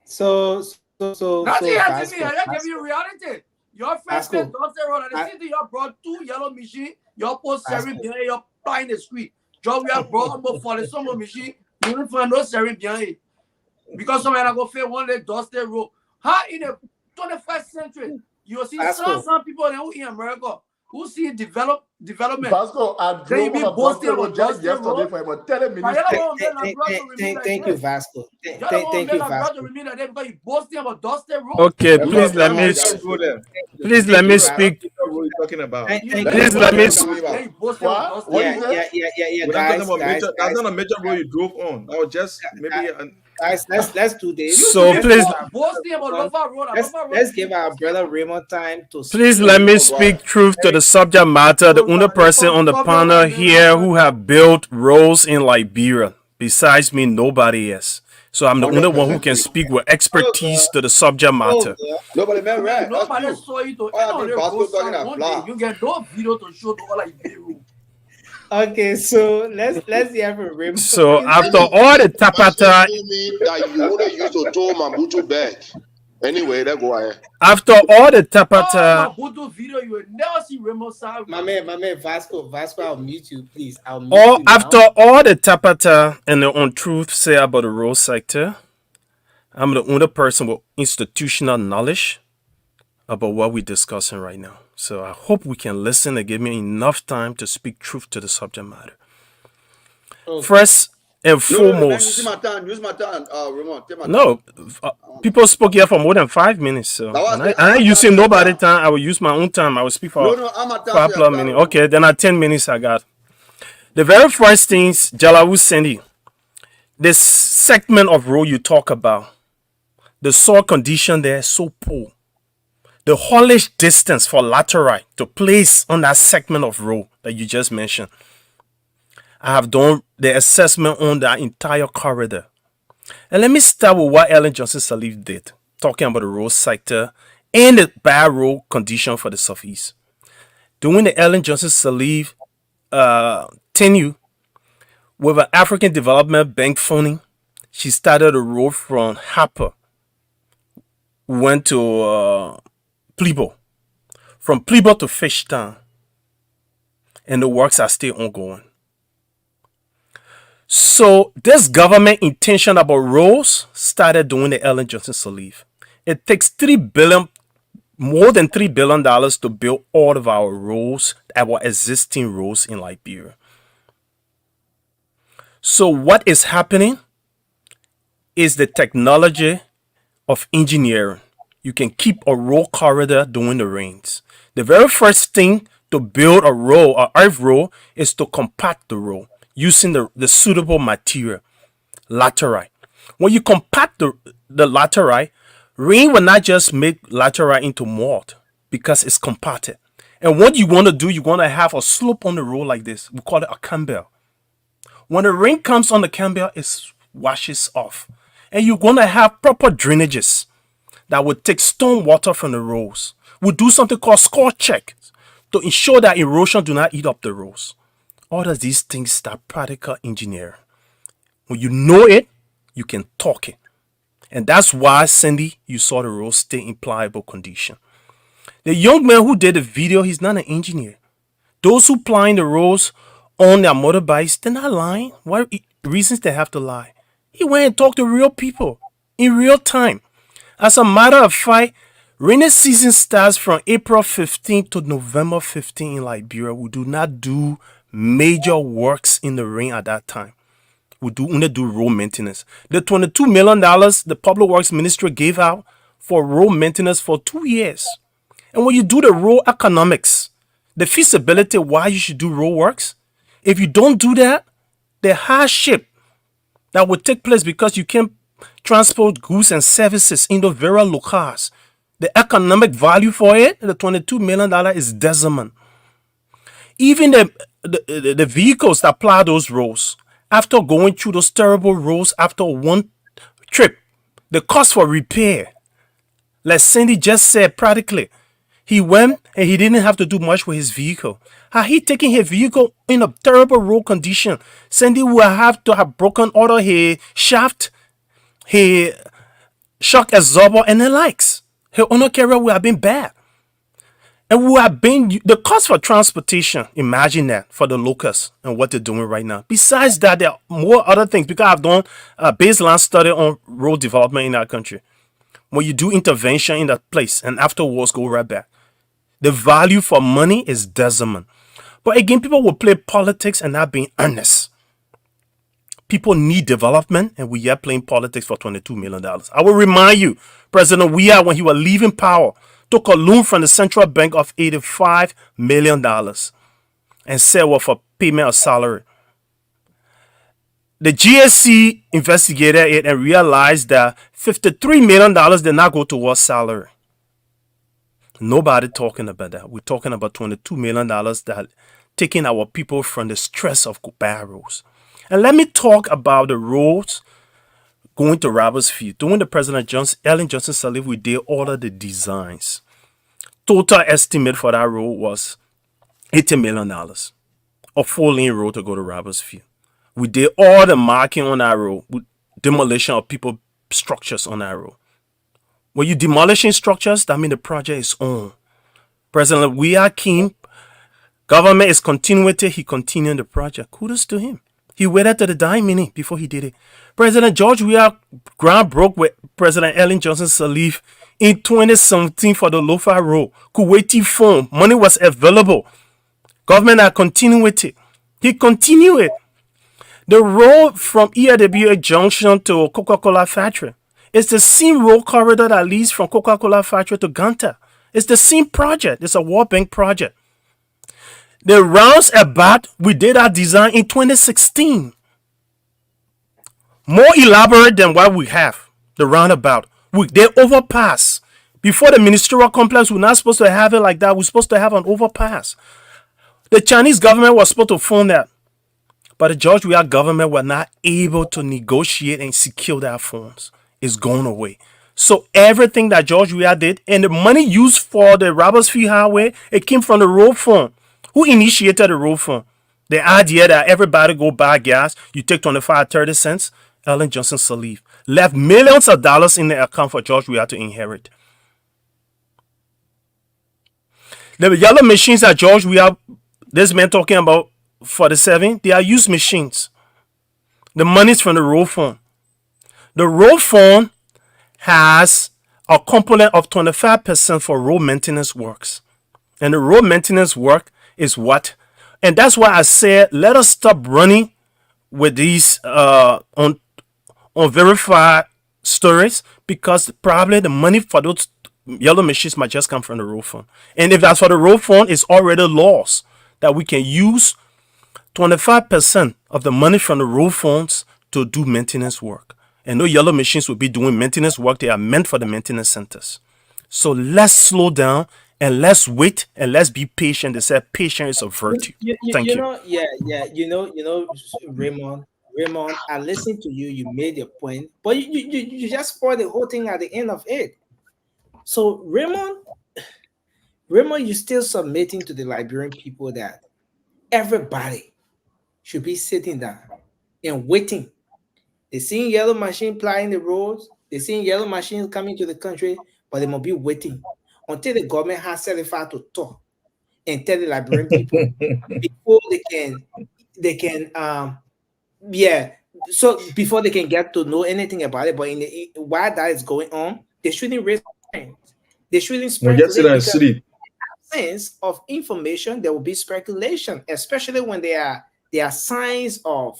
So
Nothing
so
has to be.
Vasco,
I just give you reality. Your first day
Vasco,
Dusty Road and the
I-
city, you brought 2 yellow machine. You put
Vasco.
seven behind you plying the street. Joe, we have brought about 40 some machine. You don't find no seven behind it. Because somebody go fail one day Dusty Road. How in the 21st century, you see some people who in America who see development.
Vasco, I
Then you
drove
be
on a
boasting
Dusty
about
Road just
Dusty
yesterday
Road.
for about 30
But
minutes.
you don't want
Thank you, Vasco.
You don't want
Thank you,
to
Vasco.
remain like that because you boasting about Dusty Road.
Okay,
That's
please
what
let
I'm
me
saying.
please let me speak.
What are you talking about?
Please let me.
Then you boasting about Dusty
What
Road.
is that?
We're not talking about
guys,
major. That's not a major road you drove on. That was just maybe.
guys, let's do this.
So please,
Boasting about Lover Road.
Let's give our brother Raymond time to
please
speak.
let me speak truth to the subject matter. The only person on the panel here who have built roads in Liberia, besides me, nobody else. So I'm the only one who can speak with expertise to the subject matter.
Nobody man, right? That's
Nobody
true.
saw you to
All I think Vasco talking a
one
fly.
day. You get no video to show to all like you.
Okay, so let's hear from Raymond.
So after all the tapata,
That you only used to throw Mabutu back. Anyway, that go ahead.
after all the tapata,
Mabutu video, you will never see Remo Sal.
My man, Vasco, I'll mute you, please. I'll mute
all
you now.
after all the tapata and the untruth say about the road sector, I'm the only person with institutional knowledge about what we're discussing right now. So I hope we can listen and give me enough time to speak truth to the subject matter. First and foremost,
Use my time, Ramon. Take my time.
no, people spoke here for more than 5 minutes. So
That was
and
it.
I ain't using nobody's time. I will use my own time. I will speak for
No, I'm a time
5 plus minutes. Okay, then at 10 minutes I got. The very first things, Jalawu Sandy, this segment of road you talk about, the soil condition there is so poor. The haulage distance for laterite to place on that segment of road that you just mentioned. I have done the assessment on that entire corridor. And let me start with what Ellen Johnson Sirleaf did, talking about the road sector and the bad road condition for the Southeast. During the Ellen Johnson Sirleaf tenure with an African Development Bank funding, she started a road from Harper, went to Plebo, from Plebo to Fishtown, and the works are still ongoing. So this government intention about roads started during the Ellen Johnson Sirleaf. It takes more than $3 billion to build all of our roads, our existing roads in Liberia. So what is happening is the technology of engineering. You can keep a road corridor during the rains. The very first thing to build a road, an earth road, is to compact the road using the suitable material, laterite. When you compact the laterite, rain will not just make laterite into mud because it's compacted. And what you want to do, you want to have a slope on the road like this. We call it a camber. When the rain comes on the camber, it washes off. And you're going to have proper drainages that will take storm water from the roads. We'll do something called score check to ensure that erosion do not eat up the roads. All of these things start practical engineering. When you know it, you can talk it. And that's why, Cindy, you saw the road stay in pliable condition. The young man who did the video, he's not an engineer. Those who plying the roads on their motorbikes, they're not lying. What reasons they have to lie? He went and talked to real people in real time. As a matter of fact, rainy season starts from April 15 to November 15 in Liberia. We do not do major works in the rain at that time. We only do road maintenance. The $22 million the Public Works Ministry gave out for road maintenance for 2 years. And when you do the road economics, the feasibility why you should do road works, if you don't do that, the hardship that will take place because you can't transport goods and services in the very locales, the economic value for it, the $22 million is decimal. Even the vehicles that plow those roads, after going through those terrible roads after one trip, the cost for repair, like Cindy just said, practically, he went and he didn't have to do much with his vehicle. Had he taken his vehicle in a terrible road condition, Cindy would have to have broken all of his shaft, his shock absorber, and the likes. Her honor carrier would have been bad. And we have been the cost for transportation. Imagine that for the locals and what they're doing right now. Besides that, there are more other things because I've done a baseline study on road development in our country. When you do intervention in that place and afterwards go right back, the value for money is decimal. But again, people will play politics and not being earnest. People need development, and we are playing politics for $22 million. I will remind you, President Weah, when he was leaving power, took a loan from the central bank of $85 million and said, well, for payment of salary. The GSC investigated it and realized that $53 million did not go towards salary. Nobody talking about that. We're talking about $22 million that taking our people from the stress of bad roads. And let me talk about the roads going to Roberts Field. During the President Ellen Johnson Sirleaf, we did all of the designs. Total estimate for that road was $80 million. A 4-lane road to go to Roberts Field. We did all the marking on that road with demolition of people structures on that road. When you demolishing structures, that means the project is on. President Weah Kim, government is continuity. He continued the project. Kudos to him. He waited to the dying minute before he did it. President George Weah ground broke with President Ellen Johnson Sirleaf in 2017 for the Lofa Road. Kuwaiti phone. Money was available. Government had continuity. He continued it. The road from ERWA Junction to Coca-Cola Factory is the same road corridor that leads from Coca-Cola Factory to Ganta. It's the same project. It's a World Bank project. The roundabout, we did our design in 2016. More elaborate than what we have. The roundabout. They overpass. Before the ministerial complex, we're not supposed to have it like that. We're supposed to have an overpass. The Chinese government was supposed to fund that. But the George Weah government were not able to negotiate and secure that funds. It's gone away. So everything that George Weah did, and the money used for the Roberts Field Highway, it came from the road fund. Who initiated the road fund? The idea that everybody go buy gas, you take 25, 30 cents. Ellen Johnson Sirleaf left millions of dollars in the account for George Weah to inherit. The yellow machines that George Weah, this man talking about 47, they are used machines. The money's from the road fund. The road fund has a component of 25% for road maintenance works. And the road maintenance work is what? And that's why I said, let us stop running with these unverified stories, because probably the money for those yellow machines might just come from the road fund. And if that's for the road fund, it's already laws that we can use 25% of the money from the road funds to do maintenance work. And no yellow machines will be doing maintenance work. They are meant for the maintenance centers. So let's slow down and let's wait and let's be patient. They said patience is a virtue. Thank you.
Raymond, I listened to you. You made your point, but you just spoiled the whole thing at the end of it. So Raymond, you're still submitting to the Liberian people that everybody should be sitting down and waiting. They're seeing yellow machine plying the roads. They're seeing yellow machines coming to the country, but they must be waiting until the government has certified to talk and tell the Liberian people before they can so before they can get to know anything about it. But while that is going on, they shouldn't raise hands. They shouldn't speculate. Sense of information, there will be speculation, especially when there are signs of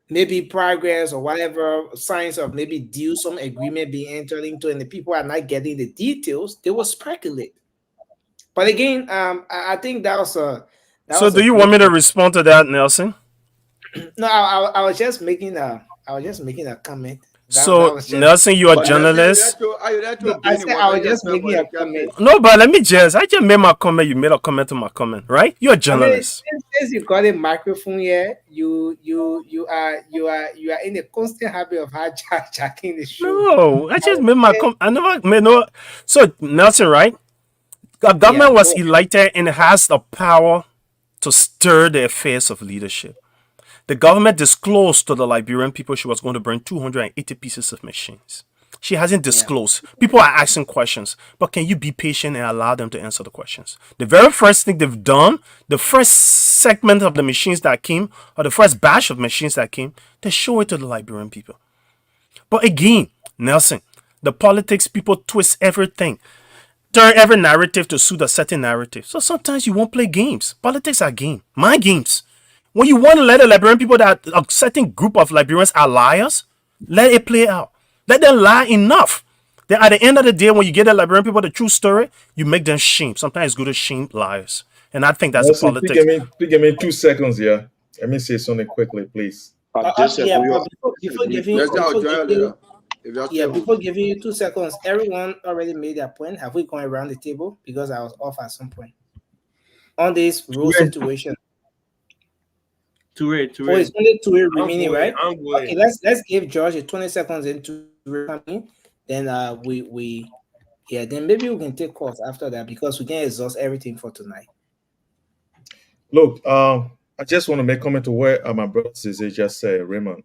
maybe progress or whatever, signs of maybe deal, some agreement being entered into, and the people are not getting the details. They will speculate. But again, I think that was a.
So, do you want me to respond to that, Nelson?
No, I was just making a comment.
Nelson, you're a journalist.
I was just making a comment.
No, but I just made my comment. You made a comment to my comment, right? You're a journalist.
Since you got a microphone here, you are in a constant habit of hijacking the show.
No, I just made my comment. I never made no. So Nelson, right? The government was elected and has the power to stir the affairs of leadership. The government disclosed to the Liberian people she was going to bring 280 pieces of machines. She hasn't disclosed. People are asking questions, but can you be patient and allow them to answer the questions? The very first thing they've done, the first segment of the machines that came, or the first batch of machines that came, they show it to the Liberian people. But again, Nelson, the politics people twist everything, turn every narrative to suit a certain narrative. So sometimes you won't play games. Politics are game, mind games. When you want to let the Liberian people that a certain group of Liberians are liars, let it play out. Let them lie enough. Then at the end of the day, when you get the Liberian people the true story, you make them shame. Sometimes it's good to shame liars. And I think that's the politics.
Please give me 2 seconds here. Let me say something quickly, please.
Before giving you 2 seconds, everyone already made their point. Have we gone around the table? Because I was off at some point on this rule situation.
It's
only two remaining, right? Okay, let's give George 20 seconds into coming. Then then maybe we can take calls after that because we can exhaust everything for tonight.
Look, I just want to make comment to what my brother Cesar just said, Raymond.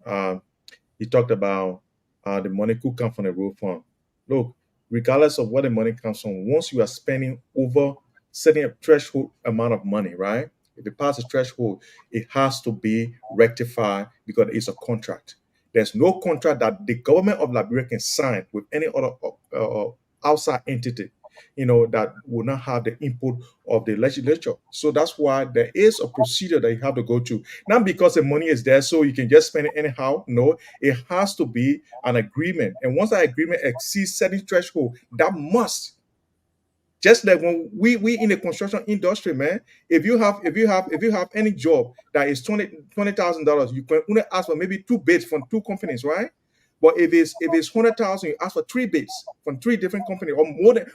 He talked about the money could come from the road fund. Look, regardless of where the money comes from, once you are spending over setting a threshold amount of money, right? If it passes a threshold, it has to be rectified because it's a contract. There's no contract that the government of Liberia can sign with any other outside entity, that will not have the input of the legislature. So that's why there is a procedure that you have to go to. Not because the money is there so you can just spend it anyhow. No, it has to be an agreement. And once that agreement exceeds certain threshold, that must. Just like when we in the construction industry, man, if you have any job that is $20,000, you can only ask for maybe 2 bids from 2 companies, right? But if it's 100,000, you ask for 3 bids from 3 different companies or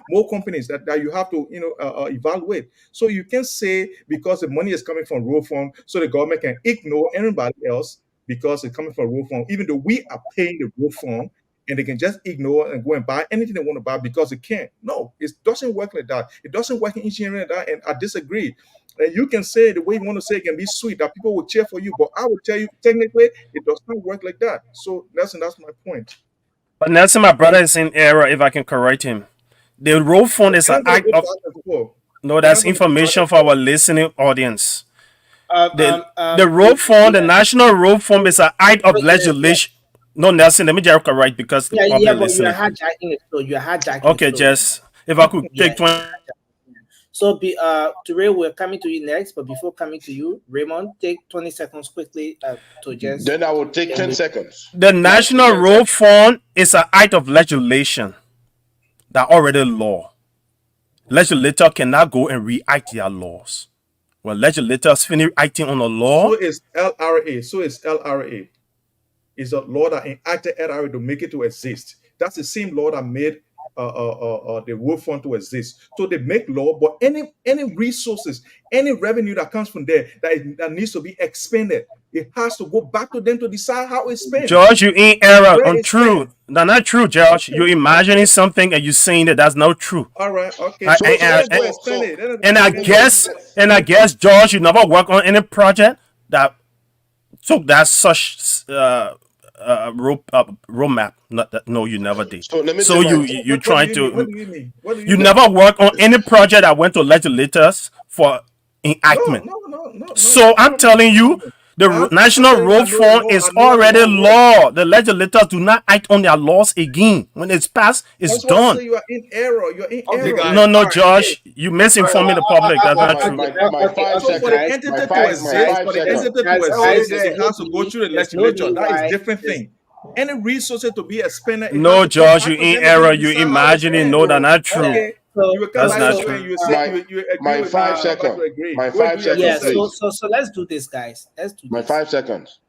more companies that you have to evaluate. So you can say because the money is coming from road fund, so the government can ignore anybody else because it's coming from road fund, even though we are paying the road fund. And they can just ignore and go and buy anything they want to buy because they can't. No, it doesn't work like that. It doesn't work in engineering like that, and I disagree. And you can say the way you want to say it can be sweet, that people will cheer for you, but I will tell you, technically, it does not work like that. So, Nelson, that's my point.
But Nelson, my brother is in error, if I can correct him. The road fund is an act of... No, that's information for our listening audience. The road fund, the National Road Fund is an act of legislation. No, Nelson, let me just correct because
but you are hijacking it. So you are hijacking.
Okay, Jess, if I could take 20.
So, Ture, we're coming to you next, but before coming to you, Raymond, take 20 seconds quickly to just.
Then I will take 10 seconds.
The National Road Fund is an act of legislation that already law. Legislator cannot go and re-act their laws. When legislators finish acting on a law,
so is LRA. It's a law that enacted LRA to make it to exist. That's the same law that made the road fund to exist. So they make law, but any resources, any revenue that comes from there that needs to be expended, it has to go back to them to decide how it's spent.
George, you in error. Untrue. No, not true, George. You're imagining something and you're saying that that's not true.
All right, okay.
And I guess, George, you never work on any project that took that such roadmap. No, you never did. So you trying to.
What do you mean?
You never work on any project that went to legislators for enactment.
No.
So I'm telling you, the National Road Fund is already law. The legislators do not act on their laws again. When it's passed, it's done.
You are in error. You're in error.
No, Josh, you misinforming the public. That's not true.
So for the entity to exist, it has to go through the legislature. That is a different thing. Any resources to be expended.
No, Josh, you in error. You imagining. No, that's not true. That's not true.
My 5 seconds. My 5 seconds.
Yeah. So let's do this, guys. Let's do this.
My 5 seconds.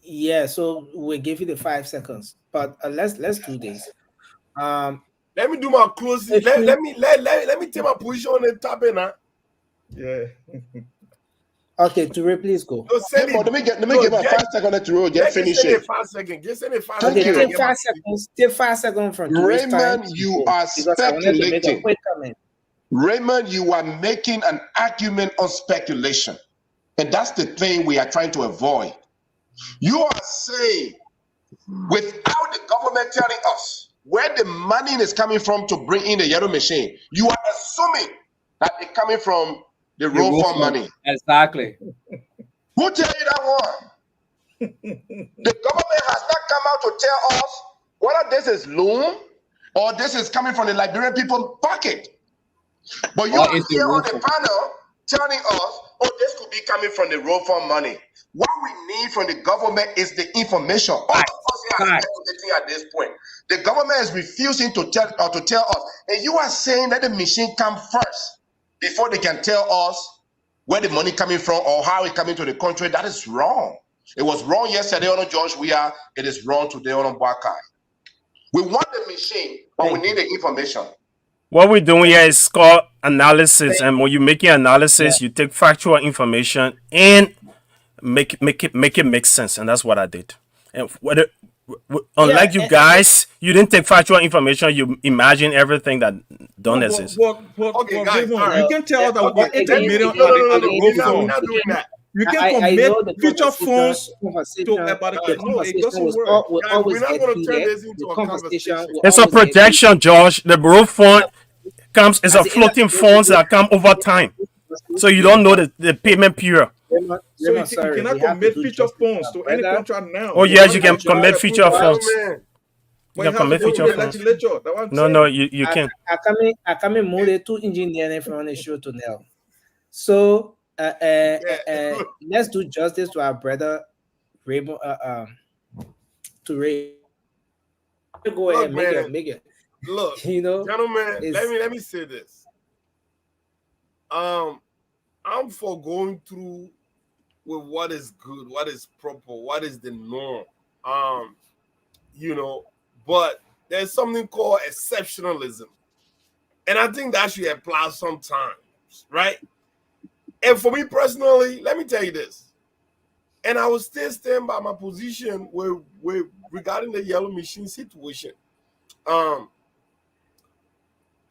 Yeah. So we'll give you the 5 seconds, but let's do this.
Let me do my closing. Let me take my position on the topic now.
Yeah.
Okay, Ture, please go.
No, let me give my 5 seconds to Ture. Get finish it.
5 seconds. Just send me 5
seconds.
Okay,
take 5 seconds. Take 5 seconds from Ture's
Raymond, you are speculating. Raymond, you are making an argument on speculation. And that's the thing we are trying to avoid. You are saying, without the government telling us where the money is coming from to bring in the yellow machine, you are assuming that it's coming from the road fund money.
Exactly.
Who tell you that one? The government has not come out to tell us whether this is loan or this is coming from the Liberian people's pocket. But you are here on the panel telling us, oh, this could be coming from the road fund money. What we need from the government is the information. All of us here are speculating at this point. The government is refusing to tell us, and you are saying that the machine come first before they can tell us where the money coming from or how it coming to the country. That is wrong. It was wrong yesterday on George Weah. It is wrong today on Bwakai. We want the machine, but we need the information.
What we're doing here is called analysis, and when you're making analysis, you take factual information and make it make sense, and that's what I did. And unlike you guys, you didn't take factual information. You imagine everything that don't exist.
Okay, guys, you can tell that we're 80 million at the road fund.
Not doing that.
You can commit future funds to about it. No, it doesn't work.
We're not going to turn this into a conversation.
It's a projection, George. The road fund comes as a floating funds that come over time, so you don't know the payment period.
So you cannot commit future funds to any contract now.
Oh yes, you can commit future funds. You can commit future funds. No, you can.
I come in more two engineering from the show to now. So let's do justice to our brother Raymond. To Ray. Go ahead, make it.
Look,
gentlemen,
let me say this. I'm for going through with what is good, what is proper, what is the norm. But there's something called exceptionalism. And I think that should apply sometimes, right? And for me personally, let me tell you this. And I will still stand by my position where regarding the yellow machine situation.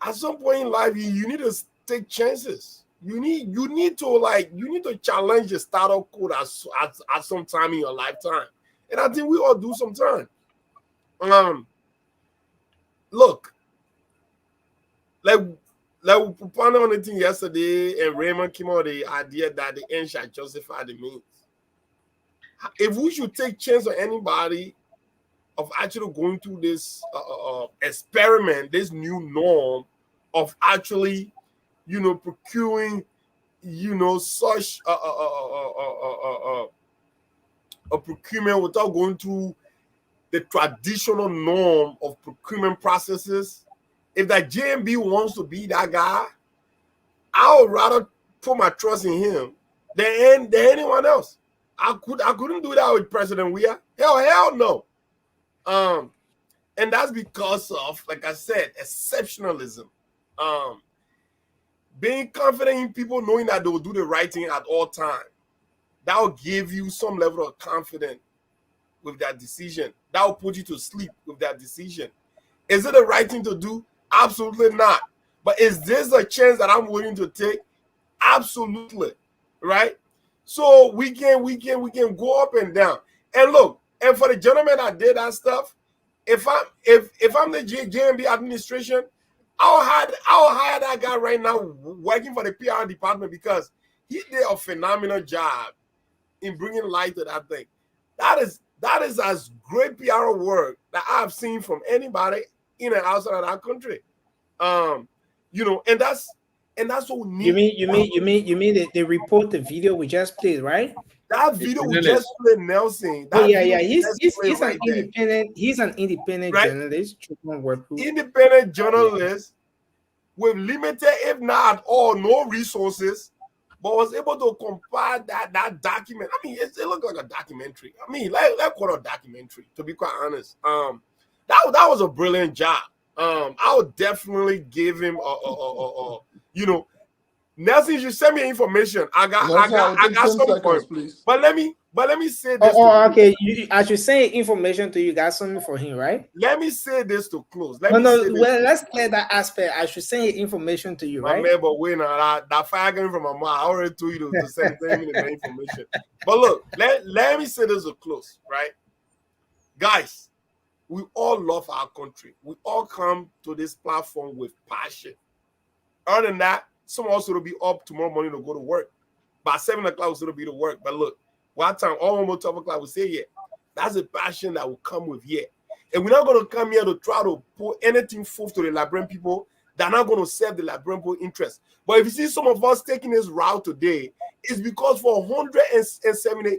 At some point in life, you need to take chances. You need to challenge the status quo at some time in your lifetime. And I think we all do sometime. Look, like we propounded on the thing yesterday, and Raymond came out with the idea that the end shall justify the means. If we should take chance on anybody of actually going through this experiment, this new norm of actually, procuring, such a procurement without going through the traditional norm of procurement processes. If that JMB wants to be that guy, I would rather put my trust in him than anyone else. I couldn't do that with President Weah. Hell no. And that's because of, like I said, exceptionalism. Being confident in people, knowing that they will do the right thing at all times. That will give you some level of confidence with that decision. That will put you to sleep with that decision. Is it the right thing to do? Absolutely not. But is this a chance that I'm willing to take? Absolutely. Right? So we can go up and down. And look, and for the gentleman that did that stuff, if I'm the JMB administration, I'll hire that guy right now working for the PR department, because he did a phenomenal job in bringing light to that thing. That is as great PR work that I've seen from anybody in and outside of that country. And that's what we need.
You mean they report the video we just played, right?
That video we just played, Nelson.
He's an independent
right?
journalist.
Independent journalist with limited, if not at all, no resources, but was able to compile that document. I mean, it looked like a documentary. I mean, let's call it a documentary, to be quite honest. That was a brilliant job. I would definitely give him Nelson, you send me information. I got some points. Please. But let me But let me say this.
Okay. I should say information to you. Got something for him, right?
Let me say this to close.
Let's clear that aspect. I should say information to you,
my
right?
man, but wait now, that fire coming from my mom. I already told you to send me the information. But look, let me say this to close, right? Guys, we all love our country. We all come to this platform with passion. Other than that, some also will be up tomorrow morning to go to work. By 7 o'clock, we'll still be to work. But look, one time, all more 12 o'clock, we say, yeah, that's a passion that will come with here. And we're not going to come here to try to put anything forth to the Liberian people. They're not going to serve the Liberian people interest. But if you see some of us taking this route today, it's because for 170,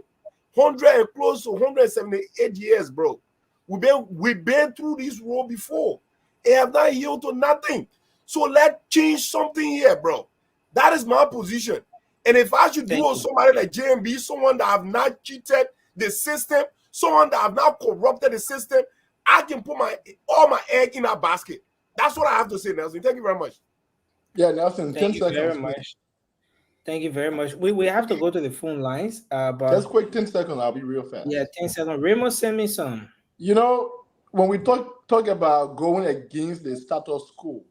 100 and close to 178 years, bro, we've been through this road before. It have not healed to nothing. So let's change something here, bro. That is my position. And if I should do somebody like JMB, someone that have not cheated the system, someone that have not corrupted the system, I can put all my egg in that basket. That's what I have to say, Nelson. Thank you very much.
Yeah, Nelson, 10 seconds.
Very much. Thank you very much. We have to go to the phone lines. But
just quick 10 seconds. I'll be real fast.
Yeah, 10 seconds. Raymond, send me some.
You know, when we talk about going against the status quo,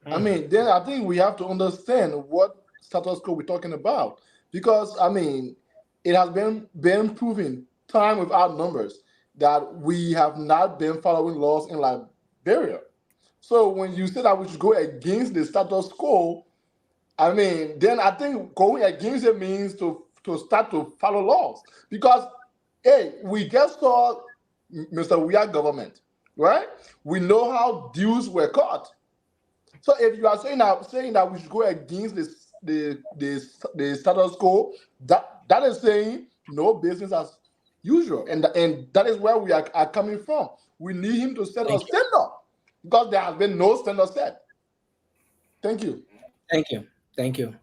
I mean, then I think we have to understand what status quo we're talking about, because I mean, it has been proven time without numbers that we have not been following laws in Liberia. So when you say that we should go against the status quo, I mean, then I think going against it means to start to follow laws, because hey, we just saw Mr. Weah government, right? We know how dues were cut. So if you are saying that we should go against the status quo, that is saying no business as usual, and that is where we are coming from. We need him to set a standard, because there has been no standard set. Thank you.
Thank you.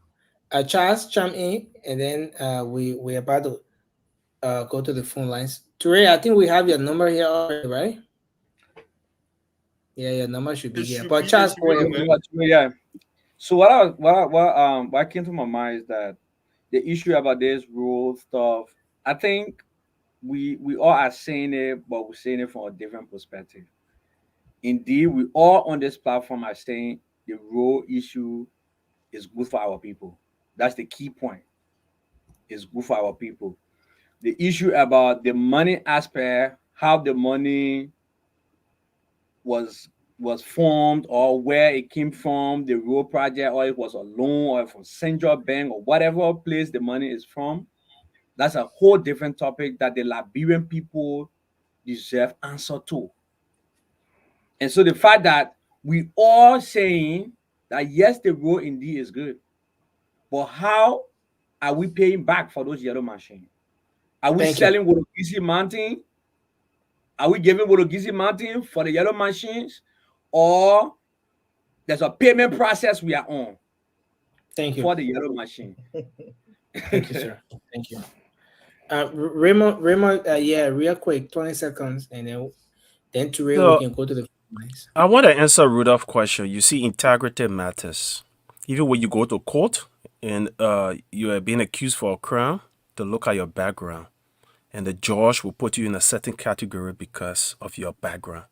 Charles, chime in, and then we're about to go to the phone lines. Ture, I think we have your number here already, right? Yeah, your number should be here. But Charles,
yeah. So what came to my mind is that the issue about this rule stuff, I think we all are saying it, but we're saying it from a different perspective. Indeed, we all on this platform are saying the rule issue is good for our people. That's the key point. It's good for our people. The issue about the money aspect, how the money was formed, or where it came from, the road project, or it was a loan, or from Central Bank, or whatever place the money is from, that's a whole different topic that the Liberian people deserve answer to. And so the fact that we all saying that yes, the road indeed is good, but how are we paying back for those yellow machines? Are we selling Wologisi Mountain? Are we giving Wologisi Mountain for the yellow machines? Or there's a payment process we are on for the yellow machine?
Thank you, sir. Thank you. Raymond, yeah, real quick, 20 seconds, and then to Ray, we can go to the lines.
I want to answer Rudolph's question. You see, integrity matters. Even when you go to court and you are being accused for a crime, to look at your background. And the judge will put you in a certain category because of your background.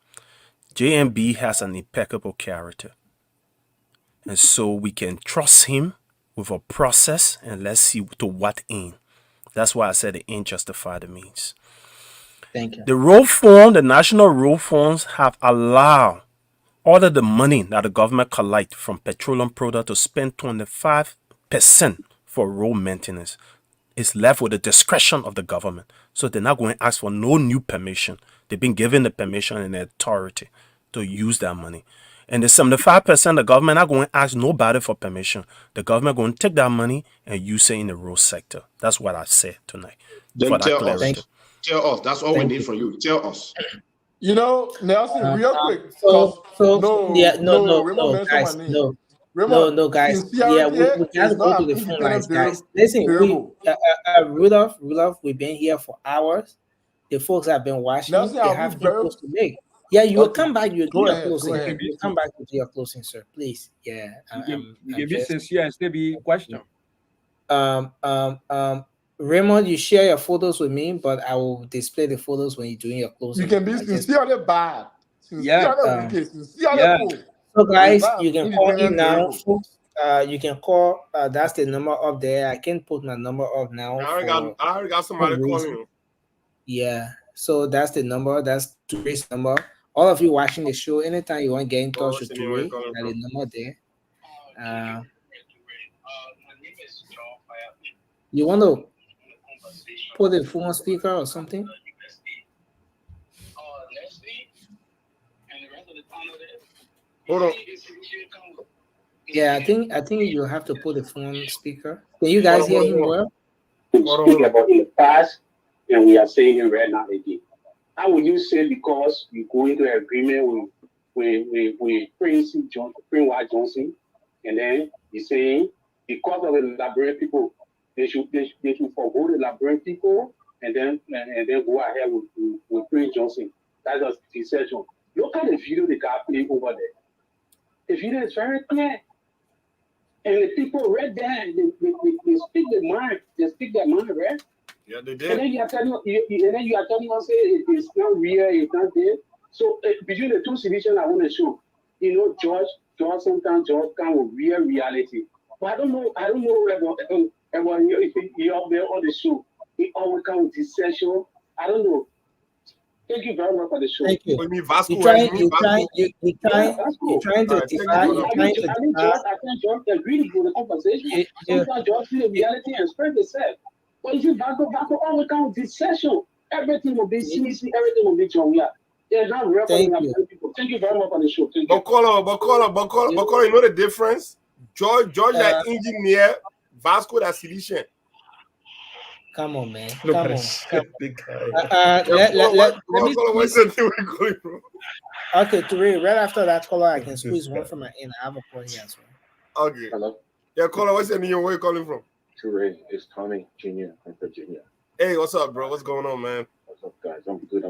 JMB has an impeccable character. And so we can trust him with a process, and let's see to what end. That's why I said the end justify the means.
Thank you.
The road fund, the national road funds have allowed all of the money that the government collect from petroleum products to spend 25% for road maintenance. It's left with the discretion of the government. So they're not going to ask for no new permission. They've been given the permission and the authority to use that money. And the 75%, the government not going to ask nobody for permission. The government going to take that money and use it in the road sector. That's what I said tonight.
Then tell us. Tell us. That's all we need from you. Tell us.
You know, Nelson, real quick.
No, guys. Yeah, we got to go to the phone lines, guys. Listen, Rudolph, we've been here for hours. The folks have been watching. Nelson, they have things to make. Yeah, you will come back. You do your closing. You come back to your closing, sir. Please. Yeah.
You can be sincere and still be questioned.
Raymond, you share your photos with me, but I will display the photos when you're doing your closing.
You can be sincerely bad.
Yeah.
Sincerely wicked. Sincerely
Yeah.
poor.
So guys,
Without
you can call in
independent
now,
variable.
folks. You can call. That's the number up there. I can put my number up now
I already got somebody calling.
Yeah. So that's the number. That's Touré's number. All of you watching the show, anytime you want to get in touch with Touré, that the number there. You want to put the phone on speaker or something?
Hold on.
Yeah, I think you have to put the phone on speaker. Can you guys hear him well?
Speak about in the past, and we are saying it right now again. How would you say because you go into an agreement with Prince White Johnson, and then he's saying because of the Liberian people, they should forgo the Liberian people and then go ahead with Prince Johnson. That's a concession. Look at the video the guy played over there. The video is very clear. And the people right there, they speak their mind. They speak their mind, right?
Yeah, they did.
And then you are telling us, say it's not real, it's not there. So between the two situations I want to show, George sometimes come with real reality. But I don't know about you up there on the show. He always come with deception. I don't know. Thank you very much for the show.
Thank you.
You Vasco,
You're trying to defy.
I think George agreed with the conversation. Sometimes George see the reality and spread itself. But you see, Vasco always come with deception. Everything will be CDC, everything will be John. Yeah. They're not real people. Thank you very much for the show. Thank you.
But you know the difference? George that engineer, Vasco that solution.
Come on, man.
No,
Come on.
big guy.
Let me
what's the thing we're going from?
Okay, Touré, right after that caller, I can squeeze one from my end. I have a call here as well.
Okay. Hello. Yeah, caller, what's your name? Where you calling from?
Touré, it's Tommy Jr. from Virginia.
Hey, what's up, bro? What's going on, man?
What's up, guys? I'm good.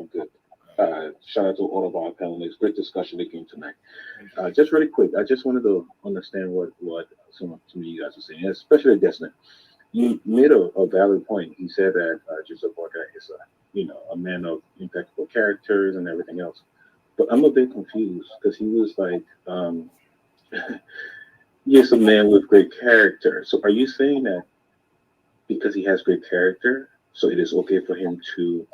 Shout out to all of our panelists. Great discussion again tonight. Just really quick, I just wanted to understand what some of you guys are saying, especially Desmond. You made a valid point. He said that Joseph Boyka is a man of impeccable characters and everything else. But I'm a bit confused because he was like, yes, a man with great character. So are you saying that because he has great character, so it is okay for him to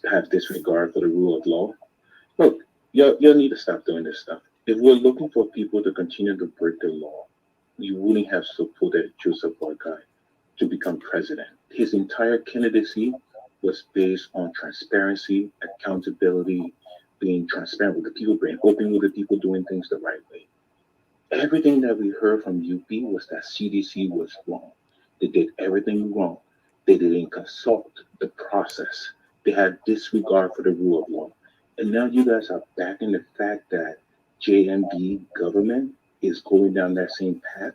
have disregard for the rule of law? Look, y'all need to stop doing this stuff. If we're looking for people to continue to break the law, you wouldn't have supported Joseph Boyka to become president. His entire candidacy was based on transparency, accountability, being transparent with the people, being open with the people, doing things the right way. Everything that we heard from UP was that CDC was wrong. They did everything wrong. They didn't consult the process. They had disregard for the rule of law. And now you guys are backing the fact that JMB government is going down that same path.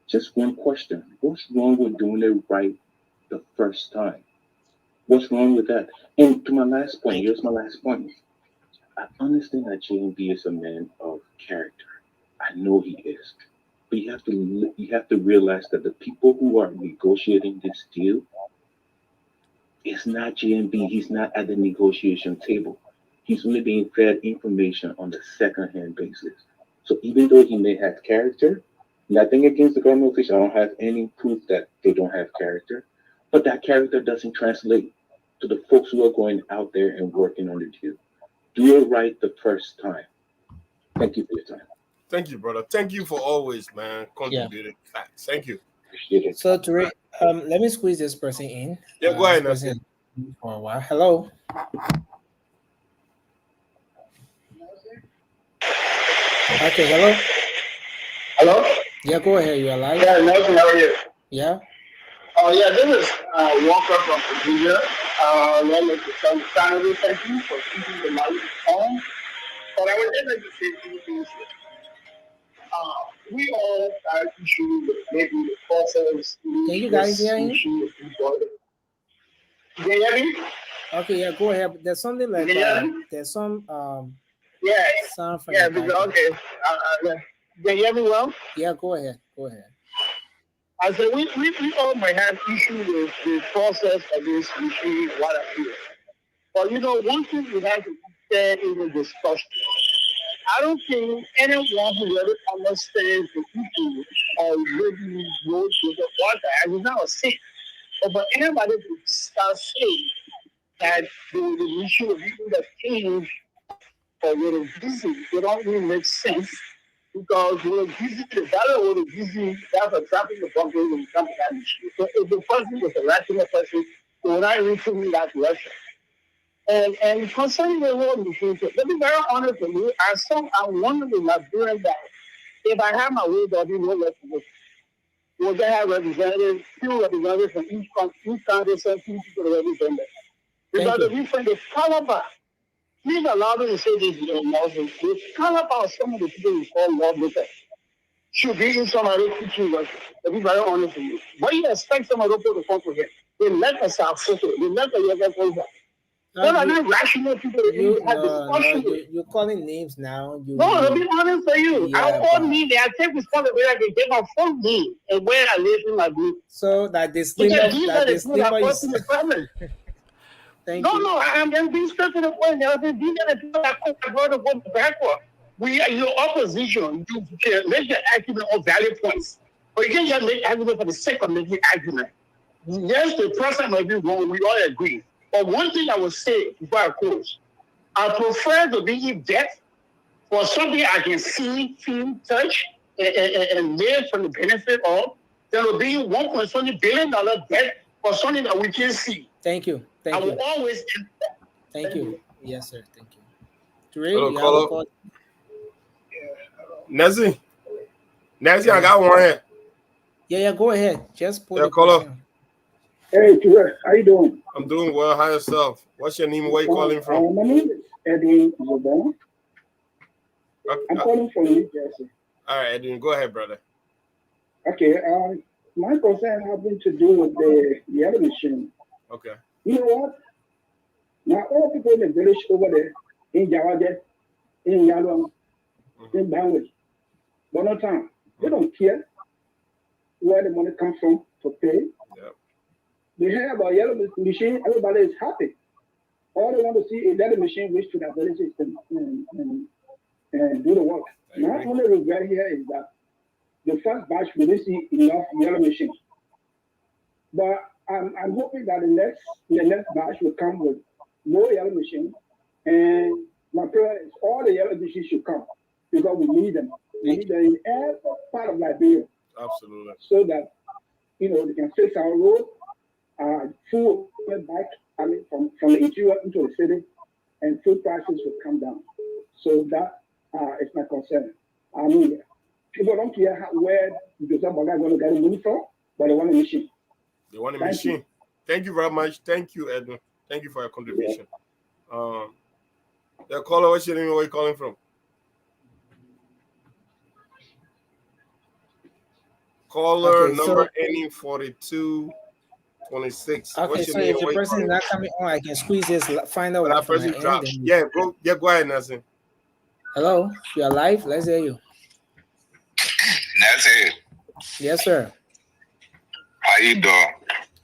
Just one question. What's wrong with doing it right the first time? What's wrong with that? And to my last point, here's my last point. I understand that JMB is a man of character. I know he is. But you have to realize that the people who are negotiating this deal, it's not JMB. He's not at the negotiation table. He's only being fed information on the second-hand basis. So even though he may have character, nothing against the government official. I don't have any proof that they don't have character. But that character doesn't translate to the folks who are going out there and working on the deal. Do it right the first time. Thank you for your time.
Thank you, brother. Thank you for always, man, contributing facts. Thank you.
So, Touré, let me squeeze this person in.
Yeah, go ahead.
For a while. Hello. Okay, hello.
Hello?
Yeah, go ahead. You're alive.
Yeah, Nelson, how are you?
Yeah.
Oh, yeah, this is Walker from Virginia. Let me tell the family thank you for keeping the light on. But I would just like to say two things. We all have issues with maybe the process.
Can you guys hear him?
Can you hear me?
Okay, yeah, go ahead. There's something like there's some
yeah,
sound from
yeah,
your
because, okay. Can you hear me well?
Yeah, go ahead. Go ahead.
I said, we all might have issues with the process of this issue, what I feel. But you know, one thing we have to be fair in the discussion. I don't think anyone who really understands the issue or maybe knows the water, and it's not a sin. But anybody who starts saying that the issue of even the change for what is busy, it don't really make sense because what is busy, the value of what is busy, that's a traffic the bunker when it comes to that issue. So if the person is a rational person, it will not really put me that direction. And concerning the whole machine, let me be very honest with you. I'm one of the Liberian that if I have my way, there'll be no left to go. We'll just have representatives, few representatives from each country, some few people to represent them. Because if you find the caliber, please allow me to say this, Nelson, the caliber of some of the people we call lawmakers should be in some other situation. To be very honest with you. What do you expect some other people to come to here? They let us have photo. They let us have photo. What are not rational people that have discussion with?
You're calling names now.
No, to be honest with you,
Yeah,
I'll call me. I take responsibility. I can get my full name and where I live in my group.
So that disclaimer,
Because these are the people that
is.
causing the problem.
Thank
No,
you.
no, I'm just being straight to the point. These are the people that brought the vote backward. We are your opposition. You can make your argument on valid points, but you can't just make argument for the sake of making argument. Yes, the person might be wrong. We all agree. But one thing I will say before I close, I prefer to be in debt for something I can see, feel, touch, and live from the benefit of than to be $1.20 billion debt for something that we can see.
Thank you.
I will always.
Thank you. Yes, sir. Thank you.
Hello,
you
caller.
have a call?
Nazi, I got one here.
Yeah, go ahead. Just put
Yeah,
the
caller.
question.
Hey, Ture, how you doing?
I'm doing well. How yourself? What's your name? Where you calling from?
My name is Edwin Zobon. I'm calling from New Jersey.
All right, Edwin, go ahead, brother.
Okay, my concern having to do with the yellow machine.
Okay.
You know what? Now, all people in the village over there, in Jawaje, in Yalong, in Bangladesh, but no time. They don't care where the money comes from to pay.
Yep.
They hear about yellow machine, everybody is happy. All they want to see is that machine reach to the villages and do the work. My only regret here is that the first batch we didn't see enough yellow machines. But I'm hoping that the next batch will come with more yellow machines. And my prayer is all the yellow machines should come because we need them. We need them in every part of Liberia.
Absolutely.
So that, they can fix our road, food went back, from the interior into the city, and food prices will come down. So that is my concern. I mean, people don't care where the Zabaga are going to get the money from, but they want a machine.
They want a machine. Thank you very much. Thank you, Edwin. Thank you for your contribution. Yeah, caller, what's your name? Where are you calling from? Caller number ending 4226.
Okay, so if the person is not coming on, I can squeeze this find out what from my end.
Yeah, bro. Yeah, go ahead, Nelson.
Hello, you are live. Let's hear you.
Nelson.
Yes, sir.
How you doing?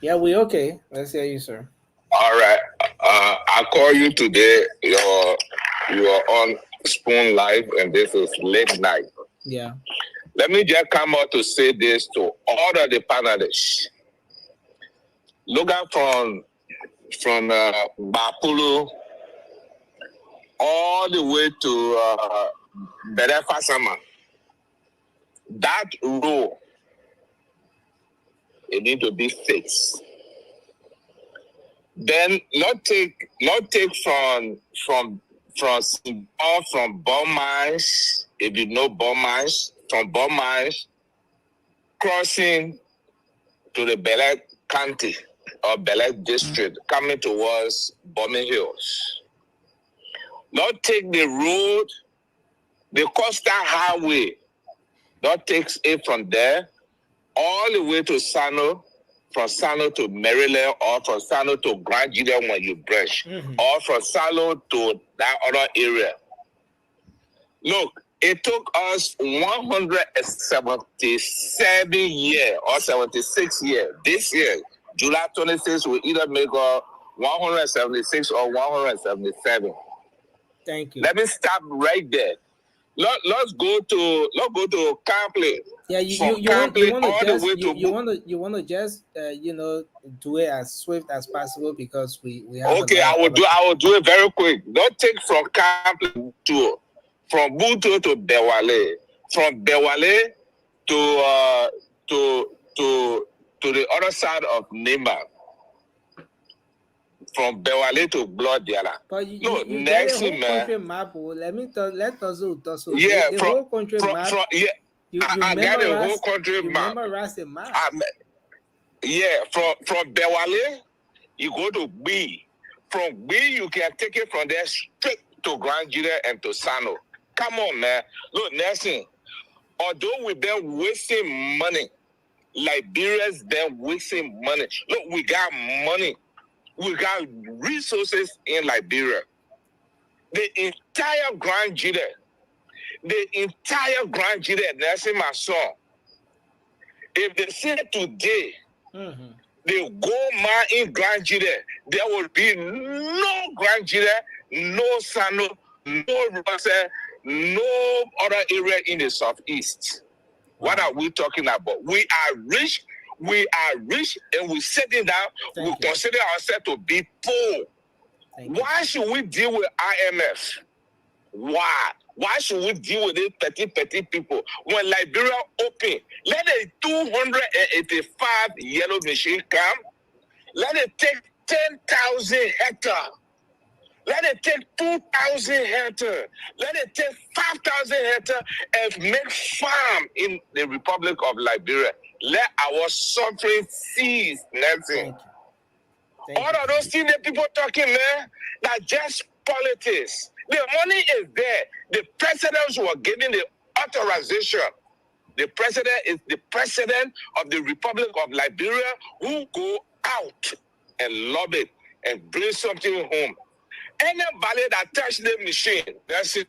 Yeah, we okay. Let's hear you, sir.
All right. I call you today. You are on Spoon Live, and this is late night.
Yeah.
Let me just come out to say this to all of the panelists. Look out from Bapulu all the way to Berefasama. That road, it need to be fixed. Then not take from bomb mines, if you know bomb mines, from bomb mines, crossing to the Belek County or Belek District, coming towards Bombing Hills. Not take the road, the coastal highway, not takes it from there all the way to Sano, from Sano to Maryland, or from Sano to Grand Gideon when you brush, or from Sano to that other area. Look, It took us 177 years or 76 years. This year, July 26th, we either make 176 or 177.
Thank you.
Let me stop right there. Let's go to Campley.
Yeah, you want to just do it as swift as possible because we have
Okay, I will do it very quick. Don't take from Campley to from Buto to Bewale, from Bewale to the other side of Nimba. From Bewale to Blodiala.
But you
next
get a whole
man.
country map. Let us do
Yeah,
the
from,
whole country
from,
map.
from yeah. I got a whole country map.
Memorize the map.
Yeah, from Bewale, you go to B. From B, you can take it from there straight to Grand Juda and to Sano. Come on, man. Look, Nelson, although we've been wasting money, Liberia's been wasting money. Look, we got money. We got resources in Liberia. The entire Grand Juda, Nelson, my son, if they say today, they go man in Grand Juda, there will be no Grand Juda, no Sano, no Rasa, no other area in the Southeast. What are we talking about? We are rich, and we're sitting down, we consider ourselves to be poor. Why should we deal with IMF? Why? Why should we deal with these petty people? When Liberia open, let the 285 yellow machine come. Let it take 10,000 hectares. Let it take 2,000 hectares. Let it take 5,000 hectares and make farm in the Republic of Liberia. Let our suffering cease, Nelson. All of those things that people talking, man, that just politics. The money is there. The presidents were getting the authorization. The president is the president of the Republic of Liberia who go out and lobby and bring something home. Anybody that touch the machine, that's it.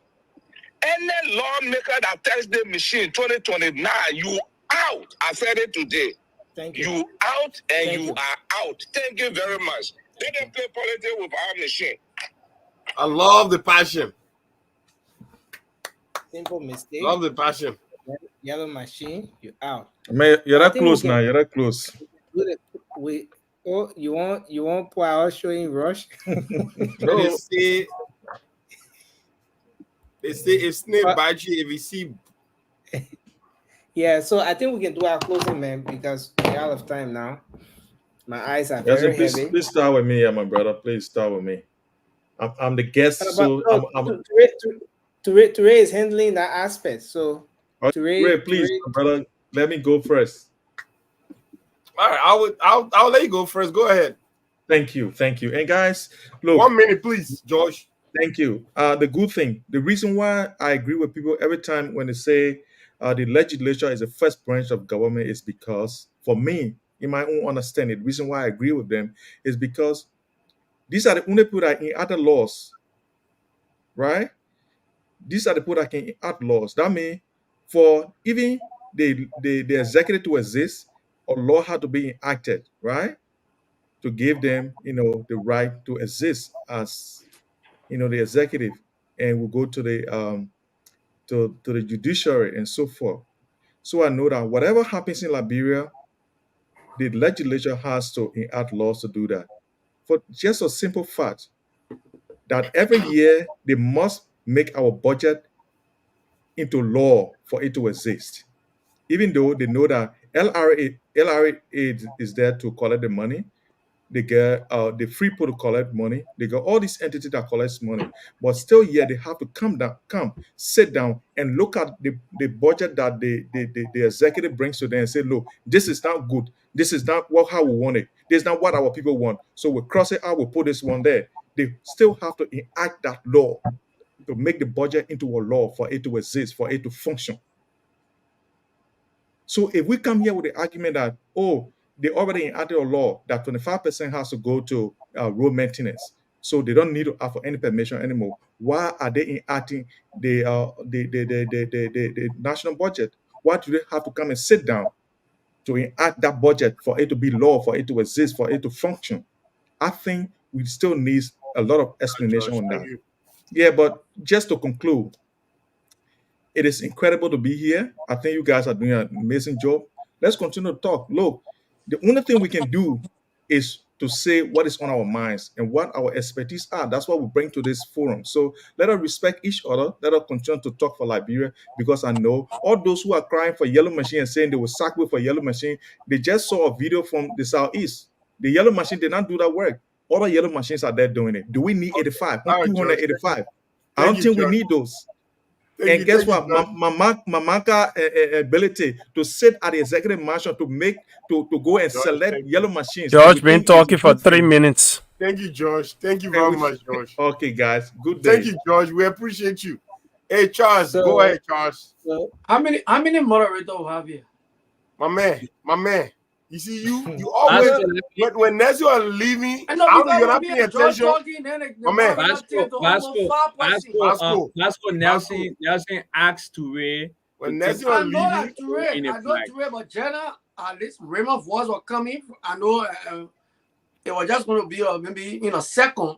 Any lawmaker that touch the machine 2029, you out. I said it today.
Thank you.
You out and you are out. Thank you very much. Let them play politics with our machine.
I love the passion.
Simple mistake.
Love the passion.
Yellow machine, you out.
Man, you're that close now. You're that close.
You want power showing rush?
No. They say it's snake bite you if you see.
Yeah, so I think we can do our closing, man, because we're out of time now. My eyes are very heavy.
Please start with me, my brother. Please start with me. I'm the guest,
Ture is handling that aspect. So,
Ture, please, my brother, let me go first.
All right, I'll let you go first. Go ahead.
Thank you. And guys, look.
1 minute, please, George.
Thank you. The good thing, the reason why I agree with people every time when they say the legislature is the first branch of government is because, for me, in my own understanding, the reason why I agree with them is because these are the only people that enact laws, right? These are the people that can enact laws. That means for even the executive to exist, a law had to be enacted, right? To give them, the right to exist as, the executive, and we'll go to the to the judiciary and so forth. So I know that whatever happens in Liberia, the legislature has to enact laws to do that. For just a simple fact that every year they must make our budget into law for it to exist. Even though they know that LRA is there to collect the money, they get the free people to collect money, they got all these entities that collects money, but still here they have to sit down and look at the budget that the executive brings to them and say, look, this is not good, this is not how we want it, this is not what our people want, so we cross it out, we put this one there. They still have to enact that law to make the budget into a law for it to exist, for it to function. So if we come here with the argument that, they already enacted a law that 25% has to go to road maintenance,
so they don't need to ask for any permission anymore. Why are they enacting the national budget? Why do they have to come and sit down to enact that budget for it to be law, for it to exist, for it to function? I think we still need a lot of explanation
Josh,
on
thank
that.
you.
Yeah, but just to conclude, it is incredible to be here. I think you guys are doing an amazing job. Let's continue to talk. Look, the only thing we can do is to say what is on our minds and what our expertise are. That's what we bring to this forum. So let us respect each other. Let us continue to talk for Liberia, because I know all those who are crying for yellow machine and saying they will sack me for yellow machine, they just saw a video from the Southeast. The yellow machine did not do that work. Other yellow machines are there doing it. Do we need 85?
All right, Josh.
285? I
Thank
don't
you,
think we
Josh.
need those.
Thank
And
you,
guess
thank you,
what?
Josh.
Mamaka ability to sit at the executive mansion to go and
Josh,
select
thank
yellow
you.
machines.
George
We
been
think is a
talking for
good
3
thing.
minutes.
Thank you, Josh. Thank you
And
very
we,
much, Josh.
okay, guys. Good
Thank
day.
you, George. We appreciate you. Hey, Charles, go
So,
ahead, Charles.
how many moderators we have here?
My man. You see, you always
Vasco,
when Nezio are leaving,
I know
how
because
you're
when
not
me
paying
and George
attention.
talking, then the
My man,
moderator tend to almost 5%.
Vasco,
Vasco.
Nelson asked Toure
When
to take
Nezio are
I know that
leaving,
Touré,
in a
I know
flag.
Touré, but Jenna, at least Raymond's voice was coming. I know it was just going to be maybe in a second.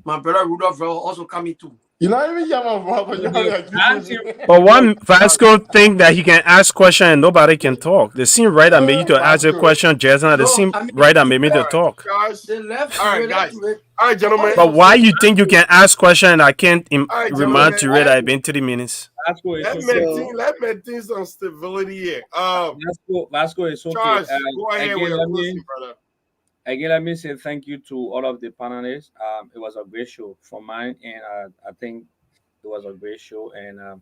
My brother Rudolph will also coming too.
You not even hear my voice, but you already accusing me.
But one Vasco think that he can ask question and nobody can talk. They seem right and maybe to ask a
Vasco.
question, Jason. They
No,
seem
I mean,
right and maybe to
all right,
talk.
Charles.
they left
All right,
Touré,
guys.
Touré.
All right, gentlemen.
But why you think you can ask question and I can't
All right,
remind
gentlemen.
to read that it's been 3 minutes?
Vasco is
Let maintain some stability here.
Vasco is okay.
Charles, go ahead with
Again,
your
let
closing,
me
brother.
let me say thank you to all of the panelists. It was a great show for mine, and I think it was a great show. And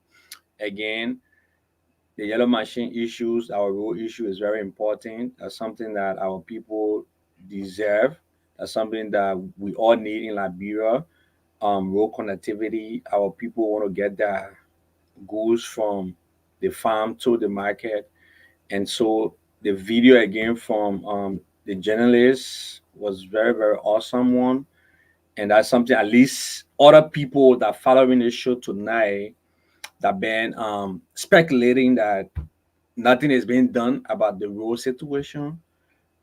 again, the yellow machine issues, our road issue is very important. That's something that our people deserve. That's something that we all need in Liberia. Road connectivity. Our people want to get their goods from the farm to the market. And so the video again from the journalist was very, very awesome one. And that's something at least other people that following the show tonight that been speculating that nothing is being done about the road situation.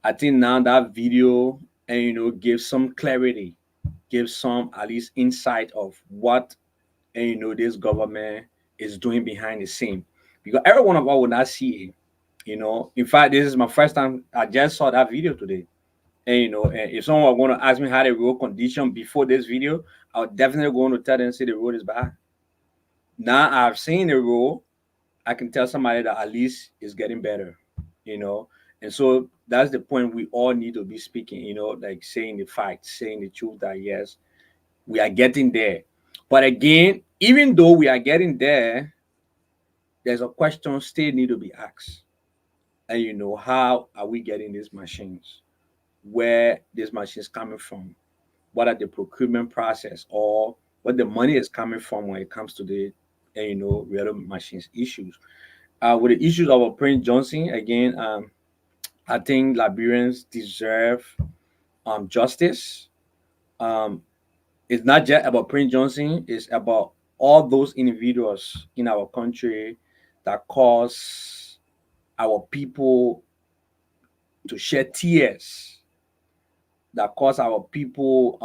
I think now that video and gives some clarity, gives some at least insight of what this government is doing behind the scene. Because every one of us will not see it. In fact, this is my first time. I just saw that video today. And if someone were going to ask me how the road condition before this video, I would definitely going to tell them say the road is bad. Now I've seen the road, I can tell somebody that at least it's getting better. And so that's the point we all need to be speaking. Like saying the facts, saying the truth that yes, we are getting there. But again, even though we are getting there, there's a question still need to be asked. And how are we getting these machines? Where these machines coming from? What are the procurement process or what the money is coming from when it comes to the real machines issues? With the issues of Prince Johnson, again, I think Liberians deserve justice. It's not just about Prince Johnson, it's about all those individuals in our country that cause our people to shed tears, that cause our people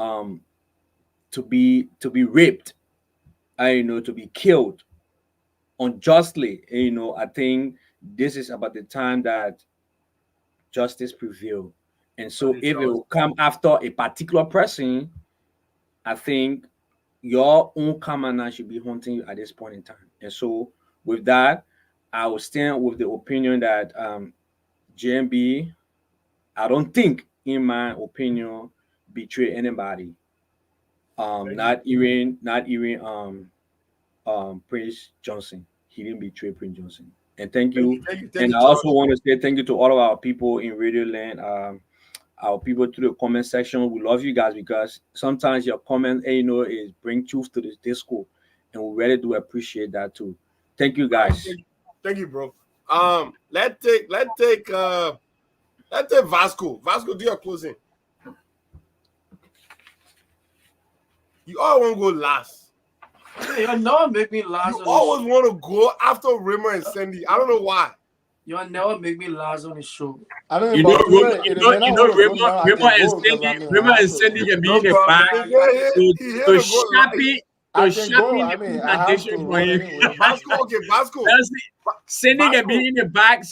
to be raped, to be killed unjustly. I think this is about the time that justice prevail. And so if it will come after a particular person, I think your own commandant should be haunting you at this point in time. And so with that, I will stand with the opinion that JMB, I don't think, in my opinion, betray anybody. Not even Prince Johnson. He didn't betray Prince Johnson. And thank you. And I also want to say thank you to all of our people in Radio Land, our people through the comment section. We love you guys because sometimes your comment, is bring truth to this Discord, and we really do appreciate that too. Thank you, guys.
Thank you, bro. Let's take Vasco. Vasco, do your closing. You always want to go last.
You never make me last.
You always want to go after Rima and Sandy. I don't know why.
You'll never make me last on the show.
I mean,
You know, Rima is sending a being a bag to shopping. To shopping
I mean, I have to
for him.
Vasco, okay, Vasco.
Sending a being in a bag,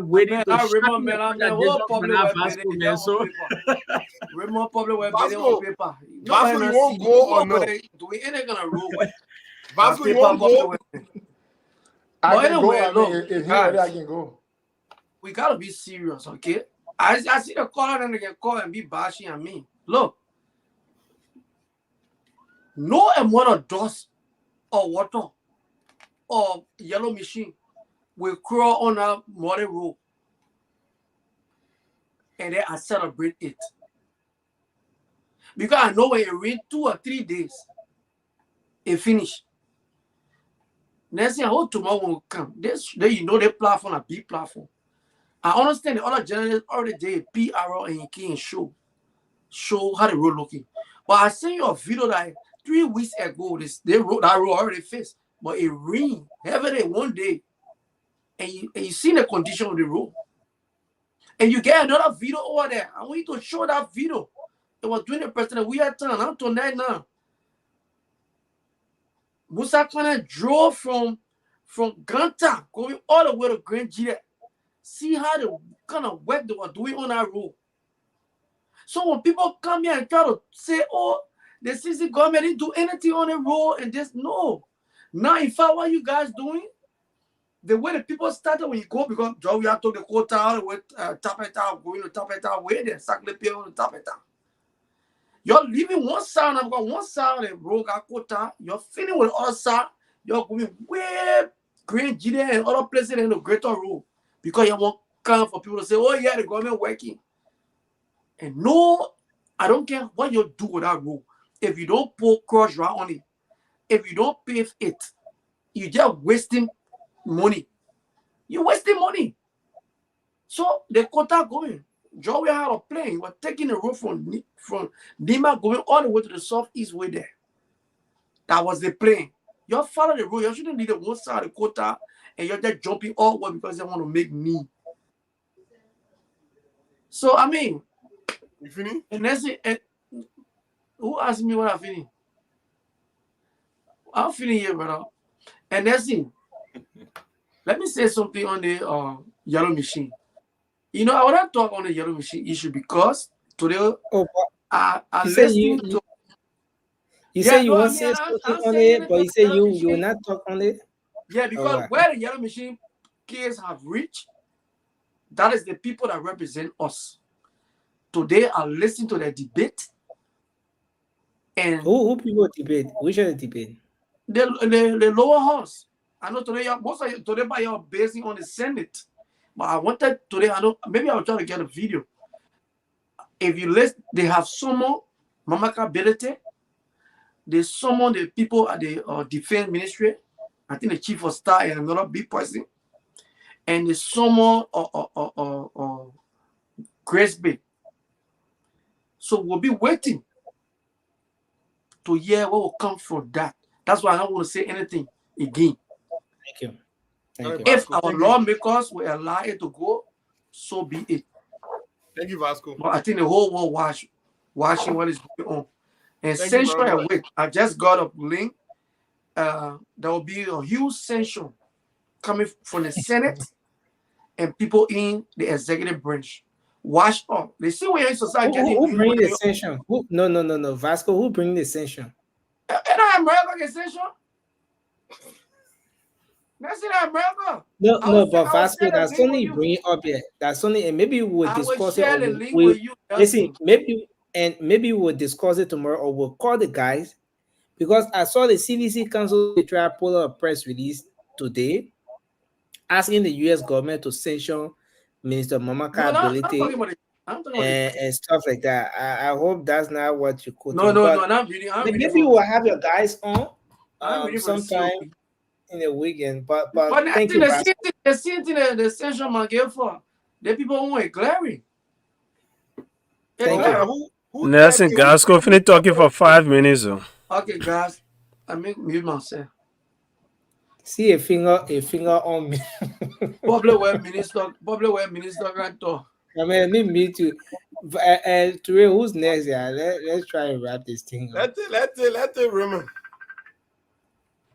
waiting to shopping.
Man, so Rima probably were better on paper.
Vasco, you won't go or no?
Do we ain't gonna rule?
Vasco, you won't go?
I can
anyway,
go. I mean, if he ready, I can go.
We gotta be serious, okay? I see the caller and they can call and be bashing at me. Look, no amount of dust or water or yellow machine will crawl on our muddy road, and then I celebrate it because I know when it rain 2 or 3 days, it finish. Next thing I hope tomorrow will come. This you know the platform a big platform. I understand the other journalists already did PRO and he can show how the road looking. But I sent you a video that 3 weeks ago they wrote that road already fixed, but it rained heavily one day, and you see the condition of the road. And you get another video over there. I want you to show that video. It was during the president we had time. I'm tonight now. Musa kind of drove from Ganta going all the way to Grand Gita. See how the kind of work they were doing on that road. So when people come here and try to say, oh, the CC government didn't do anything on the road and this, no. Now, in fact, what you guys doing, the way the people started when you go, because we have to the quota all the way Tapeta, going to Tapeta, way there, Saclepe on the Tapeta. You're leaving one side, I've got one side of the road, got quota, you're filling with the other side, you're going way Grand Gita and other places in the greater road. Because you want come for people to say, oh yeah, the government working. And no, I don't care what you do with that road. If you don't pour crush right on it, if you don't pave it, you're just wasting money. You're wasting money. So the quota going. Joey had a plane. We're taking the road from Nima going all the way to the southeast way there. That was the plane. You follow the road. You shouldn't need the one side of the quota and you're just jumping all over because they want to make me. So I mean,
you finish?
And that's it. And who asked me what I finish? I'm feeling here, brother. And that's it. Let me say something on the yellow machine. You know, I want to talk on the yellow machine issue because today I listened to.
You say you want to say something on it, but you say you will not talk on it.
Yeah, because where the yellow machine case have reached, that is the people that represent us. Today, I listened to the debate. And
who people debate? Which are the debate?
The lower house. I know today, most of you today by you're basing on the Senate. But I wanted today, I know maybe I'll try to get a video. If you listen, they have summoned Mamaka Belete. They summoned the people at the defense ministry. I think the chief of staff and another big person. And they summoned Grace Bay. So we'll be waiting to hear what will come from that. That's why I don't want to say anything again.
Thank you. Thank you.
If our lawmakers will allow it to go, so be it.
Thank you, Vasco.
But I think the whole world watching what is going on. And censure and wait. I just got a link. There will be a huge censure coming from the Senate and people in the executive branch. Watch up. They see where in society.
Who bring the censure? No. Vasco, who bring the censure?
And I America get censure. That's in America.
No, but Vasco, that's only bring it up here. That's only, and maybe we'll discuss it. Listen, maybe we'll discuss it tomorrow, or we'll call the guys, because I saw the CDC Council try to pull out a press release today asking the U.S. government to censure Minister Mamaka ability and stuff like that. I hope that's not what you could.
No, not really.
Maybe we'll have your guys on sometime in the weekend. But
I think the censure man gave for the people who are glaring.
Thank you.
Nelson, guys, go finish talking for 5 minutes. Though.
Okay, guys, I make mute myself.
See a finger on me.
Probably where minister can talk.
I mean, me too. Today, who's next? Yeah, let's try and wrap this thing up.
Let it, Raymond.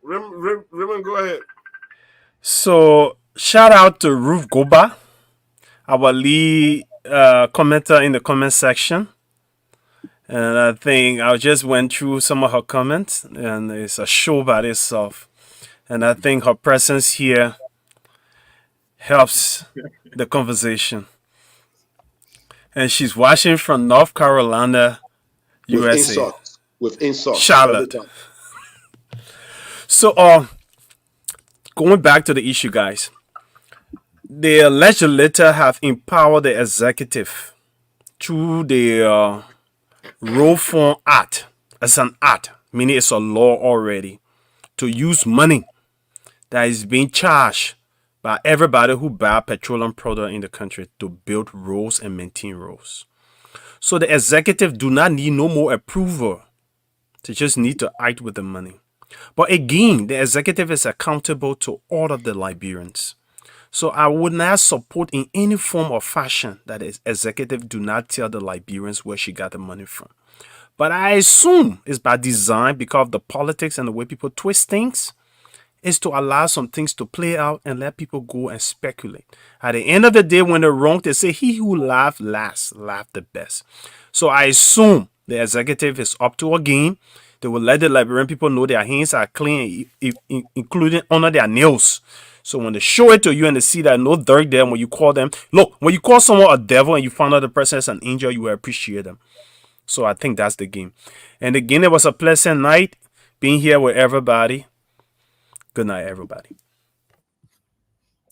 Raymond, go ahead.
So, shout out to Ruth Goba, our lead commenter in the comment section. And I think I just went through some of her comments, and it's a show by itself. And I think her presence here helps the conversation. And she's watching from North Carolina, USA.
With insults.
Charlotte. So, going back to the issue, guys. The legislature have empowered the executive through the Roll Form Act. It's an act, meaning it's a law already, to use money that is being charged by everybody who buy petroleum product in the country to build roads and maintain roads. So the executive do not need no more approval. They just need to act with the money. But again, the executive is accountable to all of the Liberians. So I would not support in any form or fashion that the executive do not tell the Liberians where she got the money from. But I assume it's by design because of the politics and the way people twist things. Is to allow some things to play out and let people go and speculate. At the end of the day, when they're wrong, they say, he who laughs last, laugh the best. So I assume the executive is up to a game. They will let the Liberian people know their hands are clean, including under their nails. So when they show it to you and they see that no dirt there, when you call them, look, when you call someone a devil and you find out the person is an angel, you will appreciate them. So I think that's the game. And again, it was a pleasant night being here with everybody. Good night, everybody.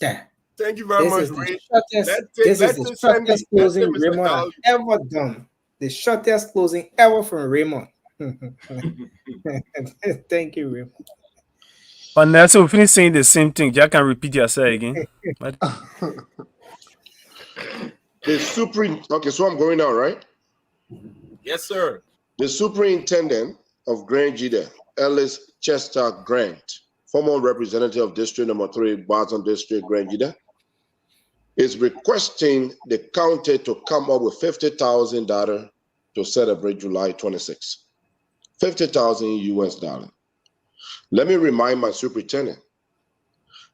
Yeah.
Thank you very much, Ray.
This is the shortest closing Raymond has ever done. The shortest closing ever from Raymond. Thank you, Raymond.
But Nelson, we finish saying the same thing. Jack can repeat yourself again.
Okay, so I'm going now, right?
Yes, sir.
The superintendent of Grand Jida, Ellis Chester Grant, former representative of District Number 3, Barton District, Grand Jida, is requesting the county to come up with $50,000 to celebrate July 26. $50,000 US. Let me remind my superintendent,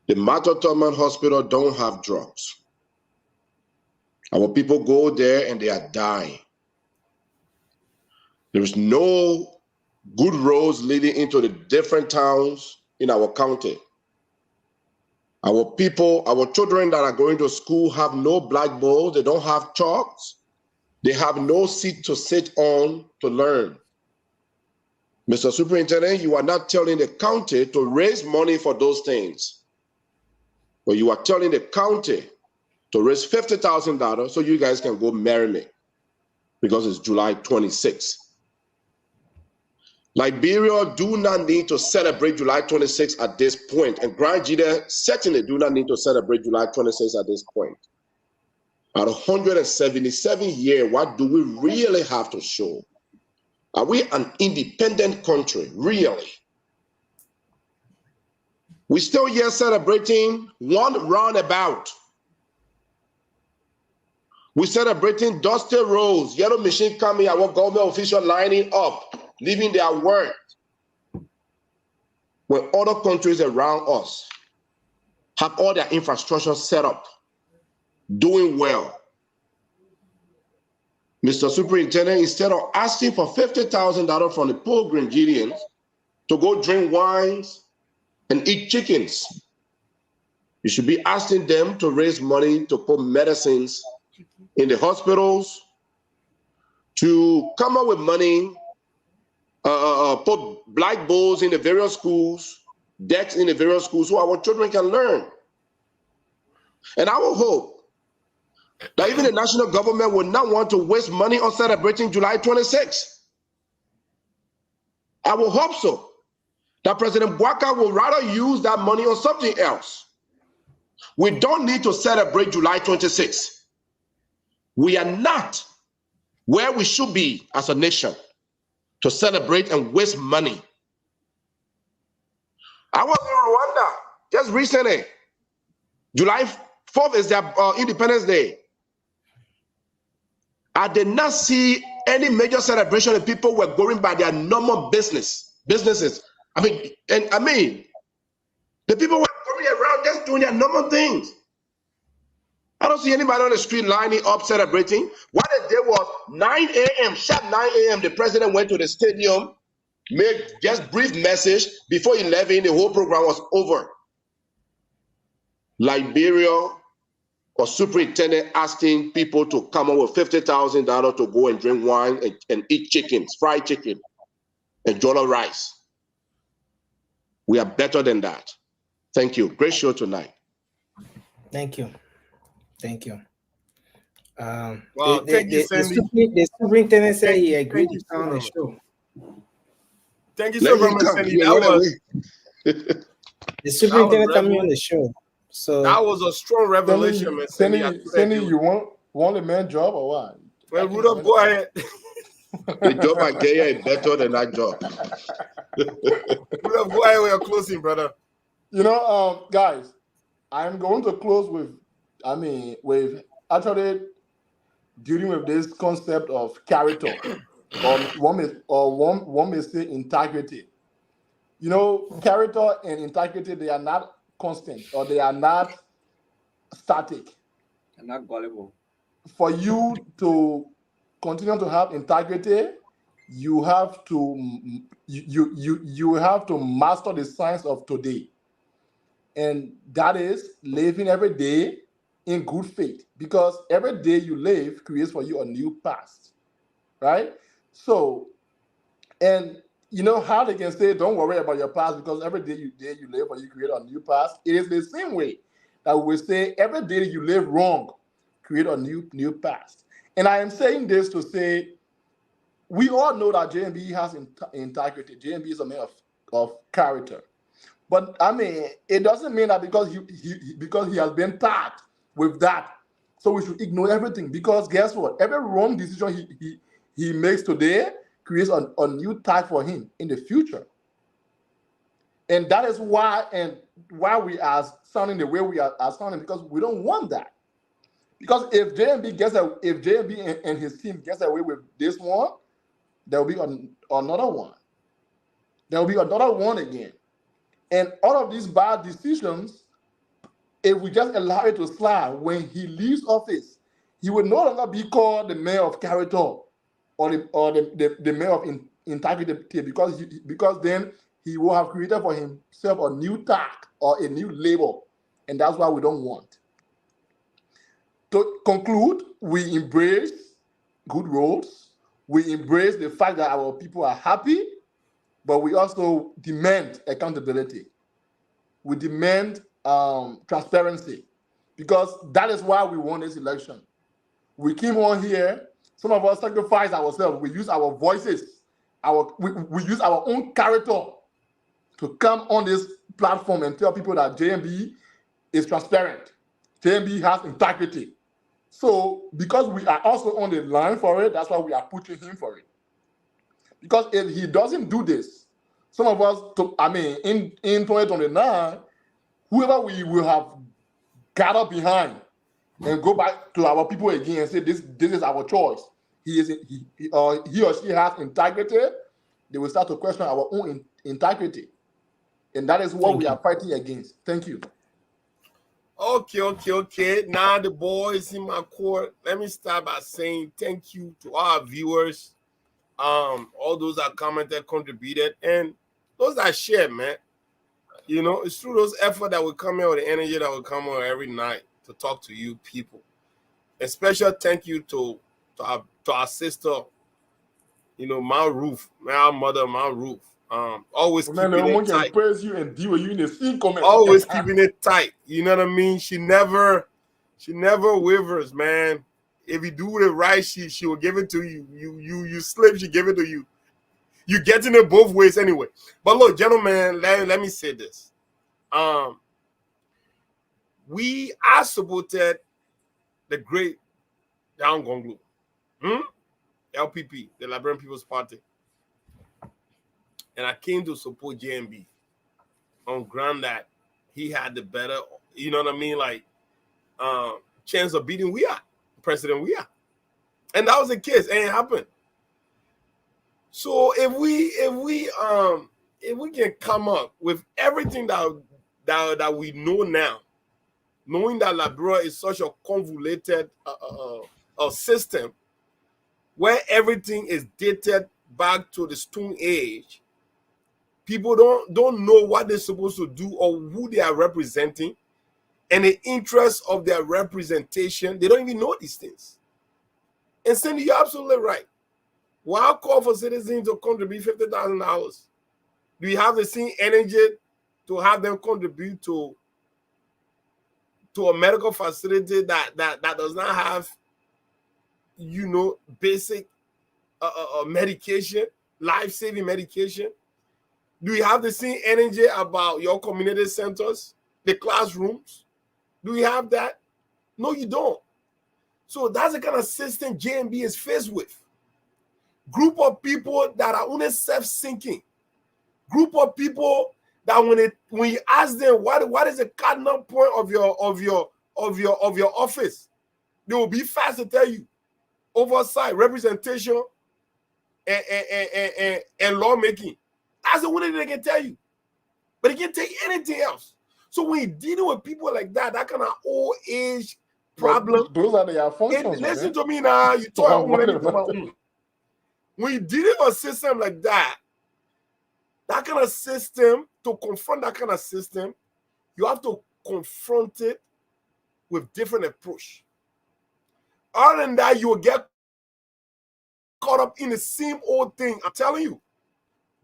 the Matotoman Hospital don't have drugs. Our people go there and they are dying. There is no good roads leading into the different towns in our county. Our people, our children that are going to school have no blackboards, they don't have chalks, they have no seat to sit on to learn. Mr. Superintendent, you are not telling the county to raise money for those things, but you are telling the county to raise $50,000 so you guys can go marry me because it's July 26th. Liberia do not need to celebrate July 26th at this point, and Grand Jida certainly do not need to celebrate July 26th at this point. At 177 years, what do we really have to show? Are we an independent country, really? We're still here celebrating one roundabout. We're celebrating dusty roads, yellow machine coming, our government official lining up, leaving their work. When other countries around us have all their infrastructure set up, doing well. Mr. Superintendent, instead of asking for $50,000 from the poor Grenadians to go drink wines and eat chickens, you should be asking them to raise money to put medicines in the hospitals, to come up with money, put blackboards in the various schools, decks in the various schools so our children can learn. And I will hope that even the national government would not want to waste money on celebrating July 26th. I will hope so. That President Bouaka will rather use that money on something else. We don't need to celebrate July 26th. We are not where we should be as a nation to celebrate and waste money. I was in Rwanda just recently. July 4th is their Independence Day. I did not see any major celebration and people were going by their normal businesses. I mean, the people were going around just doing their normal things. I don't see anybody on the street lining up celebrating. What they did was 9 a.m., sharp 9 a.m., the president went to the stadium, made just brief message. Before 11, the whole program was over. Liberia or superintendent asking people to come up with $50,000 to go and drink wine and eat chickens, fried chicken, and jollof rice. We are better than that. Thank you. Great show tonight.
Thank you. Thank you.
Well, thank you, Sandy.
The superintendent said he agreed to come on the show.
Thank you so very much, Sandy.
The superintendent coming on the show. So
that was a strong revelation, man.
Sandy, you want a man job or what?
Well, Rudolph, go ahead.
The job I get here is better than that job.
Rudolph, go ahead with your closing, brother.
You know, guys, I'm going to close with actually dealing with this concept of character, or one may say integrity. You know, character and integrity, they are not constant, or they are not static.
They're not gullible.
For you to continue to have integrity, you have to you have to master the science of today, and that is living every day in good faith, because every day you live creates for you a new past, right? So, and you know how they can say, don't worry about your past, because every day you live or you create a new past. It is the same way that we say every day you live wrong, create a new past. And I am saying this to say, we all know that JMB has integrity. JMB is a man of character. But I mean, it doesn't mean that because he has been tagged with that, so we should ignore everything. Because guess what? Every wrong decision he makes today creates a new tag for him in the future. And that is why we are sounding the way we are sounding, because we don't want that. Because if JMB and his team gets away with this one, there will be another one. There will be another one again. And all of these bad decisions, if we just allow it to slide, when he leaves office, he will no longer be called the mayor of character or the mayor of integrity, because then he will have created for himself a new tag or a new label, and that's what we don't want. To conclude, we embrace good roads. We embrace the fact that our people are happy, but we also demand accountability. We demand transparency, because that is why we won this election. We came on here. Some of us sacrificed ourselves. We use our voices. We use our own character to come on this platform and tell people that JMB is transparent. JMB has integrity. So because we are also on the line for it, that's why we are pushing him for it. Because if he doesn't do this, some of us, in 2029, whoever we will have gathered behind and go back to our people again and say this is our choice. He or she has integrity. They will start to question our own integrity, and that is what we are fighting against. Thank you.
Okay. Now the boys in my court. Let me start by saying thank you to our viewers, all those that commented, contributed, and those that shared, man. You know, it's through those efforts that we come here, with the energy that we come here every night to talk to you people. A special thank you to our sister, you know, our mother, always keeping it tight.
Praise you and deal with you in the same comment.
Always keeping it tight. You know what I mean? She never wavers, man. If you do it right, she will give it to you. You slip, she give it to you. You're getting it both ways anyway. But look, gentlemen, let me say this. I supported the great Down Gonglu. LPP, the Liberian People's Party. And I came to support JMB on ground that he had the better, you know what I mean, like chance of beating President Weah. And that was the case, and it happened. So if we can come up with everything that we know now, knowing that Liberia is such a convoluted system where everything is dated back to the Stone Age, people don't know what they're supposed to do or who they are representing, and the interest of their representation, they don't even know these things. And Cindy, you're absolutely right. Why call for citizens to contribute $50,000? Do you have the same energy to have them contribute to a medical facility that does not have, basic medication, life-saving medication? Do you have the same energy about your community centers, the classrooms? Do you have that? No, you don't. So that's the kind of system JMB is faced with. Group of people that are only self-sinking. Group of people that when you ask them what is the cardinal point of your office, they will be fast to tell you oversight, representation, and lawmaking. That's the only thing they can tell you. But they can't tell you anything else. So when you're dealing with people like that kind of old age problem,
those are their functions.
Listen to me now. You talk about it. When you're dealing with a system like that kind of system, to confront that kind of system, you have to confront it with different approach. Other than that, you will get caught up in the same old thing. I'm telling you.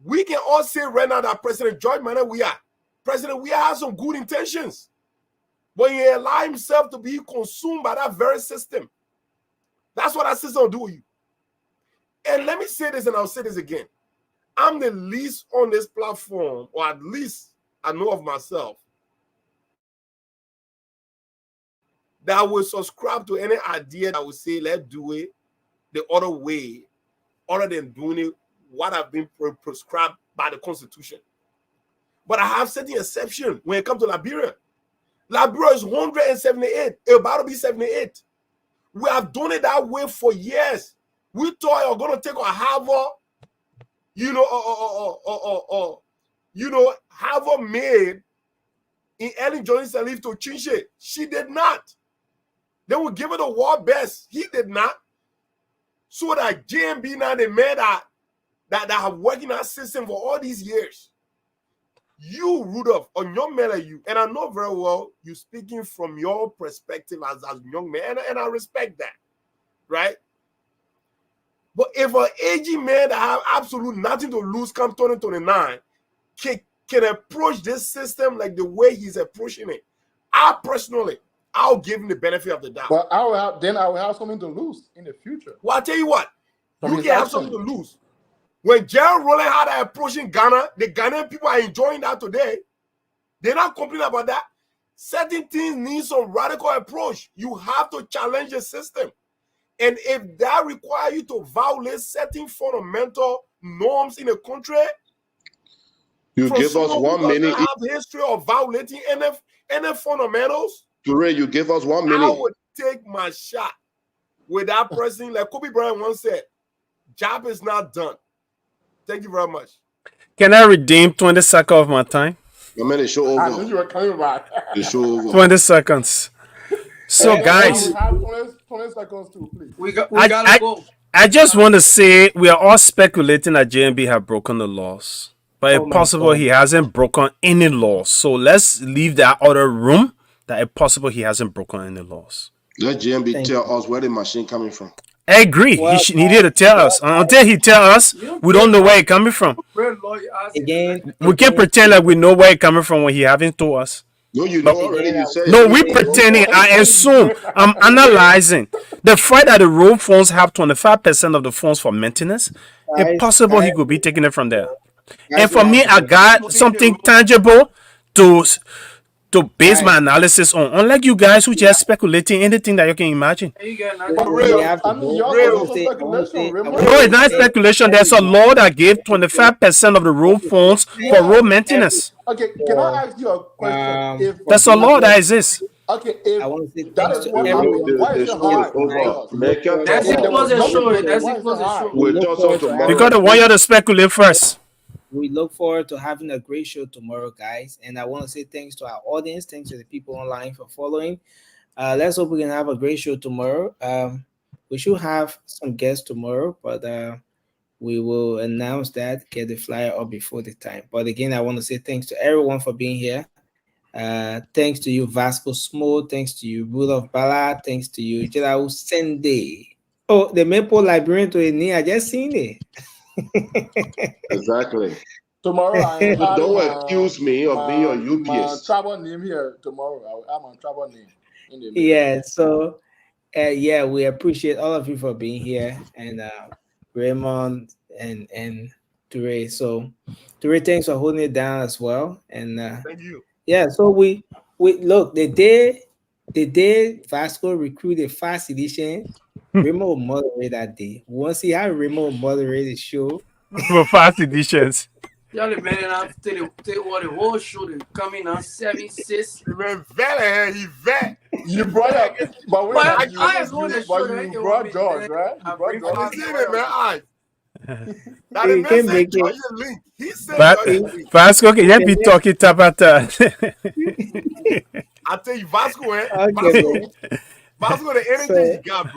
We can all say right now that President George Manuel Weah has some good intentions, but he allowed himself to be consumed by that very system. That's what that system will do with you. And let me say this, and I'll say this again. I'm the least on this platform, or at least I know of myself, that will subscribe to any idea that will say, let's do it the other way, other than doing it what have been prescribed by the Constitution. But I have certain exceptions when it comes to Liberia. Liberia is 178, about to be 78. We have done it that way for years. We thought you were going to take a Harvard, Harvard maid in Ellen Johnson Sirleaf to change it. She did not. They will give it a war best. He did not. So that JMB now, the men that have worked in that system for all these years. You, Rudolph, a young man like you, and I know very well you speaking from your perspective as a young man, and I respect that, right? But if an aging man that have absolute nothing to lose come 2029 can approach this system like the way he's approaching it, I'll give him the benefit of the doubt.
But I will have something to lose in the future.
Well, I'll tell you what, you can have something to lose. When Gerald Rowland had that approaching Ghana, the Ghanaian people are enjoying that today. They're not complaining about that. Certain things need some radical approach. You have to challenge the system. And if that requires you to violate certain fundamental norms in a country,
you give us 1 minute.
Have history of violating any fundamentals.
Toure, you give us 1 minute.
I would take my shot with that person, like Kobe Bryant once said, job is not done. Thank you very much.
Can I redeem 20 seconds of my time?
A minute, show over.
I knew you were coming back.
The show over.
20 seconds. So, guys,
20 seconds too, please.
We gotta go.
I just want to say we are all speculating that JMB have broken the laws, but if possible, he hasn't broken any laws. So let's leave that other room. That if possible, he hasn't broken any laws.
Let JMB tell us where the machine coming from.
I agree. Well, he needed to tell us. Until he tell us, we don't know where it's coming from.
Again,
we can't pretend like we know where it's coming from when he haven't told us.
No, you know already. You said
no, we pretending. I assume. I'm analyzing. The fact that the road funds have 25% of the funds for maintenance, if possible, he could be taking it from there. And for me, I got something tangible to to base my analysis on. Unlike you guys who just speculating anything that you can imagine.
No,
it's not speculation. There's a law that gave 25% of the road funds for road maintenance.
Okay, can I ask you a question? If
There's a law that exists.
Okay, if that is what happened, why is it hard?
Because they want you to speculate first.
We look forward to having a great show tomorrow, guys. And I want to say thanks to our audience, thanks to the people online for following. Let's hope we can have a great show tomorrow. We should have some guests tomorrow, but we will announce that, get the flyer up before the time. But again, I want to say thanks to everyone for being here. Thanks to you, Vasco Smo. Thanks to you, Rudolph Bala. Thanks to you, Jedau Sende. Oh, the Maple Librarian to Eni. I just seen it.
Exactly.
Tomorrow,
don't accuse me of being your UPS.
My travel name here tomorrow. I'm on travel name.
Yeah. So, we appreciate all of you for being here, and Raymond and Ture. So, Ture, thanks for holding it down as well. And
thank you.
Yeah. So we look the day Vasco recruited Fast Edition. Remo will moderate that day. We want to see how Remo will moderate the show
for Fast Editions.
Y'all the man enough to take all the whole show to come in on 7-6.
Man, vet, he vet.
You brought up, but
I
you brought George, right? You brought George.
I seen it, man. Now
He
the
can
man
make
said
it.
your link. He said
Vasco, can you be talking about that?
I tell you, Vasco,
Okay,
Vasco, the energy he got, bro.